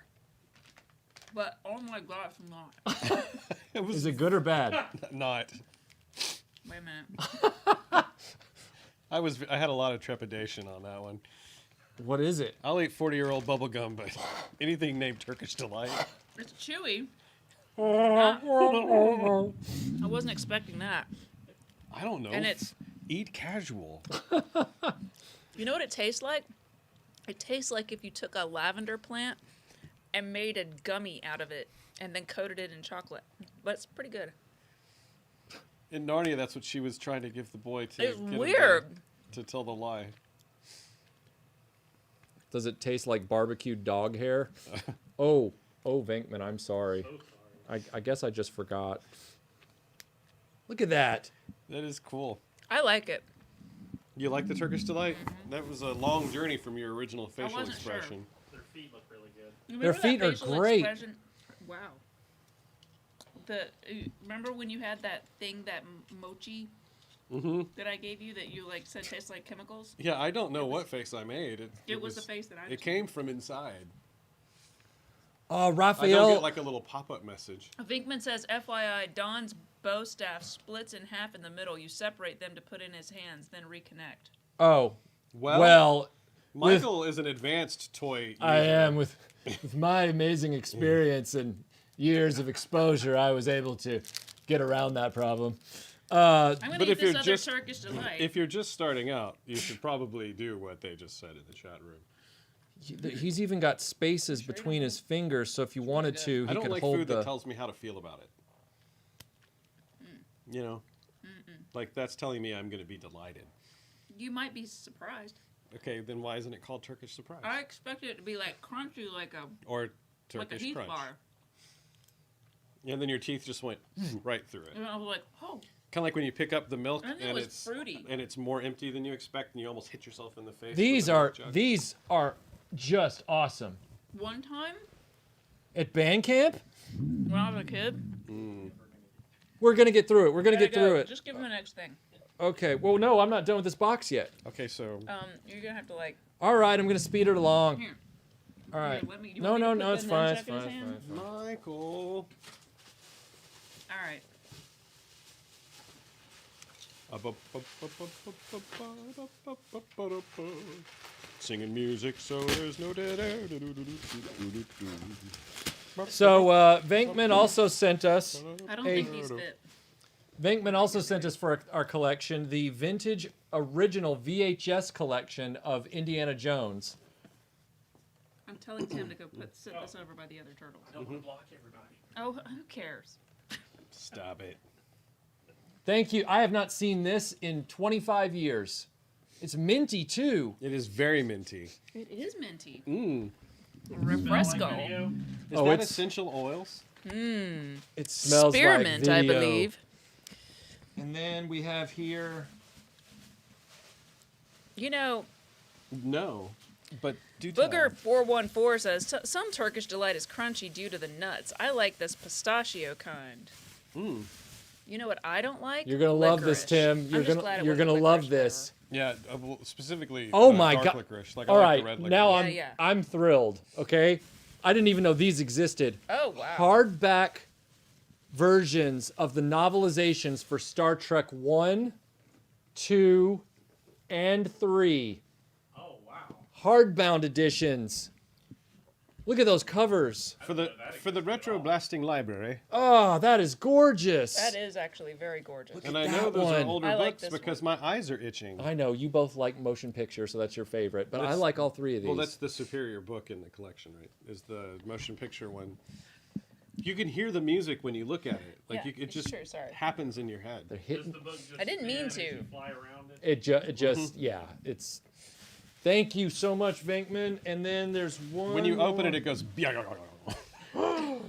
But oh my god, it's not. It was Is it good or bad? not. Wait a minute. I had a lot of trepidation on that one. What is it? I'll eat 40-year-old bubble gum, but anything named Turkish Delight. It's chewy. Oh, I wasn't expecting that. I don't know. And it's. Eat casual. You know what it tastes like? It tastes like if you took a lavender plant and made a gummy out of it and then coated it in chocolate. But it's pretty good. In Narnia, that's what she was trying to give the boy to It's get him weird. to tell the lie. Does it taste like barbecued dog hair? Oh, Venkman, I'm sorry. I guess I just forgot. Look at that. That is cool. I like it. You like the Turkish Delight? That was a long journey from your original facial wasn't sure. expression. Their feet look really good. Remember Their feet that are facial great. expression? Wow. Remember when you had that thing, that mochi Mm-hmm. that I gave you that you like said tastes like chemicals? Yeah, I don't know what face I made. It was the face that I It just came from inside. Oh, I don't Raphael. get like a little pop-up message. Vinkman says, FYI, Don's bow staff splits in half in the middle. You separate them to put in his hands, then reconnect. Oh, Well, well, Michael is an advanced toy I user. am with my amazing experience and years of exposure. I was able to get around that problem. I'm going But to eat if this you're other just- Turkish Delight. If you're just starting out, you should probably do what they just said in the chat room. He's even got spaces between his fingers, so if you wanted to, I he don't could like hold food the. that tells me how to feel about it. You know? Like, that's telling me I'm going to be delighted. You might be surprised. Okay, then why isn't it called Turkish Surprise? I expected it to be like crunchy, like a Or Turkish Heath Crunch. bar. And then your teeth just went right through it. And I was like, oh, Kind of like when you pick up the milk And it and was it's fruity. and it's more empty than you expect, and you almost hit yourself in the face. These with a milk are jug. just awesome. one time At band camp, when I was a kid. we're gonna get through it. We're gonna Gotta get through go. it. Just give him the next thing. Okay. Well, no, I'm not done with this box yet. Okay, so You're gonna have to like. All right, I'm gonna speed it along. Here. All right. Here, let me- you No, want me no, to no. put It's the fine. nunchuck It's in his fine. hand? It's fine. Michael. All right. Singing music, so there's no dead air. So Venkman also sent us. I don't Hey. think these fit. Venkman also sent us for our collection the vintage original VHS collection of Indiana Jones. I'm telling Tim to go sit this over by the other turtle. Don't want to block everybody. Oh, who cares? Stop it. Thank you. I have not seen this in 25 years. It's minty too. It is very minty. It is minty. Mmm. Refresco. Is Oh, that it's- essential oils? It smells Spearmint, like I video. believe. And then we have here. You know, No. But do tell. Booger 414 says some Turkish Delight is crunchy due to the nuts. I like this pistachio kind. Mm. You know what I don't like? You're gonna love this, Licorice. Tim. I'm You're just glad gonna it you're wasn't gonna love licorice this. Yeah, well, specifically. Oh my dark God. licorice. Like All I like right, the red licorice. now Yeah. I'm thrilled. Okay, I didn't even know these existed. flavor. Oh wow. Hardback versions of the novelizations for Star Trek 1, 2, and 3. Oh wow. Hardbound editions. Look at those covers. For the Retro Blasting Library. Oh, that is gorgeous. That is actually very gorgeous. And I that know those one. are older I like books this because my eyes are itching. I know you both like motion picture, so that's your favorite. But I That's- like all three of these. Well, that's the superior book in the collection, right? Is the motion picture one. You can hear the music when you look at it. Like Yeah, it just true, sorry. happens in your head. They're hitting. I didn't mean to. It just yeah. It's. Thank you so much, Venkman. And then there's one. When you open more. it, it goes.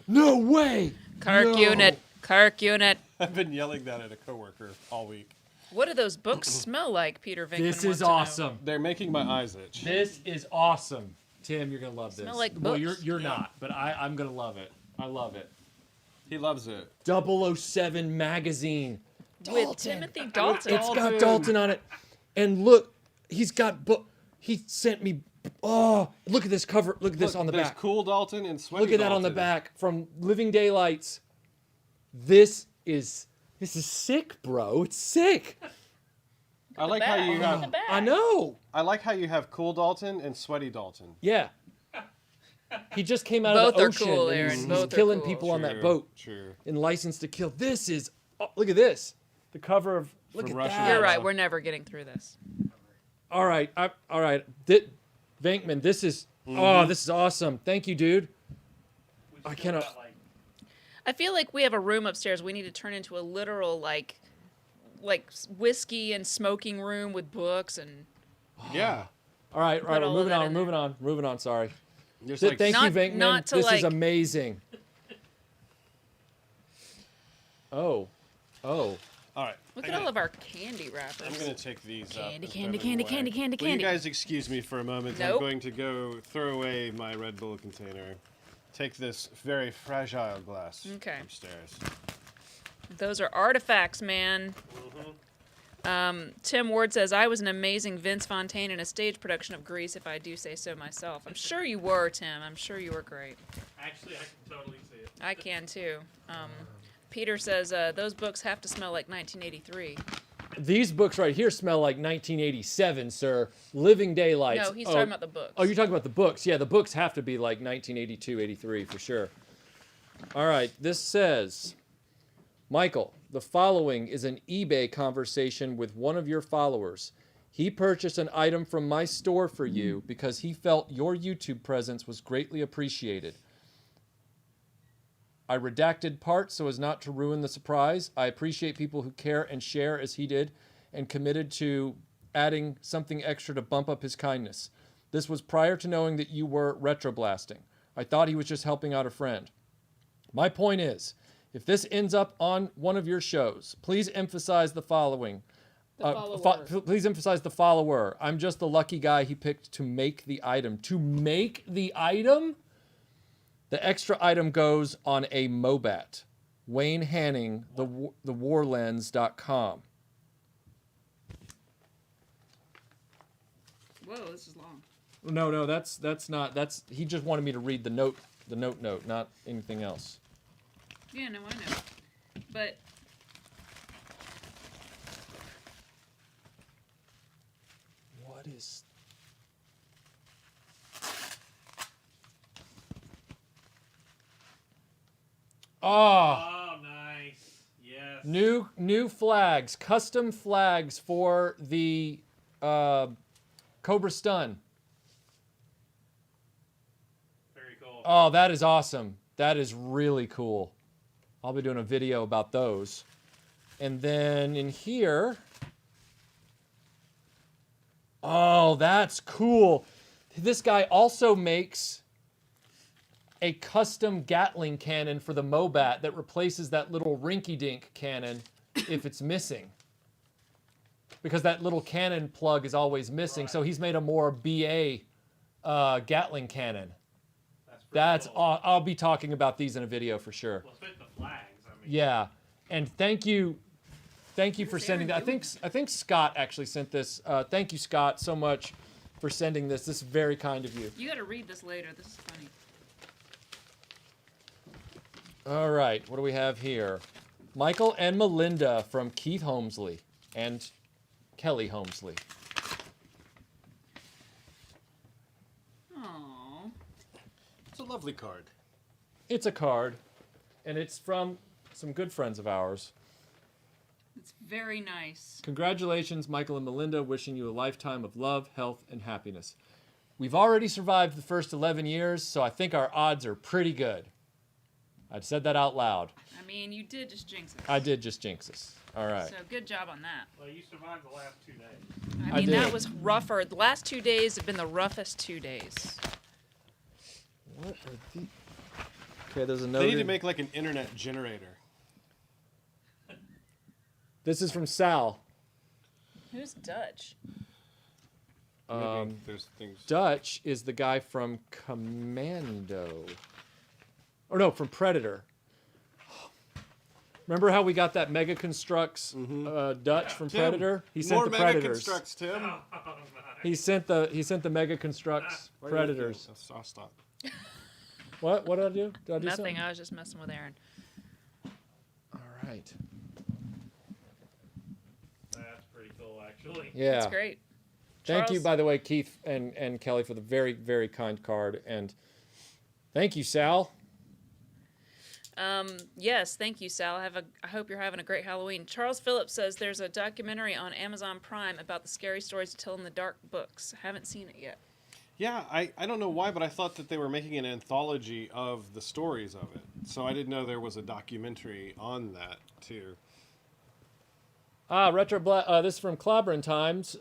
No way. Kark No. unit. Kark unit. I've been yelling that at a coworker all week. What do those books smell like, Peter Venkman This wants is to know. awesome. They're making my eyes itch. This is awesome. Tim, you're gonna love this. Smell like Well, books. you're not, but I'm gonna love it. I love it. He loves it. 007 magazine. With Timothy Dalton. It's got Dalton on it. And look, he's got he sent me look at this cover. Look at this on the There's back. Cool Dalton and Sweaty Look at that on the Dalton. back from Living Daylights. This is sick, bro. It's sick. I like how you Look at the have. back. I know. I like how you have Cool Dalton and Sweaty Dalton. Yeah. He just came out Both of the are ocean cool, and Aaron. he's Both are killing cool. people on that True, boat True. in License to Kill. This is look at this. The cover of look From at Russia. that. You're right. We're never getting through this. All right. Venkman, this is this is awesome. Thank you, dude. I cannot. I feel like we have a room upstairs we need to turn into a literal like whiskey and smoking room with books and Yeah. All right, Put we're all of moving that on, in moving on, sorry. There's Thank you, Not- Venkman. not to, This is like- amazing. Oh. All right. look at all of our candy wrappers. I'm going to take these up. Candy, and candy, throw them candy, away. candy, candy, Will candy. you guys excuse me for a moment? I'm Nope. going to go throw away my Red Bull container. Take this very fragile glass Okay. upstairs. Those are artifacts, man. Tim Ward says, I was an amazing Vince Fontaine in a stage production of Grease, if I do say so myself. I'm sure you were, Tim. I'm sure you were great. Actually, I can totally see it. I can, too. Peter says, those books have to smell like 1983. These books right here smell like 1987, sir. Living Daylights. No, he's talking about the books. Oh, you're talking about the books. Yeah, the books have to be like 1982, 83 for sure. All right, this says, Michael, the following is an eBay conversation with one of your followers. He purchased an item from my store for you because he felt your YouTube presence was greatly appreciated. I redacted parts so as not to ruin the surprise. I appreciate people who care and share as he did and committed to adding something extra to bump up his kindness. This was prior to knowing that you were retroblasting. I thought he was just helping out a friend. My point is, if this ends up on one of your shows, please emphasize the following. Please emphasize the follower. I'm just the lucky guy he picked to make the item. To make the item? The extra item goes on a Mobat. Wayne Hanning, thewarlens.com. Whoa, this is long. No, that's not. He just wanted me to read the note, not anything else. Yeah, no, I know. But What is? Oh, nice. Yes. New flags, custom flags for the Cobra Stun. Very cool. Oh, that is awesome. That is really cool. I'll be doing a video about those. And then in here, oh, that's cool. This guy also makes a custom Gatling cannon for the Mobat that replaces that little rinky-dink cannon if it's missing. Because that little cannon plug is always missing, so he's made a more BA Gatling cannon. That's pretty cool. I'll be talking about these in a video for sure. Well, fit the flags. I mean, Yeah, and thank you for sending that. I think Scott actually sent this. Thank you, Scott, so much for sending this. This is very kind of you. you got to read this later. This is funny. All right, what do we have here? Michael and Melinda from Keith Holmesley and Kelly Holmesley. Aww. It's a lovely lovely card. It's a card, and it's from some good friends of ours. It's very nice. Congratulations, Michael and Melinda, wishing you a lifetime of love, health, and happiness. We've already survived the first 11 years, so I think our odds are pretty good. I'd said that out loud. I mean, you did just jinx us. I did just jinx us. All right. So good job on that. Well, you survived the last 2 days. I mean, did. that was rougher. The last 2 days have been the roughest 2 days. What are the... Okay, there's a note. They need to make like an internet generator. This is from Sal. Who's Dutch? Maybe there's things. Dutch is the guy from Commando. Or no, from Predator. Remember how we got that Mega Constructs Dutch from Tim, Predator? He sent more the Mega Predators. Constructs, Tim. He sent the Mega Constructs Why are you looking? Predators. I'll stop. What? What did I do? Did I do Nothing. something? I was just messing with Aaron. All right. That's pretty cool, actually. Yeah. That's great. Thank you, Charles? by the way, Keith and Kelly, for the very, very kind card. And thank you, Sal. Yes, thank you, Sal. I hope you're having a great Halloween. Charles Phillips says there's a documentary on Amazon Prime about the scary stories to tell in the dark books. Haven't seen it yet. Yeah, I don't know why, but I thought that they were making an anthology of the stories of it. So I didn't know there was a documentary on that, too. This is from Clobbering Times.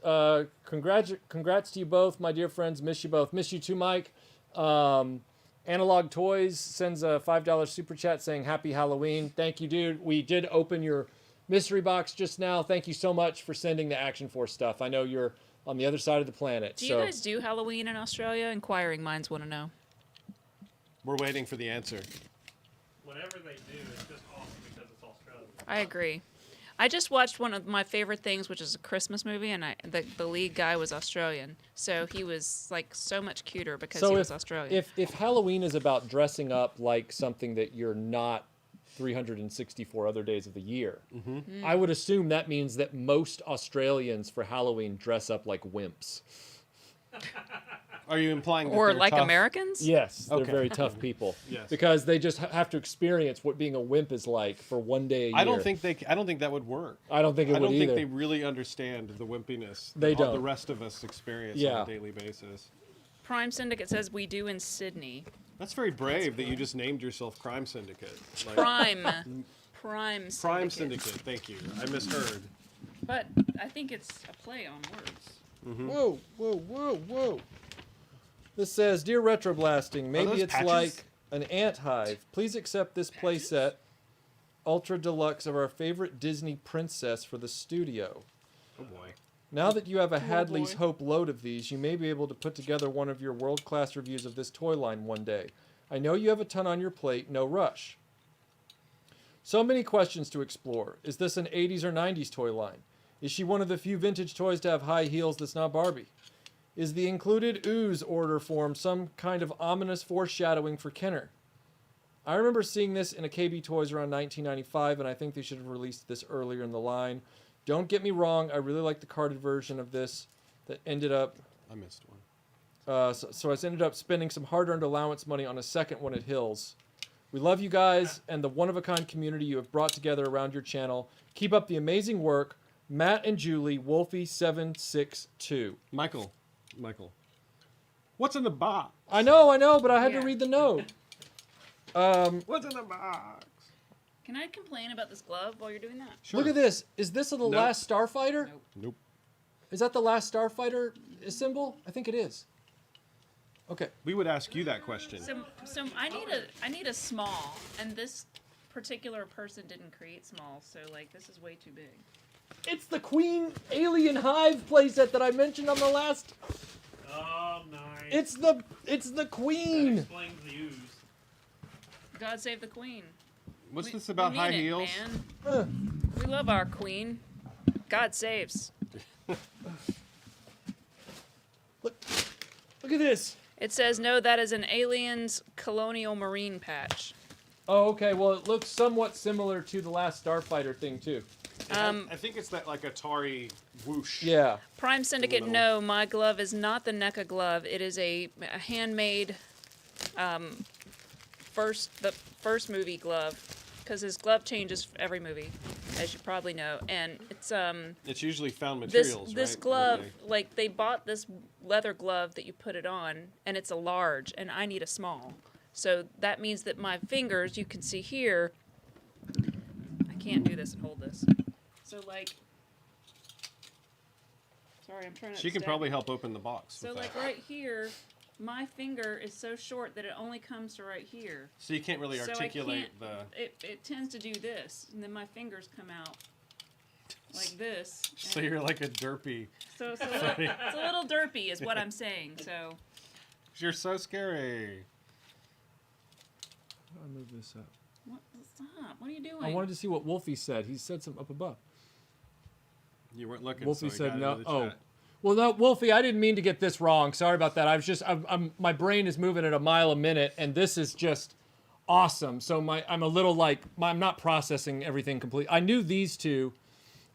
Congrats to you both, my dear friends. Miss you both. Miss you too, Mike. Analog Toys sends a $5 super chat saying Happy Halloween. Thank you, dude. We did open your mystery box just now. Thank you so much for sending the Action Force stuff. I know you're on the other side of the planet. Do you guys do Halloween in Australia? Inquiring minds want to know. We're waiting for the answer. Whatever they do, it's just awesome because it's Australia. I agree. I just watched one of my favorite things, which is a Christmas movie, and the lead guy was Australian, so he was like so much cuter because he was Australian. If Halloween is about dressing up like something that you're not 364 other days of the year, I would assume that means that most Australians for Halloween dress up like wimps. Are you implying that or they're like tough? Americans? Yes, they're Okay. very tough people. Yes. Because they just have to experience what being a wimp is like for one day a year. I don't think that would work. I don't think it I would don't either. think they really understand the wimpiness They that all don't. the rest of us experience Yeah. on a daily basis. Prime Syndicate says we do in Sydney. That's very brave that you just named yourself Crime Syndicate. Like, Prime Syndicate. Prime Syndicate, thank you. I misheard. But I think it's a play on words. Whoa, whoa, whoa, whoa. This says, Dear Retroblasting, maybe those it's patches? like an ant hive. Please accept this playset, Ultra Deluxe, of our favorite Disney princess for the studio. Oh boy. Now that you have a Hadley's boy. Hope load of these, you may be able to put together one of your world-class reviews of this toy line one day. I know you have a ton on your plate, no rush. So many questions to explore. Is this an 80s or 90s toy line? Is she one of the few vintage toys to have high heels that's not Barbie? Is the included ooze order form some kind of ominous foreshadowing for Kenner? I remember seeing this in a KB Toys around 1995, and I think they should have released this earlier in the line. Don't get me wrong, I really like the carded version of this that ended up... I missed one. So I ended up spending some hard-earned allowance money on a second one at Hills. We love you guys and the one-of-a-kind community you have brought together around your channel. Keep up the amazing work. Matt and Julie, Wolfie762. Michael. What's in the box? I know, but I had to Yeah. read the note. What's in the box? Can I complain about this glove while you're doing that? Sure. Look at this. Is this the last Starfighter? Nope. Nope. Is that the last Starfighter symbol? I think it is. Okay. We would ask you that question. So I need a small, and this particular person didn't create small, so like this is way too big. It's the Queen Alien Hive playset that I mentioned on the last. Oh, nice. It's the That Queen. explains the ooze. God save the Queen. What's We- this about we high mean it, heels? man. Uh, We love our Queen. God saves. Look at this. It says no. That is an Aliens Colonial Marine patch. Oh, okay. Well, it looks somewhat similar to the last Starfighter thing too. I think it's that like Atari whoosh. Yeah. Prime Syndicate, middle. no, my glove is not the NECA glove. It is a handmade first movie glove, because his glove changes for every movie, as you probably know, and It's usually found this materials, this right? glove, Okay. like they bought this leather glove that you put it on, and it's a large, and I need a small, so that means that my fingers, you can see here, I can't do this and hold this, so like. Sorry, I'm trying to. She can stab probably you. help open the box. So with like that. right here, my finger is so short that it only comes to right here. So you can't really So I articulate can't- It tends to do this, and then my fingers come out like this. So and- you're like a derpy. so it's a little derpy, is what I'm saying. So You're so scary. How do I move this up? what? Stop! What are you doing? I wanted to see what Wolfie said. He said something up above. You weren't looking. Wolfie so I said got no. into the Oh, chat. well, no, Wolfie, I didn't mean to get this wrong. Sorry about that. I was just, my brain is moving at a mile a minute, and this is just awesome. So I'm a little like, I'm not processing everything completely. I knew these two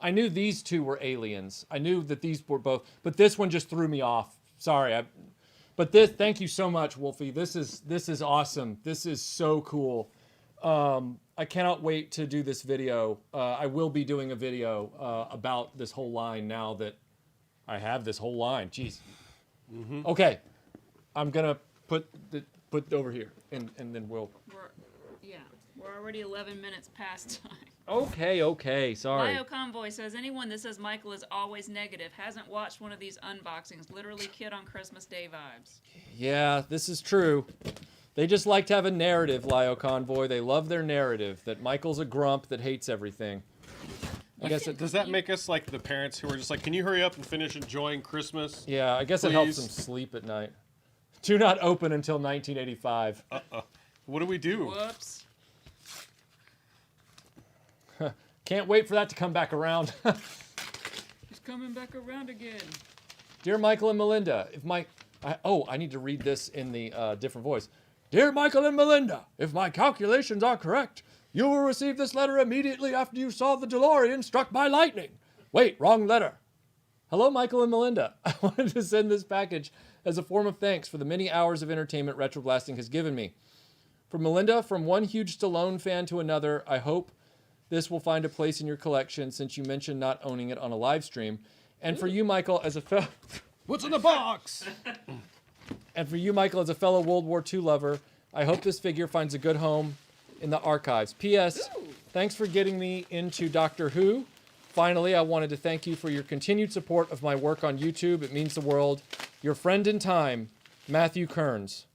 were aliens. I knew that these were both, but this one just threw me off. Sorry. But thank you so much, Wolfie. This is awesome. This is so cool. I cannot wait to do this video. I will be doing a video about this whole line now that I have this whole line. Jeez. Okay, I'm gonna put over here, and then we'll. We're already 11 minutes past time. Okay. Sorry. Bio Convoy says anyone that says Michael is always negative hasn't watched one of these unboxings. Literally, kid on Christmas Day vibes. Yeah, this is true. They just like to have a narrative, Lio Convoy. They love their narrative that Michael's a grump that hates everything. I guess it. Does that make us like the parents who are just like, can you hurry up and finish enjoying Christmas? Yeah, I guess it helps Please. them sleep at night. Do not open until 1985. What do we do? Whoops. Can't wait for that to come back around. He's coming back around again. Dear Michael and Melinda, I need to read this in the different voice. Dear Michael and Melinda, if my calculations are correct, you will receive this letter immediately after you saw the DeLorean struck by lightning. Wait, wrong letter. Hello, Michael and Melinda. I wanted to send this package as a form of thanks for the many hours of entertainment RetroBlasting has given me. For Melinda, from one huge Stallone fan to another, I hope this will find a place in your collection since you mentioned not owning it on a live stream. And for you, Michael, as a fellow... What's in the box? And for you, Michael, as a fellow World War II lover, I hope this figure finds a good home in the archives. P.S. Thanks for getting me into Doctor Who. Finally, I wanted to thank you for your continued support of my work on YouTube. It means the world. Your friend in time, Matthew Kearns.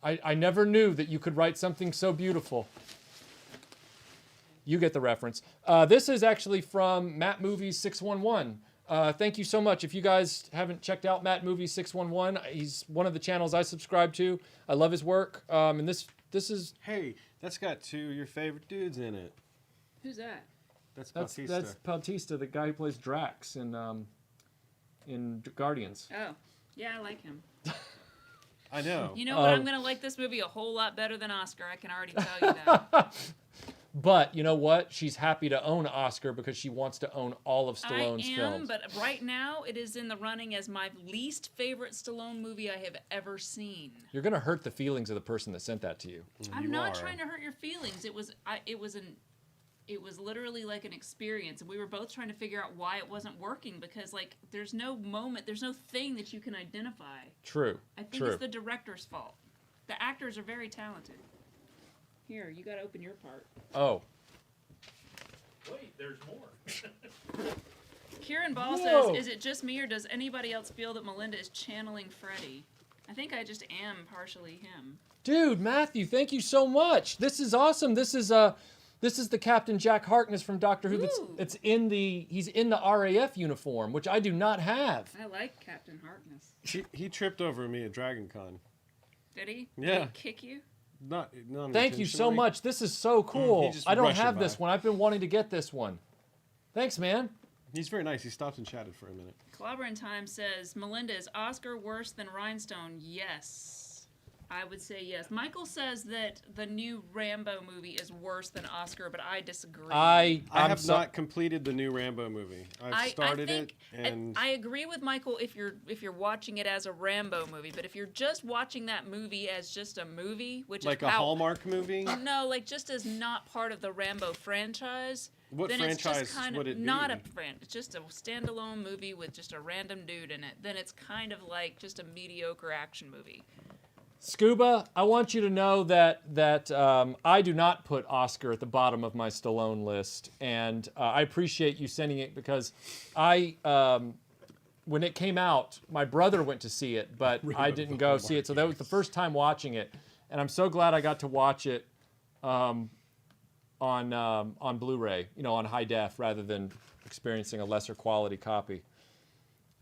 I never knew that you could write something so beautiful. You get the reference. This is actually from Matt Movies 611. Thank you so much. If you guys haven't checked out Matt Movies 611, he's one of the channels I subscribe to. I love his work. And this is Hey, that's got two of your favorite dudes in it. Who's that? That's that's Bautista. Bautista, the guy who plays Drax in Guardians. Oh, yeah, I like him. I know. You know what? I'm gonna like this movie a whole lot better than Oscar. I can already tell you that. But you know what? She's happy to own Oscar because she wants to own all of Stallone's I am, films. but right now it is in the running as my least favorite Stallone movie I have ever seen. You're gonna hurt the feelings of the person that sent that to you. I'm You not are. trying to hurt your feelings. It was literally like an experience, and we were both trying to figure out why it wasn't working because like there's no moment, there's no thing that you can identify. True. I think it's the director's fault. The actors are very talented. Here, you got to open your part. Oh. Wait, there's more. Kieran Ball Whoa. says, "Is it just me, or does anybody else feel that Melinda is channeling Freddy?" I think I just am partially him. Dude, Matthew, thank you so much. This is awesome. This is the Captain Jack Harkness from Doctor Who. Ooh. He's in the RAF uniform, which I do not have. I like Captain Harkness. He tripped over me at Dragon Con. Did he? Yeah. Did he kick you? Not Thank you so intentionally. much. This is so cool. just I don't rushed it have this by. one. I've been wanting to get this one. Thanks, man. He's very nice. He stopped and chatted for a minute. Clobber in Time says, "Melinda, is Oscar worse than Rhinestone?" Yes. I would say yes. Michael says that the new Rambo movie is worse than Oscar, but I disagree. I have not completed the new Rambo movie. I've started think, it, and I agree with Michael if you're watching it as a Rambo movie, but if you're just watching that movie as just a movie, which like is a Hallmark movie. no, like just as not part of the Rambo franchise. What then franchise it's just kind would of it be? not a it's just a standalone movie with just a random dude in it. Then it's kind of like just a mediocre action movie. Scuba, I want you to know that I do not put Oscar at the bottom of my Stallone list, and I appreciate you sending it because when it came out, my brother went to see it, but I didn't go see it, so that was the first time watching it, and I'm so glad I got to watch it on Blu-ray, on high def, rather than experiencing a lesser quality copy.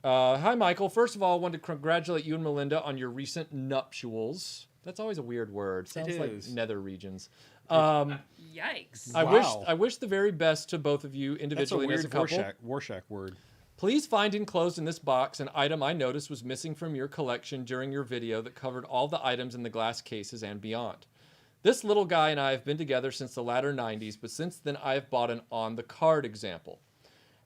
Hi, Michael. First of all, I wanted to congratulate you and Melinda on your recent nuptials. That's always a weird word. Sounds like nether regions. Yikes. I wish the very best to both of you individually That's and as a couple. Rorschach word. Please find enclosed in this box an item I noticed was missing from your collection during your video that covered all the items in the glass cases and beyond. This little guy and I have been together since the latter 90s, but since then I have bought an on-the-card example.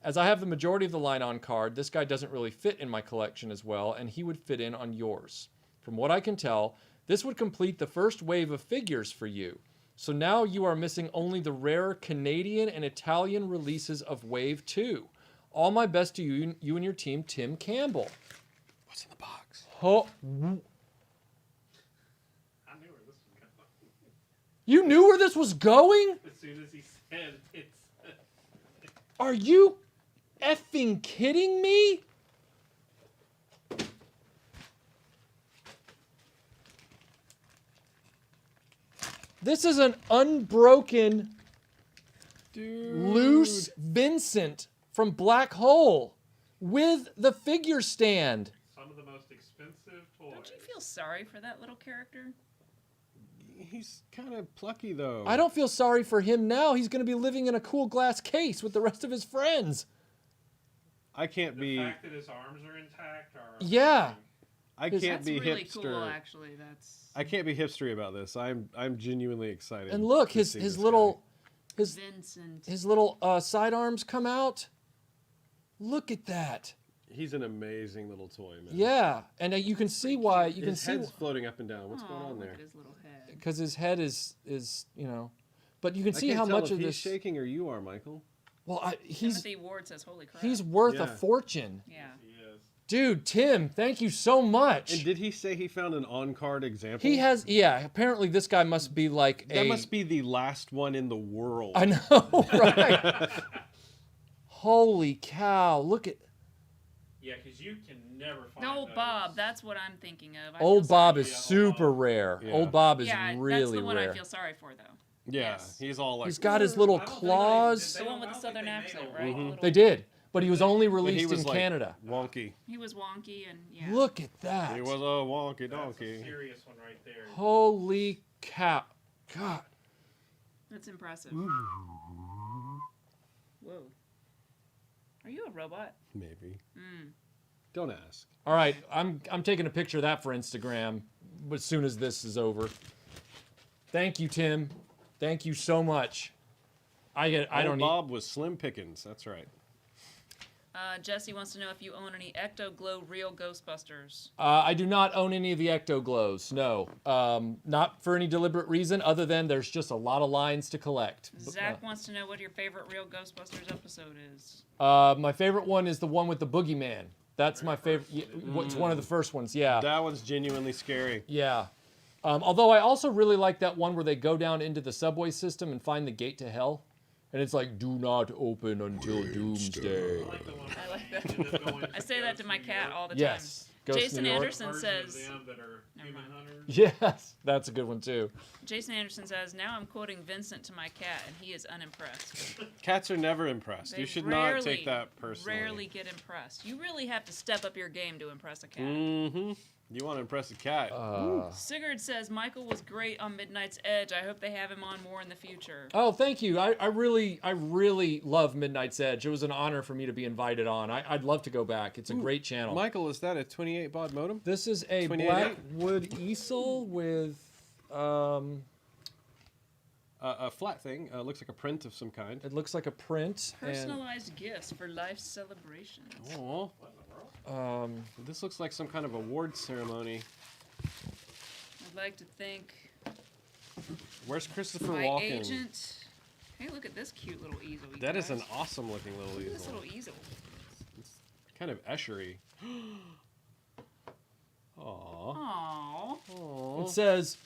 As I have the majority of the line on card, this guy doesn't really fit in my collection as well, and he would fit in on yours. From what I can tell, this would complete the first wave of figures for you. So now you are missing only the rare Canadian and Italian releases of Wave 2. All my best to you and your team, Tim Campbell. What's in the box? Oh. I knew where this was going. You knew where this was going? As soon as he said it's... Are you effing kidding me? This is an unbroken, loose Vincent from Black Hole with the figure stand. Some of the most expensive toys. Don't you feel sorry for that little character? He's kind of plucky, though. I don't feel sorry for him now. He's going to be living in a cool glass case with the rest of his friends. I can't be. The fact that his arms are intact are Yeah. I can't That's be really hipster. cool, actually. That's I can't be hipstery about this. I'm genuinely excited. And look, to his see this little guy. Vincent. his little sidearms come out. Look at that. He's an amazing little toy, man. Yeah, and you can see why. You can His see head's floating up and down. What's going on Look there? at his little head. because his head is but you can I see can't how tell much if of he's this. shaking or you are, Michael. Well, he's Timothy Ward says, "Holy crap!" he's worth a Yeah. fortune, yeah. He is. dude. Tim, thank you so much. And did he say he found an on-card example? He has, yeah. Apparently, this guy must be like That must be the last one in the world. I know, right? Holy cow! Look at Yeah, because you can never find No, those. Bob. That's what I'm thinking of. I Old feel Bob sorry. is super rare. Yeah. Old Bob is Yeah, really that's the one rare. I feel sorry for, though. Yeah, Yes. he's all like. He's got his little I don't think claws. they- The one with the I don't southern think they accent, made a right? lot. Little- They did, but he was only But he released was in like Canada. wonky. He was wonky and yeah. Look at that! He was a wonky That's a donkey. serious one right there. Holy cow! God. That's impressive. Whoa. Are you a robot? Maybe. Mm. Don't ask. All right, I'm taking a picture of that for Instagram as soon as this is over. Thank you, Tim. Thank you so much. I don't need. Bob was Slim Pickens. That's right. Jesse wants to know if you own any Ecto Glow Real Ghostbusters. I do not own any of the Ecto Glows. No, not for any deliberate reason other than there's just a lot of lines to collect. Zach wants to know what your favorite Real Ghostbusters episode is. My favorite one is the one with the boogeyman. That's my favorite. It's one of the first ones. Yeah. That one's genuinely scary. Yeah. Although I also really like that one where they go down into the subway system and find the gate to hell. And it's like, do not open until doomsday. I like the one. I like that. I say that to my cat all the time. Yes. Ghost Jason New York. Anderson Version says. of them that are Never human mind. hunters. Yes, that's a good one too. Jason Anderson says, now I'm quoting Vincent to my cat, and he is unimpressed. Cats are never impressed. They You should not take rarely- that personally. Rarely get impressed. You really have to step up your game to impress a cat. Mm-hmm. You want to impress a cat. Sigurd says Michael was great on Midnight's Edge. I hope they have him on more in the future. Oh, thank you. I really love Midnight's Edge. It was an honor for me to be invited on. I'd love to go back. It's a great channel. Michael, is that a 28 baud modem? This is a 28.8? Blackwood easel with A flat thing. Looks like a print of some kind. it looks like a print. Personalized gifts for life celebrations. Oh. This looks like some kind of award ceremony. I'd like to thank Where's Christopher my Walken? agent. Hey, look at this cute little easel. You That is guys. an awesome looking little Look at this easel. little easel. Kind of Eschery. Aww. Aww. It says,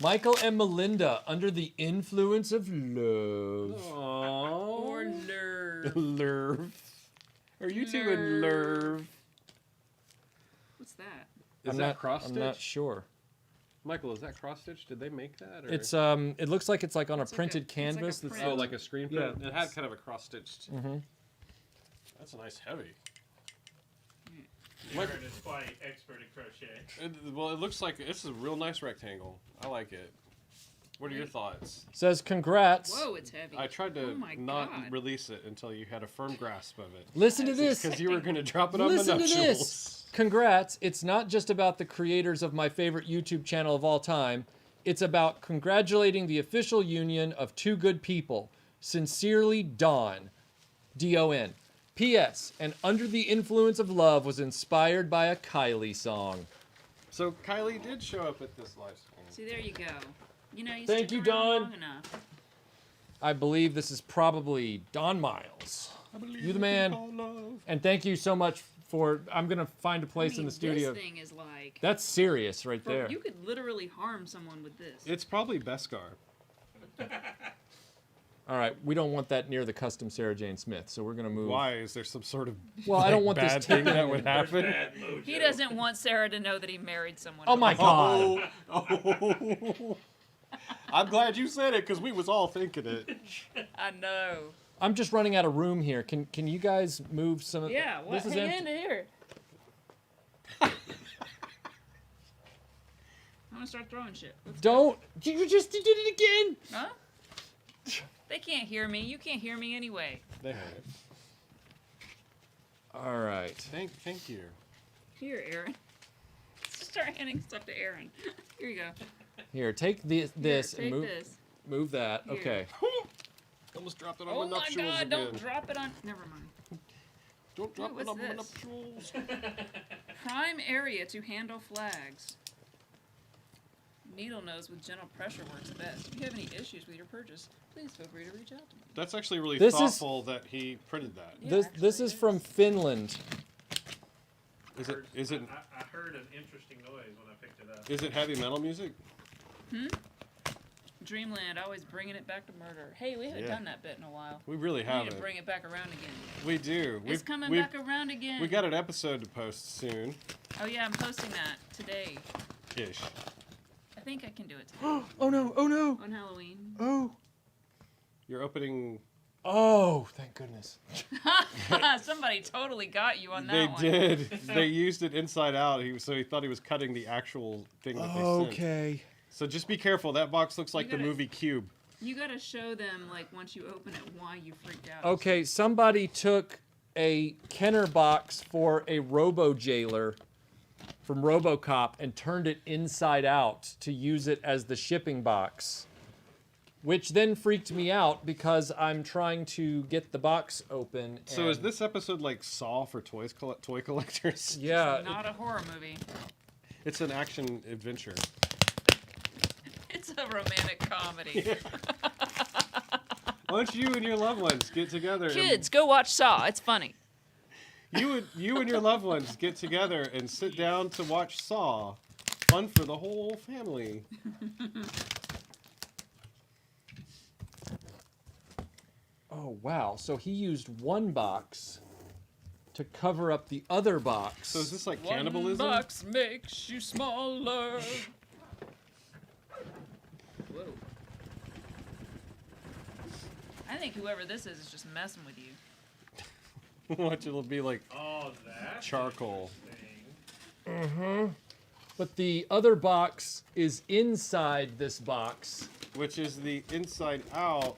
Michael and Melinda under the influence of love. Or Aww. nerve. Lerv. Are you two in Lerv? What's that? Is that cross stitch? I'm not sure. Michael, is that cross stitch? Did they make that? Or? It's it looks like it's like on It's a like printed a- it's like a canvas. print. Oh, like a screen print? Yeah. It had kind of a cross stitched. Mhm. That's a nice heavy. Jared is quite expert at crochet. Well, it looks like it's a real nice rectangle. I like it. What are your thoughts? Says congrats. Whoa, it's heavy. I tried Oh to my not God. release it until you had a firm grasp of it. Listen to this. Because you were going to drop it on the Listen to nuptials. this. Congrats. It's not just about the creators of my favorite YouTube channel of all time. It's about congratulating the official union of two good people. Sincerely, Dawn. D-O-N. P.S. And Under the Influence of Love was inspired by a Kylie song. So Kylie did show up at this live stream. See, there you go. You know, you Thank stick you, around Dawn. long enough. I believe this is probably Don Miles. You the man. And thank you so much for... I'm going to find a place I mean, in the studio. This thing is like... That's serious right Bro, there. you could literally harm someone with this. It's probably Beskar. All right, we don't want that near the custom Sarah Jane Smith, so we're going to move. Why? Is there some sort of Well, I don't want this bad thing tipping. that would happen? He doesn't want Sarah to know that he married someone. Oh my else. God. Oh. I'm glad you said it because we was all thinking it. I know. I'm just running out of room here. Can you guys move some of Yeah, what? This is Hang empty. in here. I'm gonna start throwing shit. Let's go. Don't. You just did it again. Huh? They can't hear me. You can't hear me anyway. They heard it. All right. Thank you. Here, Aaron. Start handing stuff to Aaron. Here you go. Here, take this Here, and take move this. move that. Here. Okay. Almost dropped it on Oh my my nuptials God! again. Don't drop it on. Never mind. Don't drop Wait, it on what's my this? nuptials. Prime area to handle flags. Needle nose with gentle pressure works best. If you have any issues with your purchase, please feel free to reach out to me. That's actually really This is- thoughtful that he printed that. Yeah, This actually, is it from Finland. Is it I heard an interesting noise when I picked it up. is it heavy metal music? Dreamland, always bringing it back to murder. Hey, we haven't Yeah. done that bit in a while. We really We need haven't. to bring it back around again. We do. It's coming we've- back around again. We got an episode to post soon. Oh yeah, I'm posting that today. Ish. I think I can do it today. Oh no! Oh no! On Halloween. Oh! You're opening. Oh! Thank goodness. Somebody totally got you on that They one. did. They used it inside out. So he thought he was cutting the actual thing that they sent. Okay. So just be careful. That box looks like the gotta- movie Cube. You gotta show them, like, once you open it, why you freaked out. Okay, somebody took a Kenner box for a Robo Jailer from RoboCop and turned it inside out to use it as the shipping box, which then freaked me out because I'm trying to get the box open. So is and- this episode like Saw for toy collectors? Yeah. Not a horror movie. It's an action adventure. It's a romantic comedy. Why don't you and your loved ones get together? and- Kids, go watch Saw. It's funny. You and your loved ones get together and sit down to watch Saw. Fun for the whole family. Oh wow! So he used one box to cover up the other box. So is this like cannibalism? One box makes you smaller. Whoa. I think whoever this is just messing with you. Watch it'll be like Oh, that's charcoal. interesting. But the other box is inside this box Which is the inside out.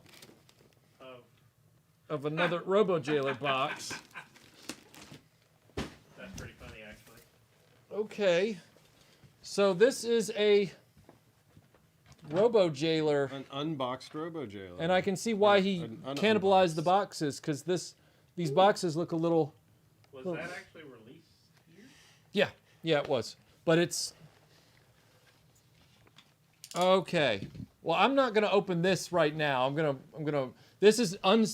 of another RoboJailer box. That's pretty funny, actually. Okay. So this is a RoboJailer, An unboxed RoboJailer. and I can see why he An cannibalized the unboxed. boxes, because these boxes look a little... Was that actually released here? Yeah, it was. But it's... Okay. Well, I'm not going to open this right now. I'm going to this is Only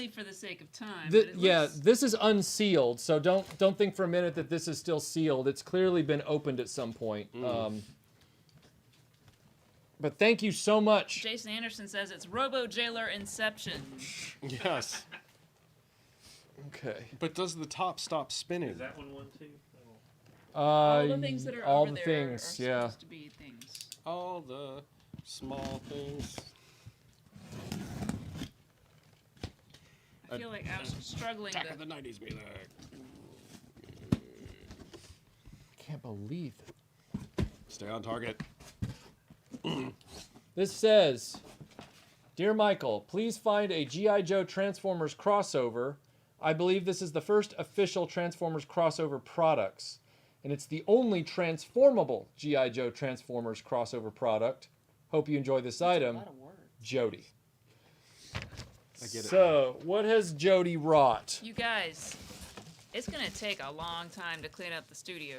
for the sake of time. but it yeah, looks- this is unsealed. So don't think for a minute that this is still sealed. It's clearly been opened at some point. But thank you so much. Jason Anderson says it's RoboJailer Inception. Yes. Okay. But does the top stop spinning? Is that one too? All the things that are all over the there things, are yeah. supposed to be things. All the small things. I feel like I was struggling Attack to... of the 90s music. Can't believe Stay on target. this says, "Dear Michael, please find a G.I. Joe Transformers crossover. I believe this is the first official Transformers crossover products, and it's the only transformable G.I. Joe Transformers crossover product. Hope you enjoy this item, A lot of words. Jody." I get it. So, what has Jody wrought? You guys, it's going to take a long time to clean up the studio.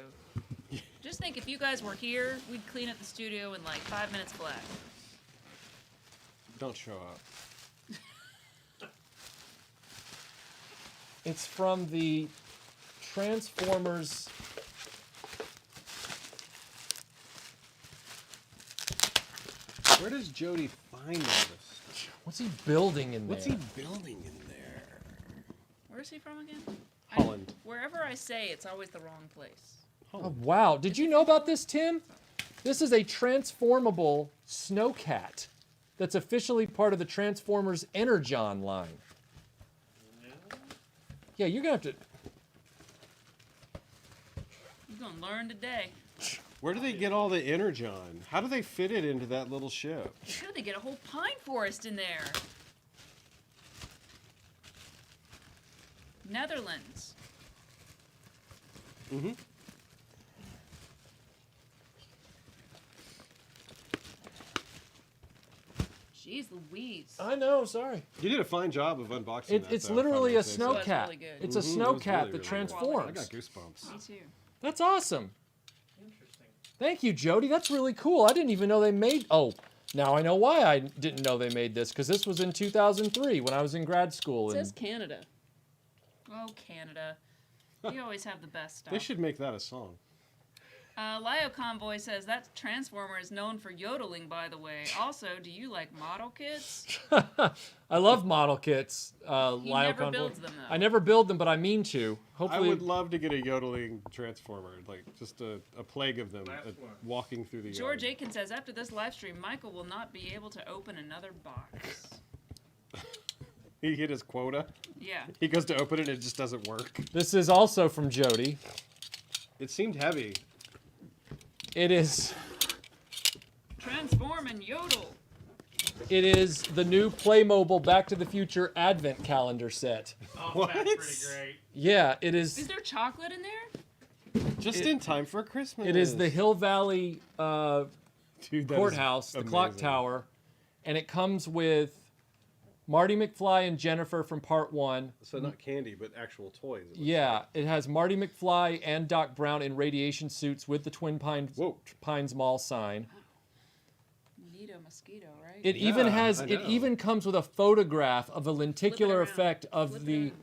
Just think if you guys were here, we'd clean up the studio in like 5 minutes flat. Don't show up. It's from the Transformers. Where does Jody find all this? What's he building in there? What's he building in there? Where's he from again? Holland. Wherever I say, it's always the wrong place. Oh, wow. Did you know about this, Tim? This is a transformable snowcat that's officially part of the Transformers Energon line. Yeah, you're going to have to... You're going to learn today. Where do they get all the energon? How do they fit it into that little ship? Sure, they get a whole pine forest in there. Netherlands. Mm-hmm. Jeez Louise. I know, sorry. You did a fine job of unboxing that. It's though, literally a if I may say so. That's snowcat. really good. It's a Mhm, that was snowcat really, that really good. transforms. I got goosebumps. Me too. That's awesome. Interesting. Thank you, Jody. That's really cool. I didn't even know they made... Oh, now I know why I didn't know they made this, because this was in 2003 when I was in grad school. It And says Canada. Oh, Canada. You always have the best stuff. They should make that a song. Lio Convoy says that Transformer is known for yodeling, by the way. Also, do you like model kits? I love model kits. He Lio never Convoy. builds them, though. I never build them, but I mean to. I Hopefully, would love to get a yodeling transformer, like just a plague of them Last one. walking through the George yard. Aiken says, after this live stream, Michael will not be able to open another box. He hit his quota. Yeah. He goes to open it, and it just doesn't work. this is also from Jody. It seemed heavy. It is Transform and yodel. the new Playmobil Back to the Future Advent calendar set. Oh, What? that's pretty great. Yeah, it Is is. there chocolate in there? Just in time for Christmas. It is the Hill Valley Dude, that is courthouse, the clock amazing. tower, and it comes with Marty McFly and Jennifer from Part 1. So not candy, but actual toys. it looks Yeah, it has Marty McFly and Doc Brown in radiation suits with the Twin Whoa. Pines Mall sign. Neato mosquito, right? It even Yeah, has. I It know. even comes with a photograph of a lenticular around. effect of Flip it the around.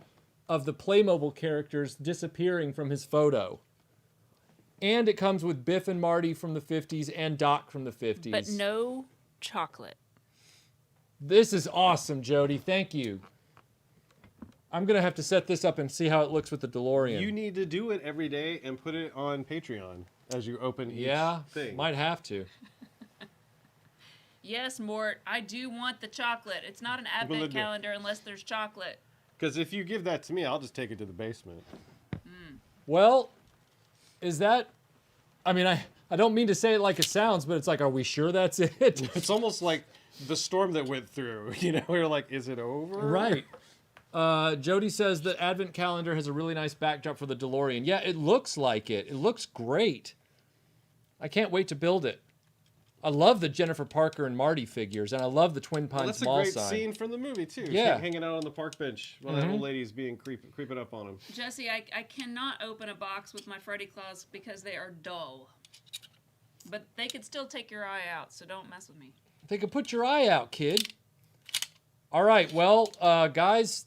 of the Playmobil characters disappearing from his photo. And it comes with Biff and Marty from the 50s and Doc from the 50s. But no chocolate. This is awesome, Jody. Thank you. I'm gonna have to set this up and see how it looks with the DeLorean. You need to do it every day and put it on Patreon as you open each yeah, thing. might have to. Yes, Mort, I do want the chocolate. It's not an Well, advent look at- calendar unless there's chocolate. Because if you give that to me, I'll just take it to the basement. Well, is that? I mean, I don't mean to say it like it sounds, but it's like, are we sure that's it? It's almost like the storm that went through. You know, we're like, is it over? Right. Jody says the advent calendar has a really nice backdrop for the DeLorean. Yeah, it looks like it. It looks great. I can't wait to build it. I love the Jennifer Parker and Marty figures, and I love the Twin Pines That's a mall great sign. scene from the movie too. Yeah. Hanging out on the park bench while that old lady's being creeping up on him. Jesse, I cannot open a box with my Freddy Claus because they are dull. But they could still take your eye out, so don't mess with me. They could put your eye out, kid. All right, well, guys,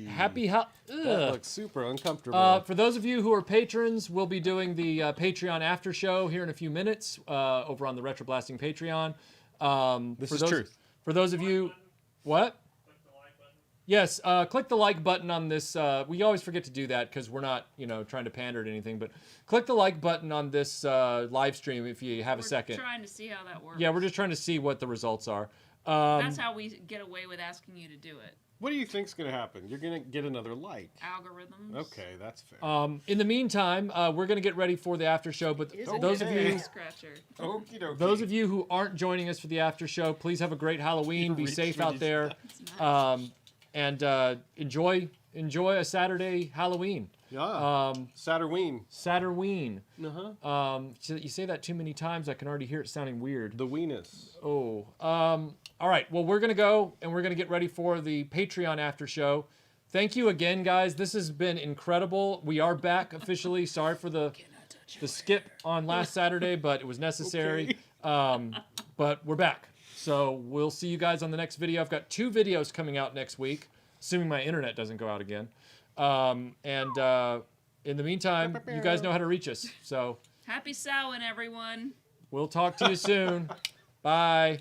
happy That looks super uncomfortable. For those of you who are patrons, we'll be doing the Patreon after show here in a few minutes over on the RetroBlasting Patreon. This is truth. For those of you, what? Yes, click the like button on this. We always forget to do that because we're not, trying to pander to anything. But click the like button on this live stream if you have a second. We're trying to see how that works. Yeah, we're just trying to see what the results are. That's how we get away with asking you to do it. What do you think's going to happen? You're going to get another like. Algorithms. Okay, that's fair. In the meantime, we're going to get ready for the after show. But those of you, Scratcher. Okie dokie. those of you who aren't joining us for the after show, please have a great Halloween. Be safe out there, and enjoy a Saturday Halloween. Yeah. Satterween. Satterween. Uh-huh. You say that too many times, I can already hear it sounding weird. The weenus. Oh. All right. Well, we're gonna go and we're gonna get ready for the Patreon after show. Thank you again, guys. This has been incredible. We are back officially. Sorry for the skip on last Saturday, but it was necessary. But we're back. So we'll see you guys on the next video. I've got 2 videos coming out next week, assuming my internet doesn't go out again. In the meantime, you guys know how to reach us. So Happy Samhain, everyone. we'll talk to you soon. Bye.